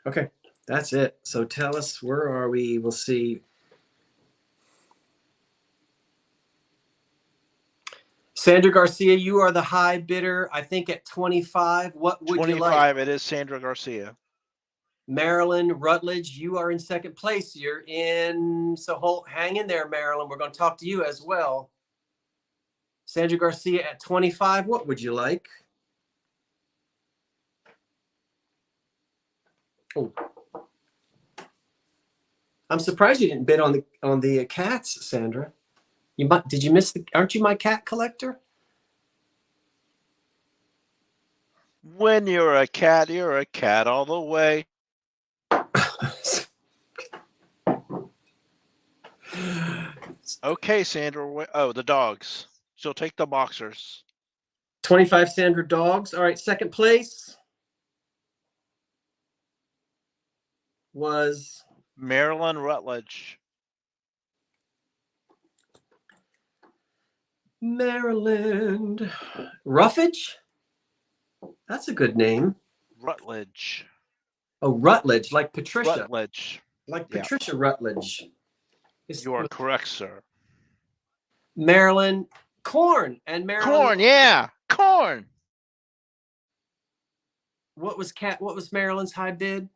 Okay, that's it. So tell us, where are we? We'll see. Sandra Garcia, you are the high bidder, I think at 25. What would 25, you like? it is Sandra Garcia. Maryland Rutledge, you are in second place. You're in, so hang in there, Maryland. We're going to talk to you as well. Sandra Garcia at 25, what would you like? Oh, I'm surprised you didn't bid on the cats, Sandra. Did you miss aren't you my cat collector? When you're a cat all the way. Okay, Sandra. Oh, the dogs. She'll take the boxers. 25 Sandra dogs. All right, second place was Maryland Rutledge. Maryland Roughage. That's a good name. Rutledge. Oh, Rutledge, like Patricia. Rutledge. Like Patricia Rutledge. You are correct, sir. Maryland corn and Maryland. Corn, yeah, corn. What was Maryland's high bid?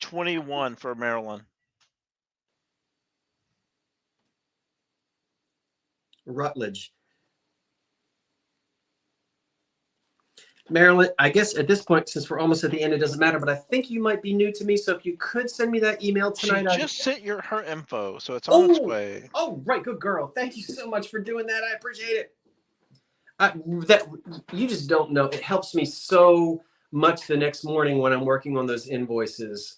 21 for Maryland. Rutledge. Marilyn, I guess at this point, since we're almost at the end, it doesn't matter, but I think you might be new to me. So if you could send me that email She tonight. just sent her info, so it's on its way. Oh, right. Good girl. Thank you so much for doing that. I appreciate it. That you just don't know. It helps me so much the next morning when I'm working on those invoices.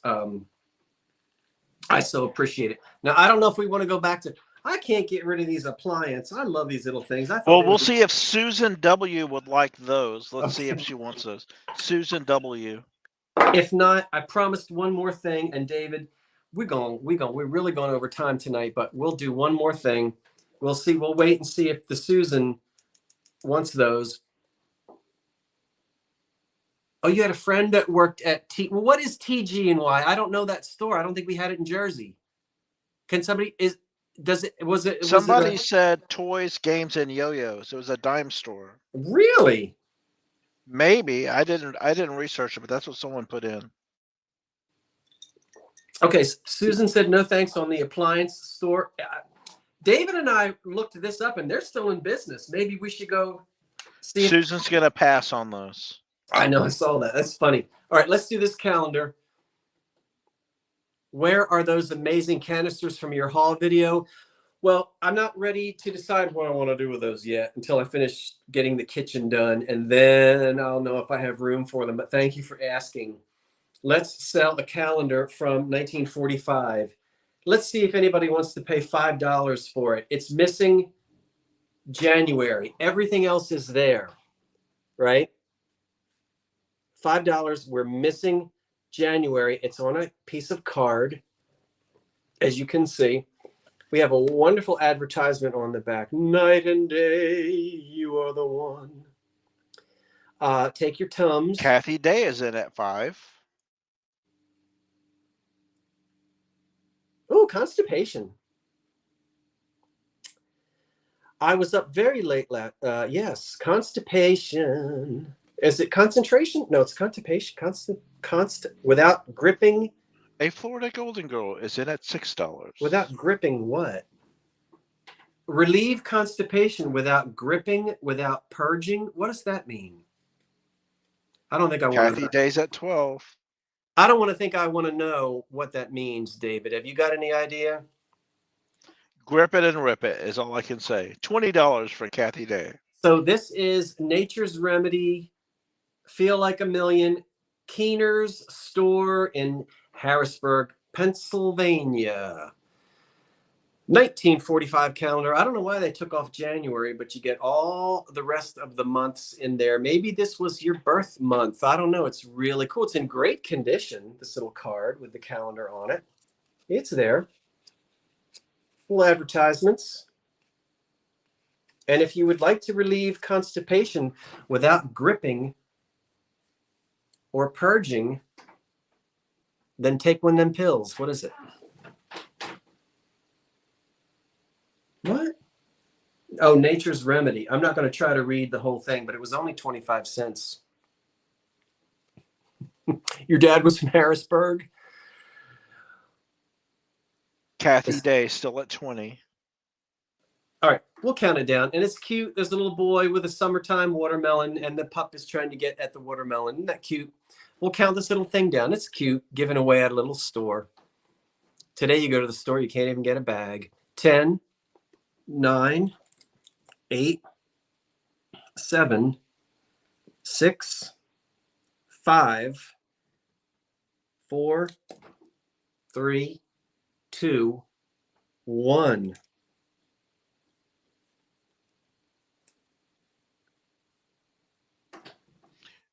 I so appreciate it. Now, I don't know if we want to go back to, I can't get rid of these appliances. I love these little things. Well, we'll see if Susan W. would like those. Let's see if Okay. she wants those. Susan W. If not, I promised one more thing. And David, we're really going over time tonight, but we'll do one more thing. We'll see. We'll wait and see if the Susan wants those. Oh, you had a friend that worked at Well, what is TG&Y? I don't know that store. I don't think we had it in Jersey. Can somebody Somebody said toys, games, and yo-yos. It was a dime store. Really? Maybe. I didn't research it, but that's what someone put in. Okay, Susan said no thanks on the appliance store. David and I looked this up, and they're still in business. Maybe we should go see. Susan's gonna pass on those. I know, I saw that. That's funny. All right, let's do this calendar. Where are those amazing canisters from your haul video? Well, I'm not ready to decide what I want to do with those yet until I finish getting the kitchen done, and then I'll know if I have room for them. But thank you for asking. Let's sell a calendar from 1945. Let's see if anybody wants to pay $5 for it. It's missing January. Everything else is there, right? $5. We're missing January. It's on a piece of card, as you can see. We have a wonderful advertisement on the back. Night and day, you are the one. Take your Tums. Kathy Day is in at 5. Oh, constipation. I was up very late. Yes, constipation. Is it concentration? No, it's constipation. Constant without gripping. A Florida Golden Girl is in at $6. Without gripping what? Relieve constipation without gripping, without purging. What does that mean? I don't think I want to. Kathy Day's at 12. I don't want to think I want to know what that means, David. Have you got any idea? Grip it and rip it is all I can say. $20 for Kathy Day. So this is Nature's Remedy, Feel Like a Million, Keener's store in Harrisburg, Pennsylvania. 1945 calendar. I don't know why they took off January, but you get all the rest of the months in there. Maybe this was your birth month. I don't know. It's really cool. It's in great condition, this little card with the calendar on it. It's there. Full advertisements. And if you would like to relieve constipation without gripping or purging, then take one of them pills. What is it? What? Oh, Nature's Remedy. I'm not going to try to read the whole thing, but it was only 25 cents. Your dad was from Harrisburg? Kathy Day still at 20. All right, we'll count it down. And it's cute. There's a little boy with a summertime watermelon, and the pup is trying to get at the watermelon. Isn't that cute? We'll count this little thing down. It's cute, given away at a little store. Today you go to the store, you can't even get a bag. 10, 9, 8, 7, 6, 5, 4, 3, 2, 1.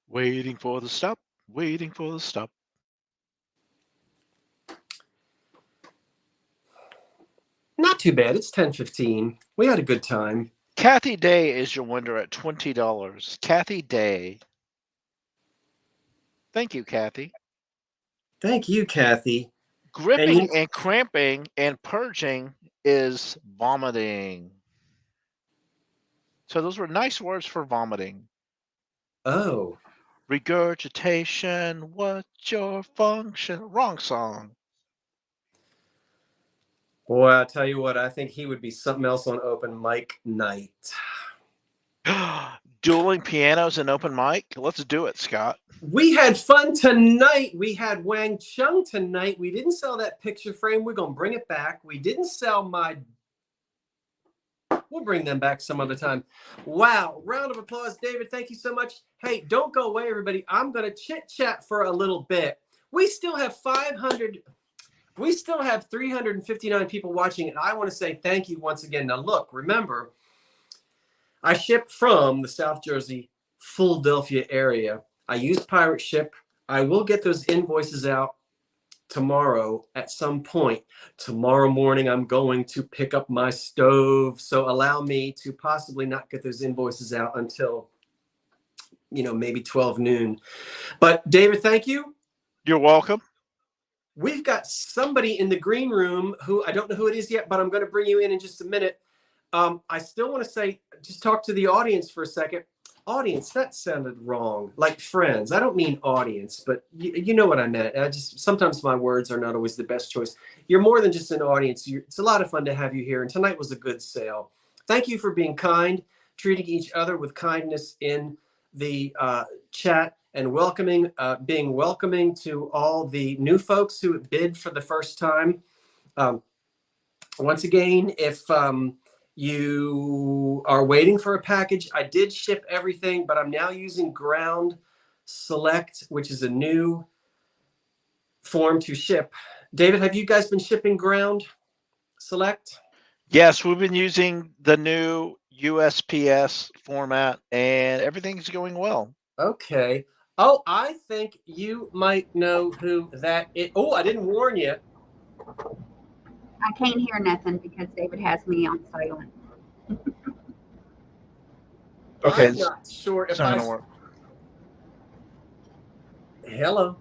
Waiting for the stop. Waiting for the stop. Not too bad. It's 10:15. We had a good time. Kathy Day is your winner at $20. Kathy Day. Thank you, Kathy. Thank you, Kathy. Gripping and cramping and purging is vomiting. So those were nice words for vomiting. Oh. Regurgitation, what's your function? Wrong song. Boy, I tell you what, I think he would be something else on open mic night. dueling pianos and open mic. Let's do it, Scott. We had fun tonight. We had Wang Chung tonight. We didn't sell that picture frame. We're going to bring it back. We didn't sell my... We'll bring them back some other time. Wow. Round of applause. David, thank you so much. Hey, don't go away, everybody. I'm going to chit-chat for a little bit. We still have 359 people watching, and I want to say thank you once again. Now, look, remember, I ship from the South Jersey, Philadelphia area. I use Pirate Ship. I will get those invoices out tomorrow at some point. Tomorrow morning, I'm going to pick up my stove. So allow me to possibly not get those invoices out until, maybe 12 noon. But David, thank you. You're welcome. We've got somebody in the green room who I don't know who it is yet, but I'm going to bring you in just a minute. I still want to say, just talk to the audience for a second. Audience, that sounded wrong. Like friends. I don't mean audience, but you know what I meant. Sometimes my words are not always the best choice. You're more than just an audience. It's a lot of fun to have you here. And tonight was a good sale. Thank you for being kind, treating each other with kindness in the chat, and being welcoming to all the new folks who bid for the first time. Once again, if you are waiting for a package, I did ship everything, but I'm now using Ground Select, which is a new form to ship. David, have you guys been shipping Ground Select? Yes, we've been using the new USPS format, and everything's going well. Okay. Oh, I think you might know who that is. Oh, I didn't warn you. I can't hear nothing because David has me on silent. Okay, I'm not sure if it's not gonna work. Hello.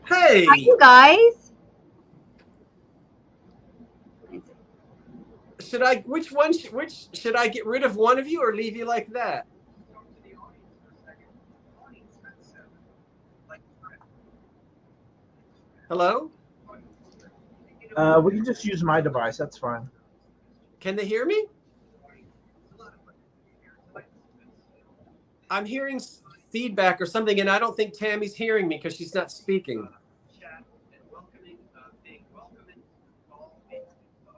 Hey. Hi, you guys. Should I get rid of one of you or leave you like that? Hello? We can just use my device. That's fine. Can they hear me? I'm hearing feedback or something, and I don't think Tammy's hearing me because she's not speaking.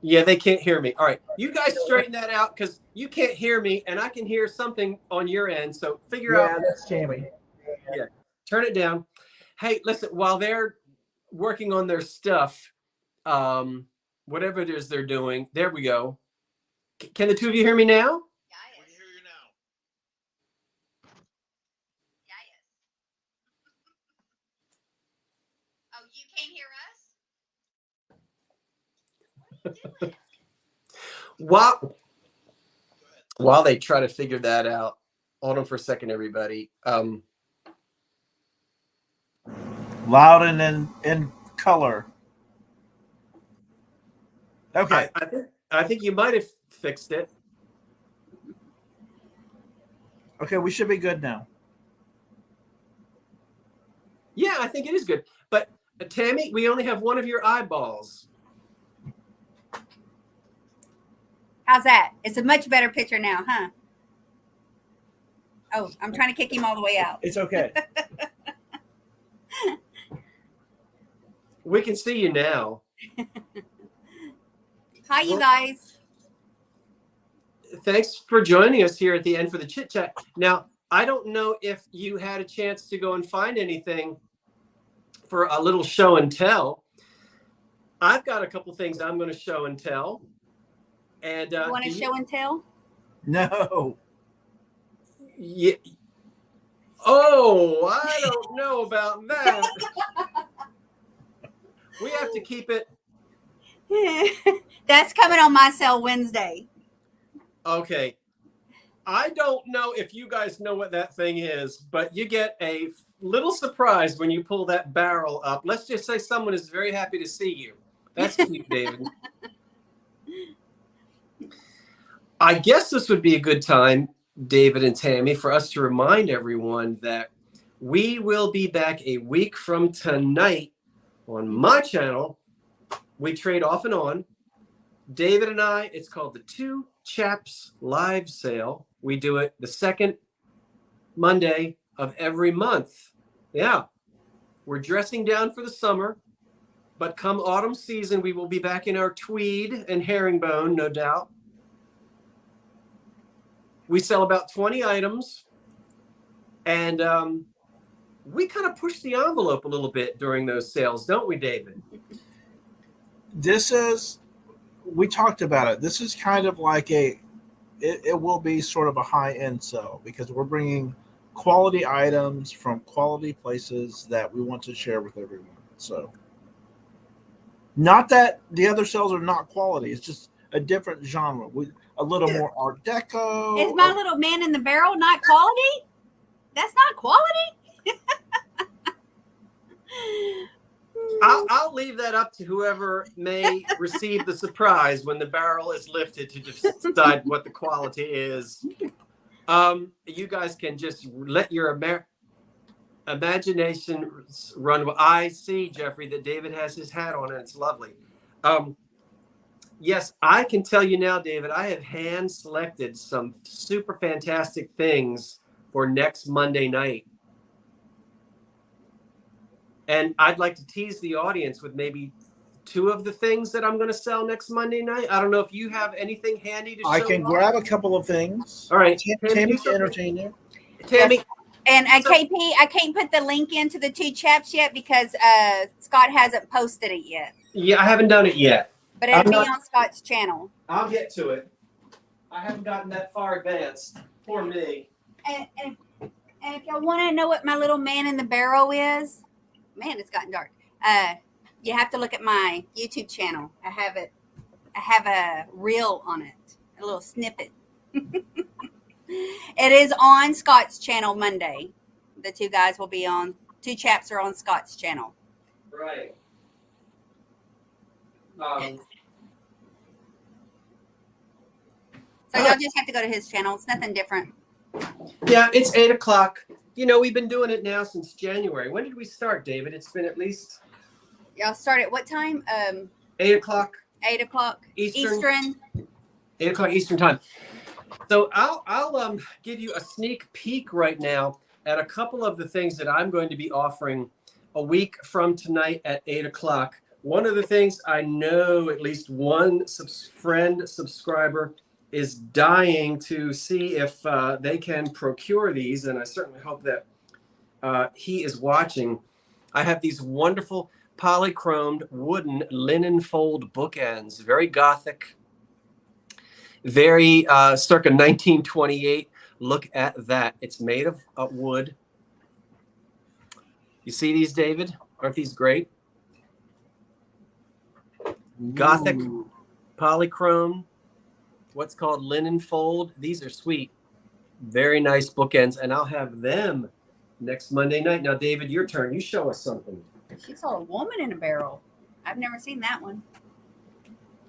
Yeah, they can't hear me. All right. You guys straighten that out because you can't hear me, and I can hear something on your end. So figure out. Yeah, that's Tammy. Yeah. Turn it down. Hey, listen, while they're working on their stuff, whatever it is they're doing, there we go. Can the two of you hear me now? We can hear you now. Oh, you can't hear us? While they try to figure that out, hold on for a second, everybody. Loud and in color. Okay. I think you might have fixed it. Okay, we should be good now. Yeah, I think it is good. But Tammy, we only have one of your eyeballs. How's that? It's a much better picture now, huh? Oh, I'm trying to kick him all the way out. It's okay. We can see you now. Hi, you guys. Thanks for joining us here at the end for the chit chat. Now, I don't know if you had a chance to go and find anything for a little show and tell. I've got a couple things I'm going to show and tell. And You want to show and tell? No. Yeah. Oh, I don't know about that. We have to keep it. That's coming on my cell Wednesday. Okay. I don't know if you guys know what that thing is, but you get a little surprise when you pull that barrel up. Let's just say someone is very happy to see you. That's cute, David. I guess this would be a good time, David and Tammy, for us to remind everyone that we will be back a week from tonight on my channel. We trade off and on. David and I, it's called the Two Chaps Live Sale. We do it the second Monday of every month. Yeah. We're dressing down for the summer, but come autumn season, we will be back in our tweed and herringbone, no doubt. We sell about 20 items, and we kind of push the envelope a little bit during those sales, don't we, David? We talked about it. This is kind of like it will be sort of a high-end sale because we're bringing quality items from quality places that we want to share with everyone. So, not that the other sales are not quality. It's just a different genre. A little more Art Deco. Is my little man in the barrel not quality? That's not quality. I'll leave that up to whoever may receive the surprise when the barrel is lifted to decide what the quality is. You guys can just let your imagination run. I see, Jeffrey, that David has his hat on, and it's lovely. Yes, I can tell you now, David, I have hand selected some super fantastic things for next Monday night. And I'd like to tease the audience with maybe 2 of the things that I'm going to sell next Monday night. I don't know if you have anything handy to show. I can grab a couple of things. All right. Tammy can entertain you. Tammy. And KP, I can't put the link into the 2 chaps yet because Scott hasn't posted it yet. Yeah, I haven't done it yet. But it'll be on Scott's channel. I'll get to it. I haven't gotten that far advanced. Poor me. And if y'all want to know what my little man in the barrel is, man, it's gotten dark. You have to look at my YouTube channel. I have a reel on it, a little snippet. It is on Scott's channel Monday. The 2 guys will be on. 2 chaps are on Scott's channel. Right. So y'all just have to go to his channel. It's nothing different. Yeah, it's 8 o'clock. You know, we've been doing it now since January. When did we start, David? It's been at least... Y'all start at what time? 8 o'clock. 8 o'clock Eastern. 8 o'clock Eastern time. So I'll give you a sneak peek right now at a couple of the things that I'm going to be offering a week from tonight at 8 o'clock. One of the things I know at least one subscriber is dying to see if they can procure these, and I certainly hope that he is watching. I have these wonderful polychromed wooden linen fold bookends, very Gothic, very circa 1928. Look at that. It's made of wood. You see these, David? Aren't these great? Gothic, polychrome, what's called linen fold. These are sweet. Very nice bookends, and I'll have them next Monday night. Now, David, your turn. You show us something. She saw a woman in a barrel. I've never seen that one.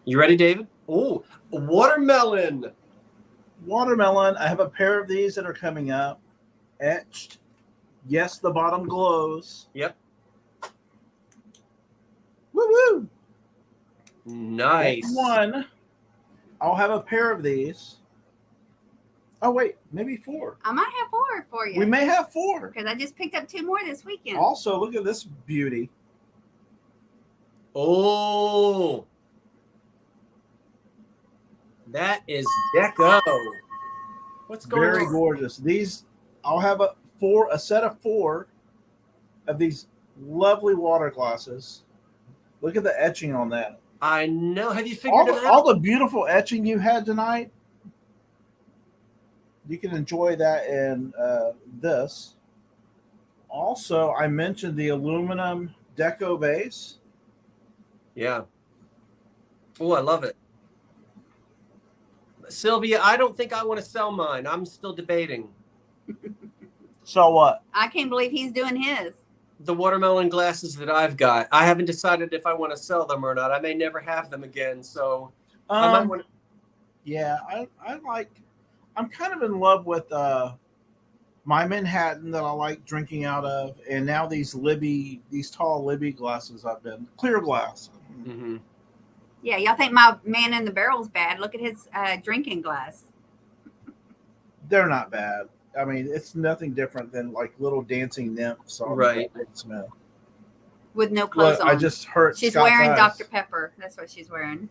You ready, David? Oh, watermelon. Watermelon. I have a pair of these that are coming up. Etched. Yes, the bottom glows. Yep. Woo-woo. Nice. One. I'll have a pair of these. Oh, wait. Maybe 4. I might have 4 for you. We may have 4. Because I just picked up 2 more this weekend. Also, look at this beauty. Oh. That is deco. What's going on? Very gorgeous. These, I'll have a set of 4 of these lovely water glasses. Look at the etching on that. I know. Have you figured it out? All the beautiful etching you had tonight, you can enjoy that in this. Also, I mentioned the aluminum deco vase. Yeah. Oh, I love it. Sylvia, I don't think I want to sell mine. I'm still debating. So what? I can't believe he's doing his. The watermelon glasses that I've got. I haven't decided if I want to sell them or not. I may never have them again. So I might want to... Yeah, I'm kind of in love with my Manhattan that I like drinking out of, and now these tall Libby glasses I've been clear glass. Mm-hmm. Yeah, y'all think my man in the barrel's bad? Look at his drinking glass. They're not bad. I mean, it's nothing different than like little dancing nymphs on Right. Smith. With no clothes Look, on. I just hurt. She's Scott's wearing eyes. Dr. Pepper. That's what she's wearing.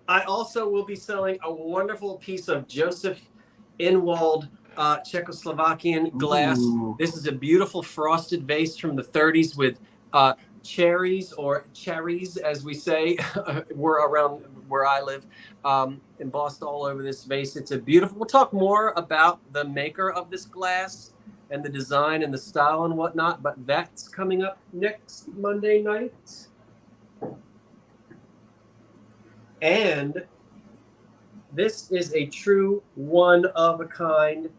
I also will be selling a wonderful piece of Joseph Inwald Czechoslovakian glass. Ooh. This is a beautiful frosted vase from the 30s with cherries, or cherries as we say, we're around where I live, embossed all over this vase. It's a beautiful, we'll talk more about the maker of this glass and the design and the style and whatnot, but that's coming up next Monday night. And this is a true one of a kind.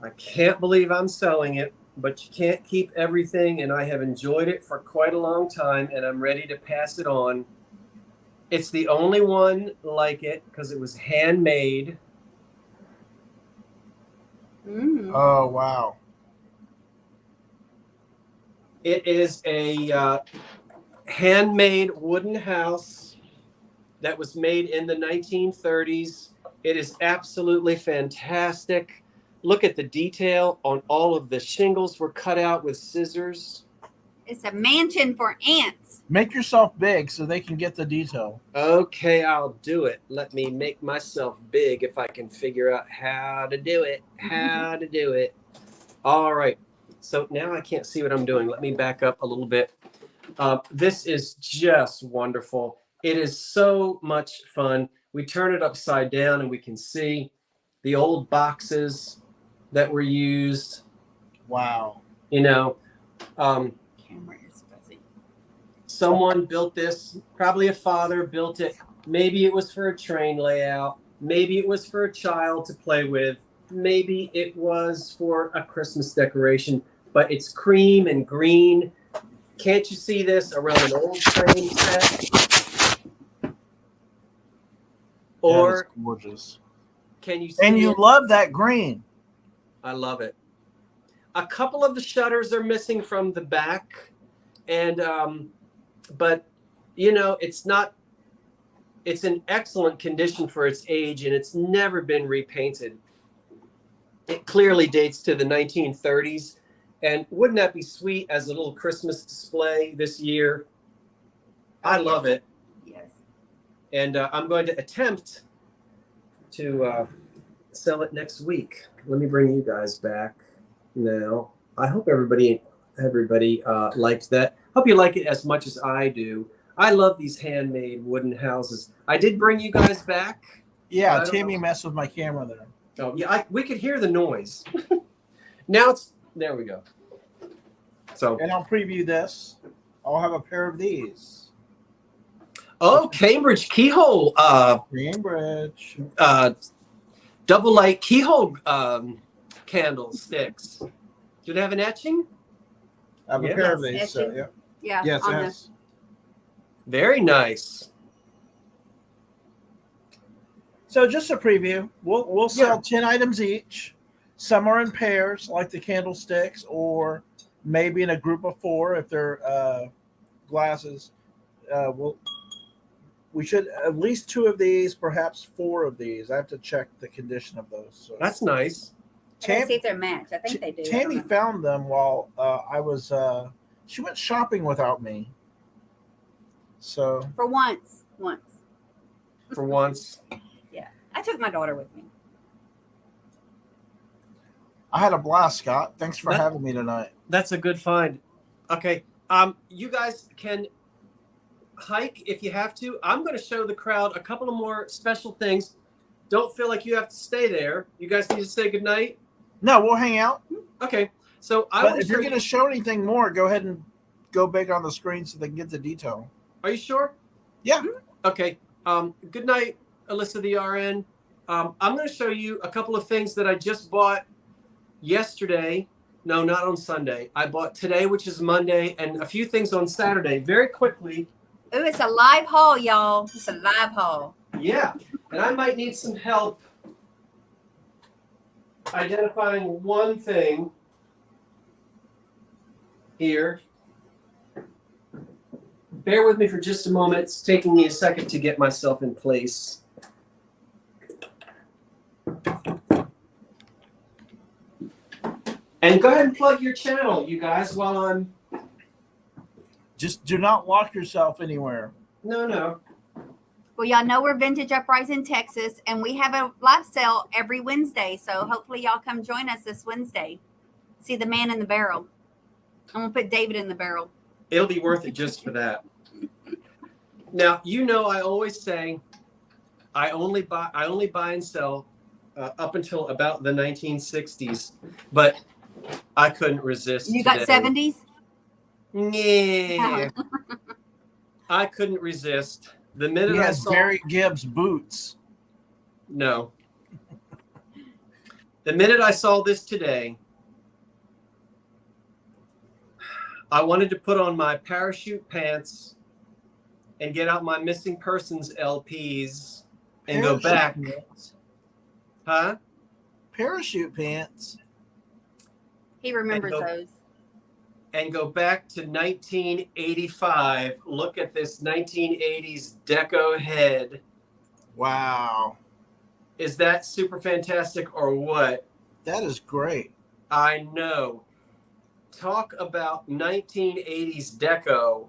I can't believe I'm selling it, but you can't keep everything, and I have enjoyed it for quite a long time, and I'm ready to pass it on. It's the only one like it because it was handmade. Oh wow! It is a handmade wooden house that was made in the 1930s. It is absolutely fantastic. Look at the detail on all of the shingles were cut out with scissors. It's a mansion for ants. Make yourself big so they can get the detail. Okay, I'll do it. Let me make myself big if I can figure out how to do it. All right. So now I can't see what I'm doing. Let me back up a little bit. This is just wonderful. It is so much fun. We turn it upside down and we can see the old boxes that were used. Wow. You know, Camera is fuzzy. someone built this, probably a father built it. Maybe it was for a train layout. Maybe it was for a child to play with. Maybe it was for a Christmas decoration, but it's cream and green. Can't you see this around an old train set? Or That is gorgeous. can you see And you it? love that green. I love it. A couple of the shutters are missing from the back, and but you know, it's in excellent condition for its age, and it's never been repainted. It clearly dates to the 1930s, and wouldn't that be sweet as a little Christmas display this year? I love it, Yes. and I'm going to attempt to sell it next week. Let me bring you guys back now. I hope everybody liked that. Hope you like it as much as I do. I love these handmade wooden houses. I did bring you guys back. Yeah, I don't Tammy know. messed with my camera there. Oh yeah, we could hear the noise. Now there we go. So And I'll preview this. I'll have a pair of these. Cambridge keyhole, Cambridge. double light keyhole candlesticks. Do they have an etching? I have Yeah. a pair of Yes, these. So, etching. yeah. Yeah. Yes, on yes. Very nice. So just a preview. We'll sell 10 items each. Some are in pairs, like the candlesticks, or maybe in a group of 4 if they're glasses. We should at least 2 of these, perhaps 4 of these. I have to check the condition of those. So. That's nice. Let's see if they're matched. I think they do. Tammy found them while I was. She went shopping without me. So For once. For once. I took my daughter with me. I had a blast, Scott. Thanks for having me tonight. That's a good find. Okay. You guys can hike if you have to. I'm going to show the crowd a couple of more special things. Don't feel like you have to stay there. You guys need to say goodnight. No, we'll hang out. Okay. So But if you're going to show anything more, go ahead and go big on the screen so they can get the detail. Are you sure? Yeah. Okay. Good night, Alyssa the RN. I'm going to show you a couple of things that I just bought yesterday. No, not on Sunday. I bought today, which is Monday, and a few things on Saturday. Very quickly. Ooh, it's a live haul, y'all. It's a live haul. Yeah. And I might need some help identifying one thing here. Bear with me for just a moment. It's taking me a second to get myself in place. And go ahead and plug your channel, you guys, while I'm... Just do not lock yourself anywhere. No. Well, y'all know we're Vintage Uprising, Texas, and we have a live sale every Wednesday. So hopefully y'all come join us this Wednesday. See the man in the barrel. I'm going to put David in the barrel. It'll be worth it just for that. Now, you know, I always say I only buy and sell up until about the 1960s, but I couldn't resist. You got today. 70s? Yeah. I couldn't resist. The minute I saw Barry Gibbs boots. No. The minute I saw this today, I wanted to put on my parachute pants and get out my missing persons LPs and go back. Pants. Huh? Parachute pants. He remembers those. And go back to 1985. Look at this 1980s deco head. Wow. Is that super fantastic or what? That is great. I know. Talk about 1980s deco.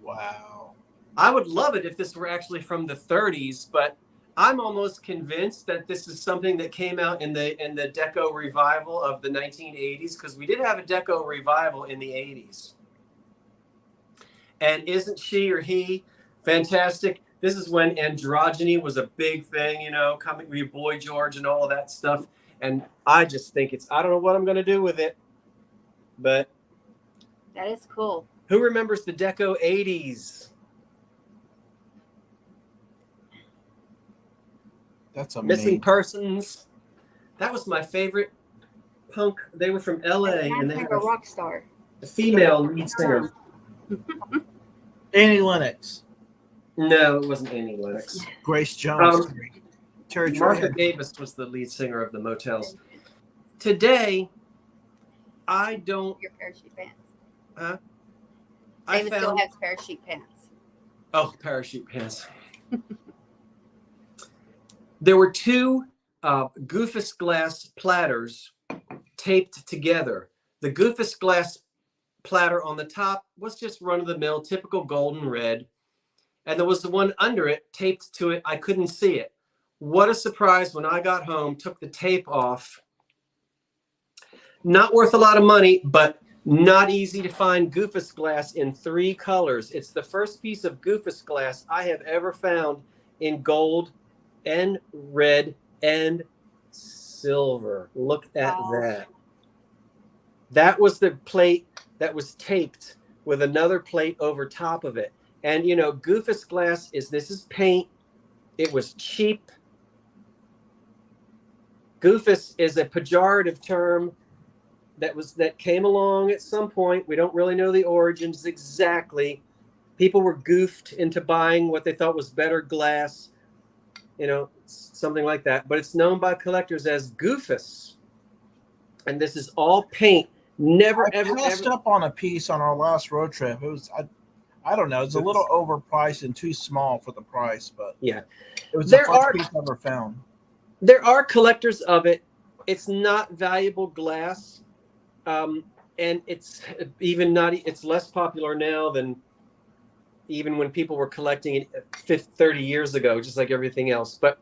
Wow. I would love it if this were actually from the 30s, but I'm almost convinced that this is something that came out in the deco revival of the 1980s, because we did have a deco revival in the 80s. And isn't she or he fantastic? This is when androgyny was a big thing, you know, coming with Boy George and all of that stuff. And I just think I don't know what I'm going to do with it, but. That is cool. Who remembers the deco 80s? That's amazing. Missing Persons. That was my favorite punk. They were from LA, and they like had a rock star. a female lead singer. Annie Lennox. No, it wasn't Annie Lennox. Grace Jones. Terry Martha Trent. Davis was the lead singer of the Motels. Today, I don't. Your parachute pants. I David still has parachute pants. Oh, parachute pants. There were two Goofus glass platters taped together. The Goofus glass platter on the top was just run-of-the-mill, typical golden red. And there was the one under it taped to it. I couldn't see it. What a surprise when I got home, took the tape off. Not worth a lot of money, but not easy to find Goofus glass in 3 colors. It's the first piece of Goofus glass I have ever found in gold and red and silver. Look at that. That was the plate that was taped with another plate over top of it. And you know, Goofus glass this is paint. It was cheap. Goofus is a pejorative term that came along at some point. We don't really know the origins exactly. People were goofed into buying what they thought was better glass, you know, something like that. But it's known by collectors as Goofus. And this is all paint. Never, I passed up on a piece on our last road trip. It was, I don't know, it's a little overpriced and too small for the price, but yeah, it was the first piece I ever found. There are collectors of it. It's not valuable glass, and it's even not. It's less popular now than even when people were collecting it 30 years ago, just like everything else. But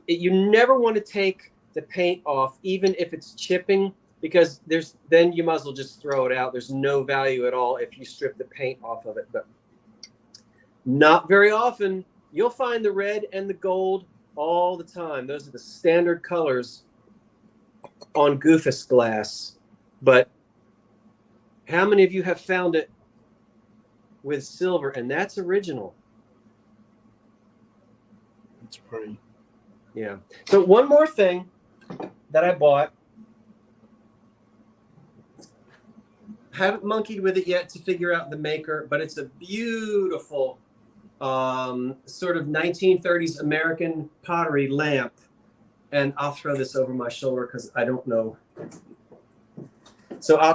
you never want to take the paint off, even if it's chipping, because then you might as well just throw it out. There's no value at all if you strip the paint off of it. But not very often. You'll find the red and the gold all the time. Those are the standard colors on Goofus glass. But how many of you have found it with silver? And that's original. It's pretty. Yeah. So one more thing that I bought. Haven't monkeyed with it yet to figure out the maker, but it's a beautiful sort of 1930s American pottery lamp. And I'll throw this over my shoulder because I don't know. So I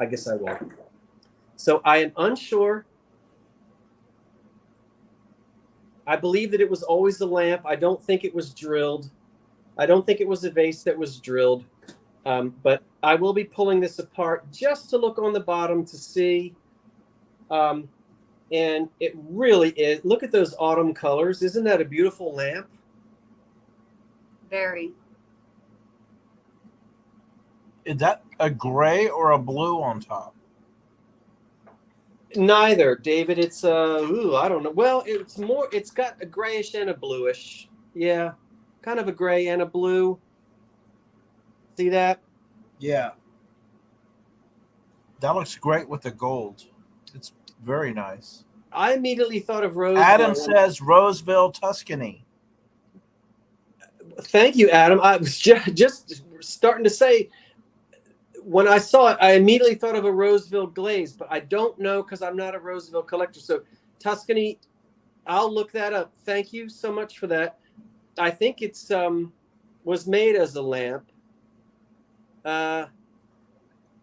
guess I will. So I am unsure. I believe that it was always a lamp. I don't think it was drilled. I don't think it was a vase that was drilled, but I will be pulling this apart just to look on the bottom to see. And it really is. Look at those autumn colors. Isn't that a beautiful lamp? Very. Is that a gray or a blue on top? Neither, David. It's I don't know. Well, it's got a grayish and a bluish. Yeah, kind of a gray and a blue. See that? Yeah. That looks great with the gold. It's very nice. I immediately thought of Roseville. Adam says Roseville, Tuscany. Thank you, Adam. I was just starting to say, when I saw it, I immediately thought of a Roseville glaze, but I don't know because I'm not a Roseville collector. So Tuscany, I'll look that up. Thank you so much for that. I think it's was made as a lamp.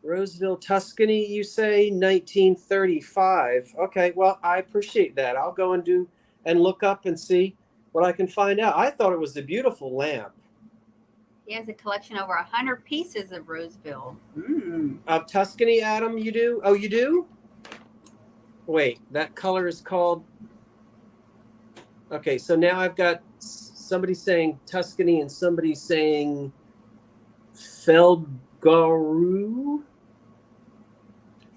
Roseville, Tuscany, you say 1935. Okay, well, I appreciate that. I'll go and look up and see what I can find out. I thought it was a beautiful lamp. He has a collection over 100 pieces of Roseville. Of Tuscany, Adam, you do? Oh, you do? Wait, that color is called... Okay, so now I've got somebody saying Tuscany and somebody saying Feldgrau.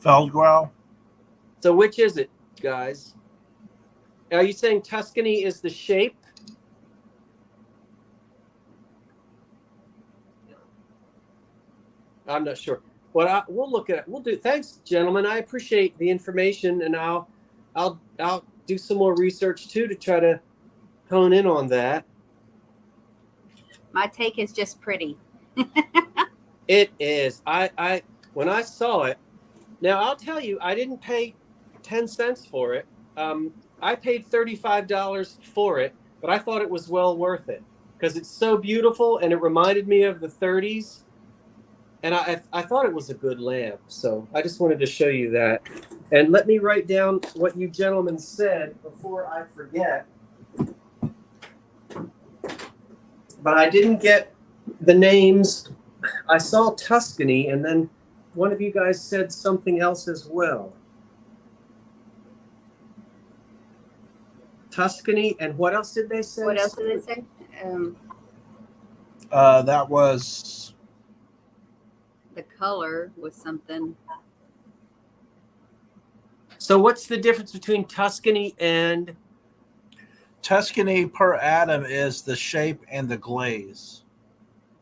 Feldgrau. So which is it, guys? Are you saying Tuscany is the shape? I'm not sure. Well, we'll look at it. We'll do. Thanks, gentlemen. I appreciate the information, and I'll do some more research too to try to hone in on that. My take is just pretty. It is. I when I saw it. Now I'll tell you, I didn't pay 10 cents for it. I paid $35 for it, but I thought it was well worth it because it's so beautiful and it reminded me of the 30s. And I thought it was a good lamp, so I just wanted to show you that. And let me write down what you gentlemen said before I forget. But I didn't get the names. I saw Tuscany, and then one of you guys said something else as well. Tuscany, and what else did they say? What else did they say? That was... The color was something. So what's the difference between Tuscany and... Tuscany per Adam is the shape and the glaze.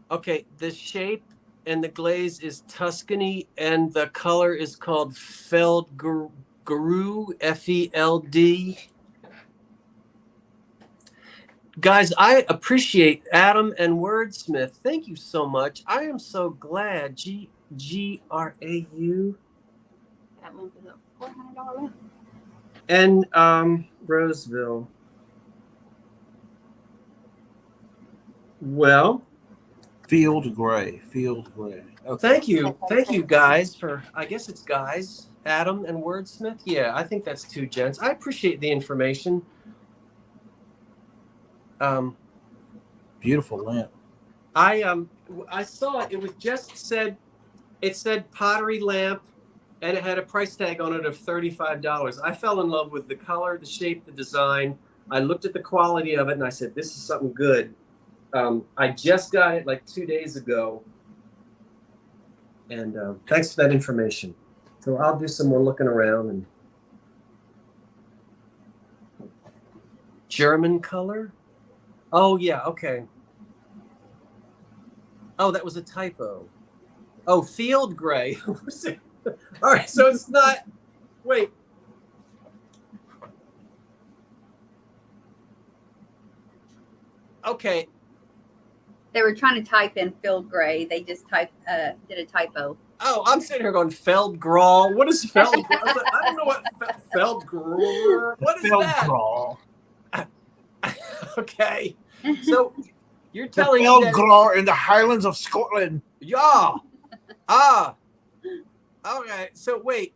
Okay, the shape and the glaze is Tuscany, and the color is called Feldgrau, Feld. Guys, I appreciate Adam and Wordsmith. Thank you so much. I am so glad. Grau. That one was a $400 lamp. And Roseville. Well, Field gray. Okay. thank you guys for, I guess it's guys, Adam and Wordsmith. Yeah, I think that's two gents. I appreciate the information. Beautiful lamp. I saw it. It was just said pottery lamp, and it had a price tag on it of $35. I fell in love with the color, the shape, the design. I looked at the quality of it, and I said, "This is something good." I just got it like 2 days ago, and thanks for that information. So I'll do some more looking around. And German color. Oh, yeah, okay. Oh, that was a typo. Oh, field gray. All right, so it's not... Wait. Okay. They were trying to type in field gray. They just did a typo. Oh, I'm sitting here going, Feldgrau. What is Feldgrau? I don't know what Feldgrau. What is Feldgrau. that? Okay. So you're telling me Feldgrau in the Highlands of Scotland. Yeah. Okay. So wait.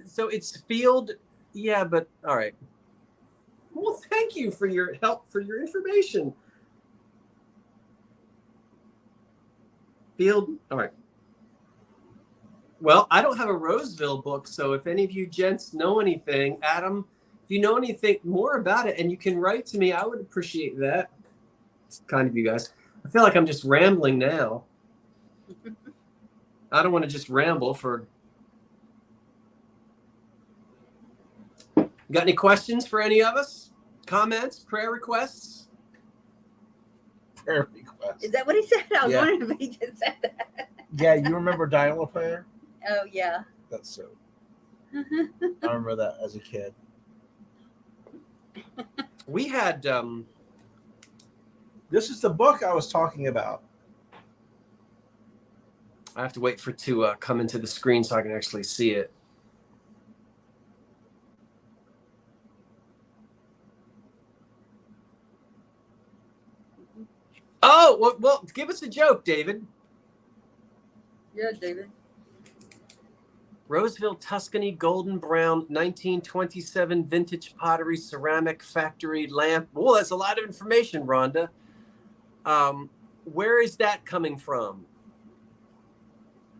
So it's field. Yeah, but all right. Well, thank you for your help, for your information. Field. All right. Well, I don't have a Roseville book, so if any of you gents know anything, Adam, if you know anything more about it and you can write to me, I would appreciate that. It's kind of you guys. I feel like I'm just rambling now. I don't want to just ramble for. Got any questions for any of us? Comments, prayer requests? Prayer request. Is that what he said? I was Yeah. wondering if he just said that. Yeah, you remember Dial-A-Prayer? Oh, yeah. That's so. I remember that as a kid. We had. This is the book I was talking about. I have to wait for it to come into the screen so I can actually see it. Oh, well, give us a joke, David. Yeah, David. Roseville, Tuscany, golden brown, 1927 vintage pottery, ceramic factory lamp. Well, that's a lot of information, Rhonda. Where is that coming from?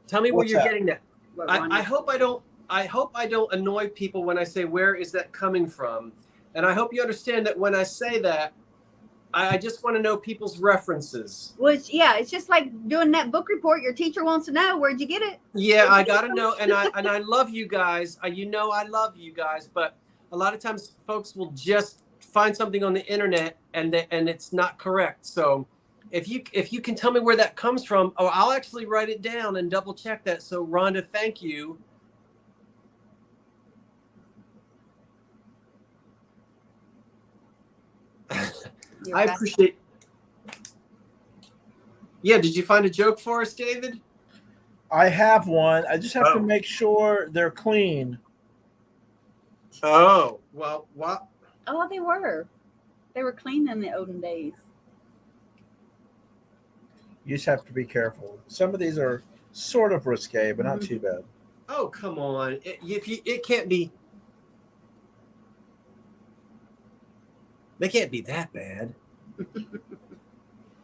Tell me where What's you're that? getting that. I hope I don't annoy people when I say where is that coming from, and I hope you understand that when I say that, I just want to know people's references. Which, yeah, it's just like doing that book report. Your teacher wants to know, where'd you get it? Yeah, I gotta know, and I love you guys. I love you guys, but a lot of times folks will just find something on the internet and it's not correct. So if you can tell me where that comes from, I'll actually write it down and double check that. So Rhonda, thank you. I appreciate. Yeah, did you find a joke for us, David? I have one. I just have to make sure they're clean. Oh, well, what? Oh, they were. They were clean in the olden days. You just have to be careful. Some of these are sort of risque, but not too bad. Oh, come on. It can't be. They can't be that bad.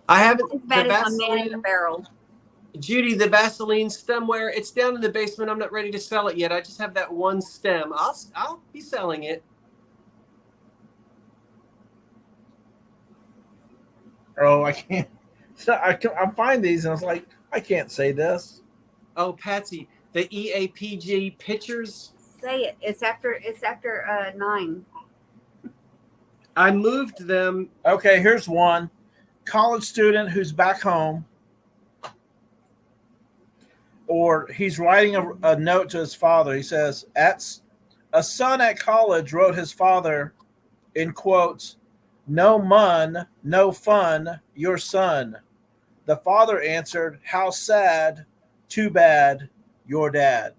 I haven't. As bad as my man in the barrel. Judy, the Vaseline stemware, it's down in the basement. I'm not ready to sell it yet. I just have that one stem. I'll be selling it. Oh, I can't. So I find these and I was like, I can't say this. Oh, Patsy, the EAPG pictures. Say it. It's after 9. I moved them. Okay, here's one. College student who's back home, or he's writing a note to his father. He says, a son at college wrote his father, in quotes, "No mun, no fun, your son." The father answered, "How sad, too bad, your dad."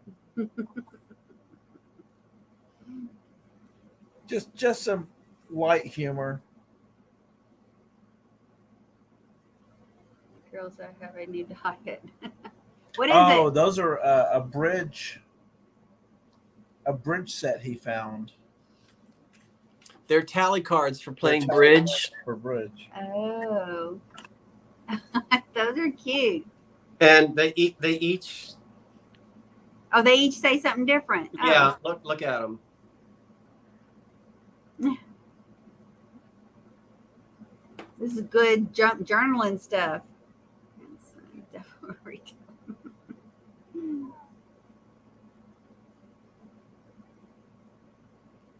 Just some light humor. Girls, I need to hide it. What is it? Those are a bridge set he found. They're tally cards for playing bridge. For bridge. Oh. Those are cute. And they each. Oh, they each say something different. Oh. Yeah, look at them. This is good journaling stuff.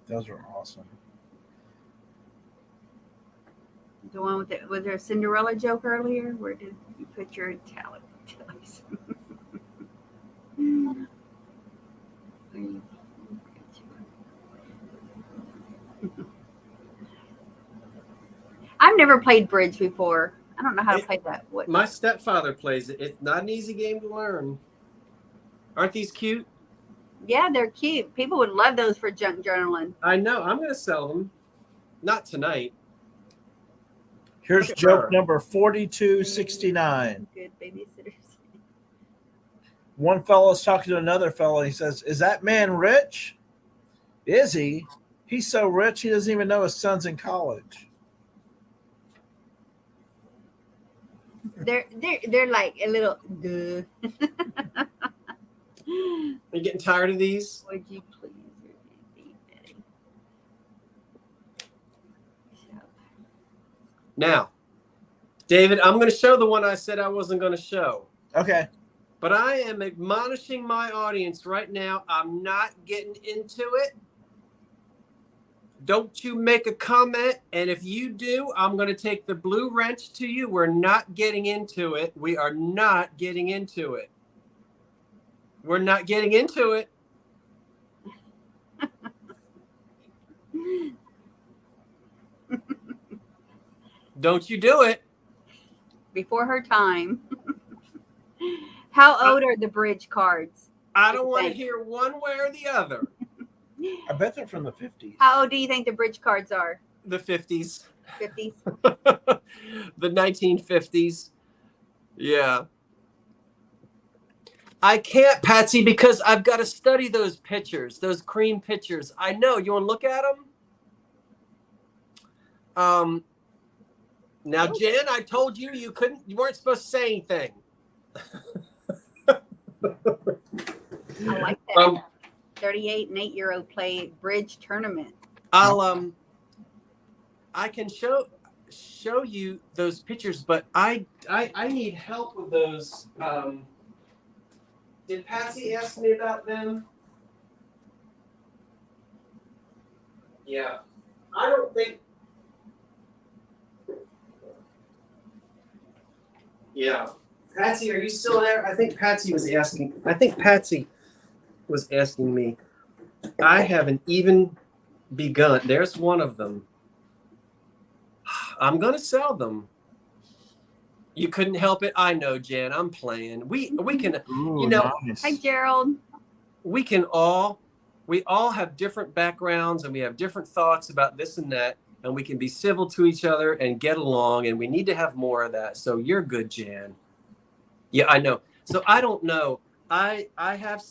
Those are awesome. The one with was there a Cinderella joke earlier? Where did you put your tallies? I've never played bridge before. I don't know how to play that. My stepfather plays it. It's not an easy game to learn. Aren't these cute? Yeah, they're cute. People would love those for junk journaling. I know. I'm going to sell them. Not tonight. Here's joke number 4269. Good babysitters. One fellow's talking to another fellow. He says, "Is that man rich?" "Is he? He's so rich he doesn't even know his son's in college." They're like a little. Duh. Are you getting tired of these? Would you please be Betty? Now, David, I'm going to show the one I said I wasn't going to show. Okay. But I am admonishing my audience right now. I'm not getting into it. Don't you make a comment. And if you do, I'm going to take the blue wrench to you. We're not getting into it. We are not getting into it. We're not getting into it. Don't you do it. Before her time. How old are the bridge cards? I don't want to hear one way or the other. I bet they're from the 50s. How old do you think the bridge cards are? The 50s. 50s? The 1950s. Yeah. I can't, Patsy, because I've got to study those pictures, those cream pictures. I know. You want to look at them? Now, Jen, I told you you weren't supposed to say anything. I like that. 38 and 8-year-old play bridge tournament. I can show you those pictures, but I need help with those. Did Patsy ask me about them? Yeah. I don't think. Yeah. Patsy, are you still there? I think Patsy was asking me. I haven't even begun. There's one of them. I'm going to sell them. You couldn't help it. I know, Jan. I'm playing. We can, Ooh, you know. nice. Hi, Gerald. We all have different backgrounds and we have different thoughts about this and that, and we can be civil to each other and get along, and we need to have more of that. So you're good, Jan. Yeah, I know. So I don't know. I have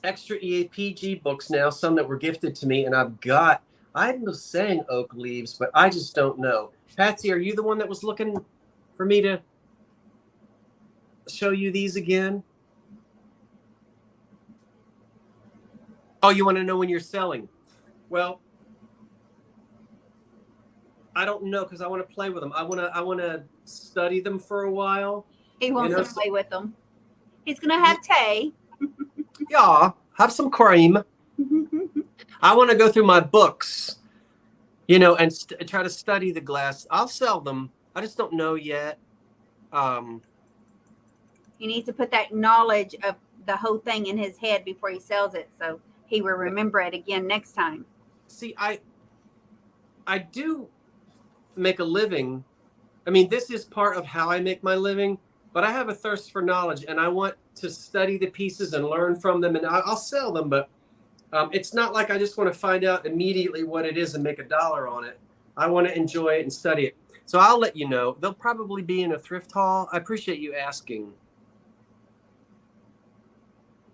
extra EAPG books now, some that were gifted to me, and I'm saying oak leaves, but I just don't know. Patsy, are you the one that was looking for me to show you these again? Oh, you want to know when you're selling? Well, I don't know, because I want to play with them. I want to study them for a while. He wants to play with them. He's going to have tea. Yeah, have some cream. I want to go through my books, and try to study the glass. I'll sell them. I just don't know yet. He needs to put that knowledge of the whole thing in his head before he sells it, so he will remember it again next time. See, I do make a living. I mean, this is part of how I make my living, but I have a thirst for knowledge, and I want to study the pieces and learn from them, and I'll sell them, but it's not like I just want to find out immediately what it is and make $1 on it. I want to enjoy it and study it. So I'll let you know. They'll probably be in a thrift haul. I appreciate you asking.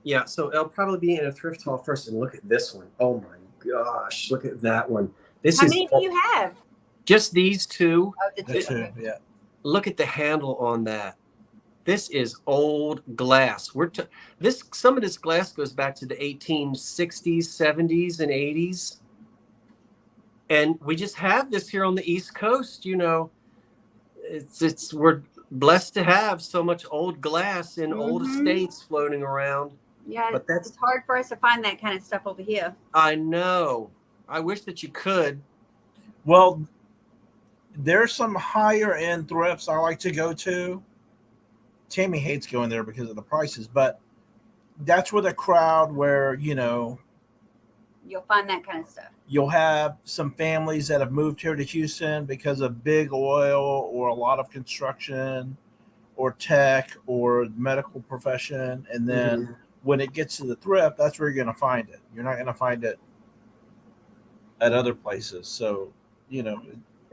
Yeah, so it'll probably be in a thrift haul first. And look at this one. Oh my gosh, look at that one. How many do you have? Just these two. Oh, the two. Yeah. Look at the handle on that. This is old glass. Some of this glass goes back to the 1860s, 70s, and 80s. And we just have this here on the East Coast, we're blessed to have so much old glass in old estates floating around. Yeah, but it's hard for us to find that kind of stuff over here. I know. I wish that you could. Well, there's some higher end thrifts I like to go to. Tammy hates going there because of the prices, but that's where the crowd where, you'll find that kind of stuff. You'll have some families that have moved here to Houston because of big oil or a lot of construction or tech or medical profession. And then when it gets to the thrift, that's where you're going to find it. You're not going to find it at other places. So,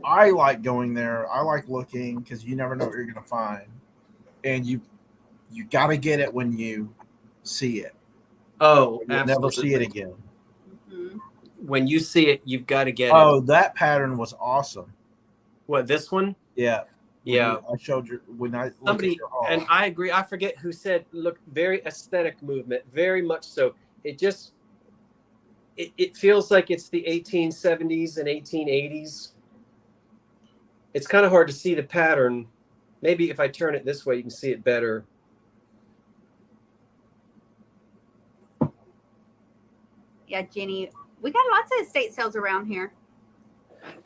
I like going there. I like looking because you never know what you're going to find. And you got to get it when you see it. Oh, you'll never see it again. Mm-hmm. When you see it, you've got to get it. Oh, that pattern was awesome. What, this one? Yeah. Yeah. I showed you when I looked Somebody, at your haul. and I agree. I forget who said, look, very aesthetic movement, very much so. It just, it feels like it's the 1870s and 1880s. It's kind of hard to see the pattern. Maybe if I turn it this way, you can see it better. Yeah, Jenny, we got lots of estate sales around here.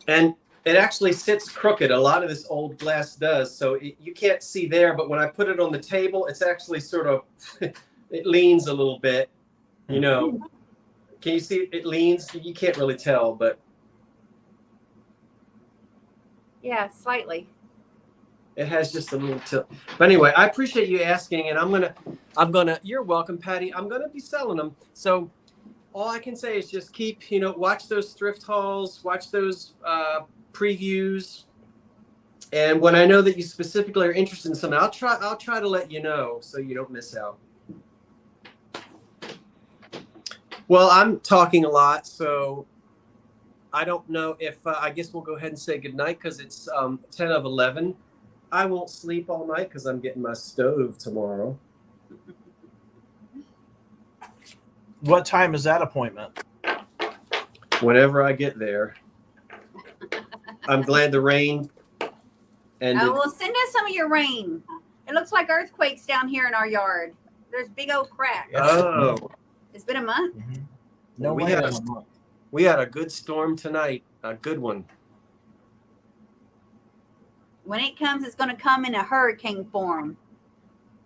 And it actually sits crooked. A lot of this old glass does. So you can't see there, but when I put it on the table, it's actually sort of, it leans a little bit, you know. Can you see it leans? You can't really tell, but. Yeah, slightly. It has just a little tilt. But anyway, I appreciate you asking, and I'm gonna, you're welcome, Patty. I'm gonna be selling them. So all I can say is just keep, watch those thrift hauls, watch those previews. And when I know that you specifically are interested in something, I'll try to let you know so you don't miss out. Well, I'm talking a lot, so I don't know if I guess we'll go ahead and say goodnight because it's 10 of 11. I won't sleep all night because I'm getting my stove tomorrow. What time is that appointment? Whenever I get there. I'm glad the rain ended. Oh, well, send us some of your rain. It looks like earthquakes down here in our yard. There's big old cracks. Oh, It's been a month. Mm-hmm. No we way. had a good storm tonight. A good one. When it comes, it's going to come in a hurricane form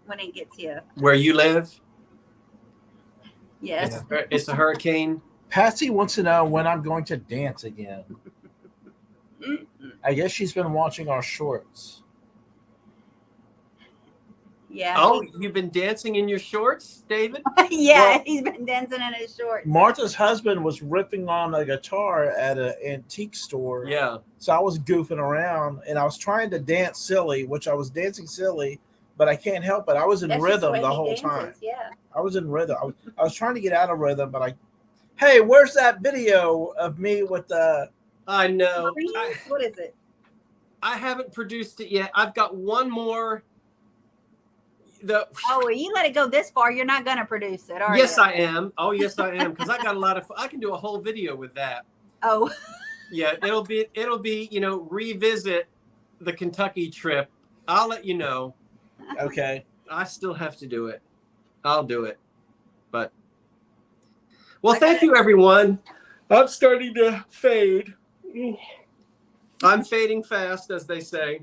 when it gets here. Where you live? Yes. It's a hurricane. Patsy wants to know when I'm going to dance again. I guess she's been watching our shorts. Yeah. Oh, you've been dancing in your shorts, David? Yeah, Well, he's been dancing in his shorts. Martha's husband was ripping on a guitar at an antique store. Yeah. So I was goofing around and I was trying to dance silly, which I was dancing silly, but I can't help it. I was in That's just rhythm way the he whole dances, time. Yeah. I was in rhythm. I was trying to get out of rhythm, but hey, where's that video of me with the... I know. What is it? I haven't produced it yet. I've got one more. Oh, well, you let it go this far, you're not going to produce it, are Yes, you? I am. Oh, yes, I am. Because I got a lot of. I can do a whole video with that. Oh. Yeah, it'll be. Revisit the Kentucky trip. I'll let you know. Okay. I still have to do it. I'll do it. But. Well, thank you, everyone. I'm starting to fade. I'm fading fast, as they say.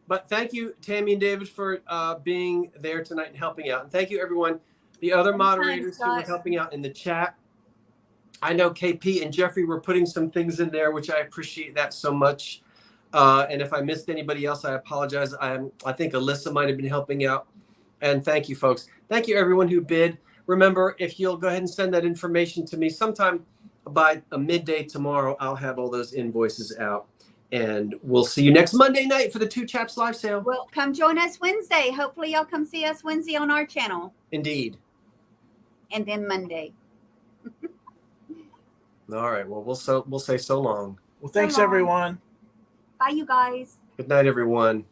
But thank you, Tammy and David, for being there tonight and helping out. And thank you, everyone, the other moderators who were helping out in the chat. I know KP and Jeffrey were putting some things in there, which I appreciate that so much. And if I missed anybody else, I apologize. I think Alyssa might have been helping out. And thank you, folks. Thank you, everyone who bid. Remember, if you'll go ahead and send that information to me sometime by midday tomorrow, I'll have all those invoices out. And we'll see you next Monday night for the Two Chaps live sale. Well, come join us Wednesday. Hopefully y'all come see us Wednesday on our channel. Indeed. And then Monday. All right. Well, we'll say so long. Well, thanks, So long. everyone. Bye, you guys. Good night, everyone.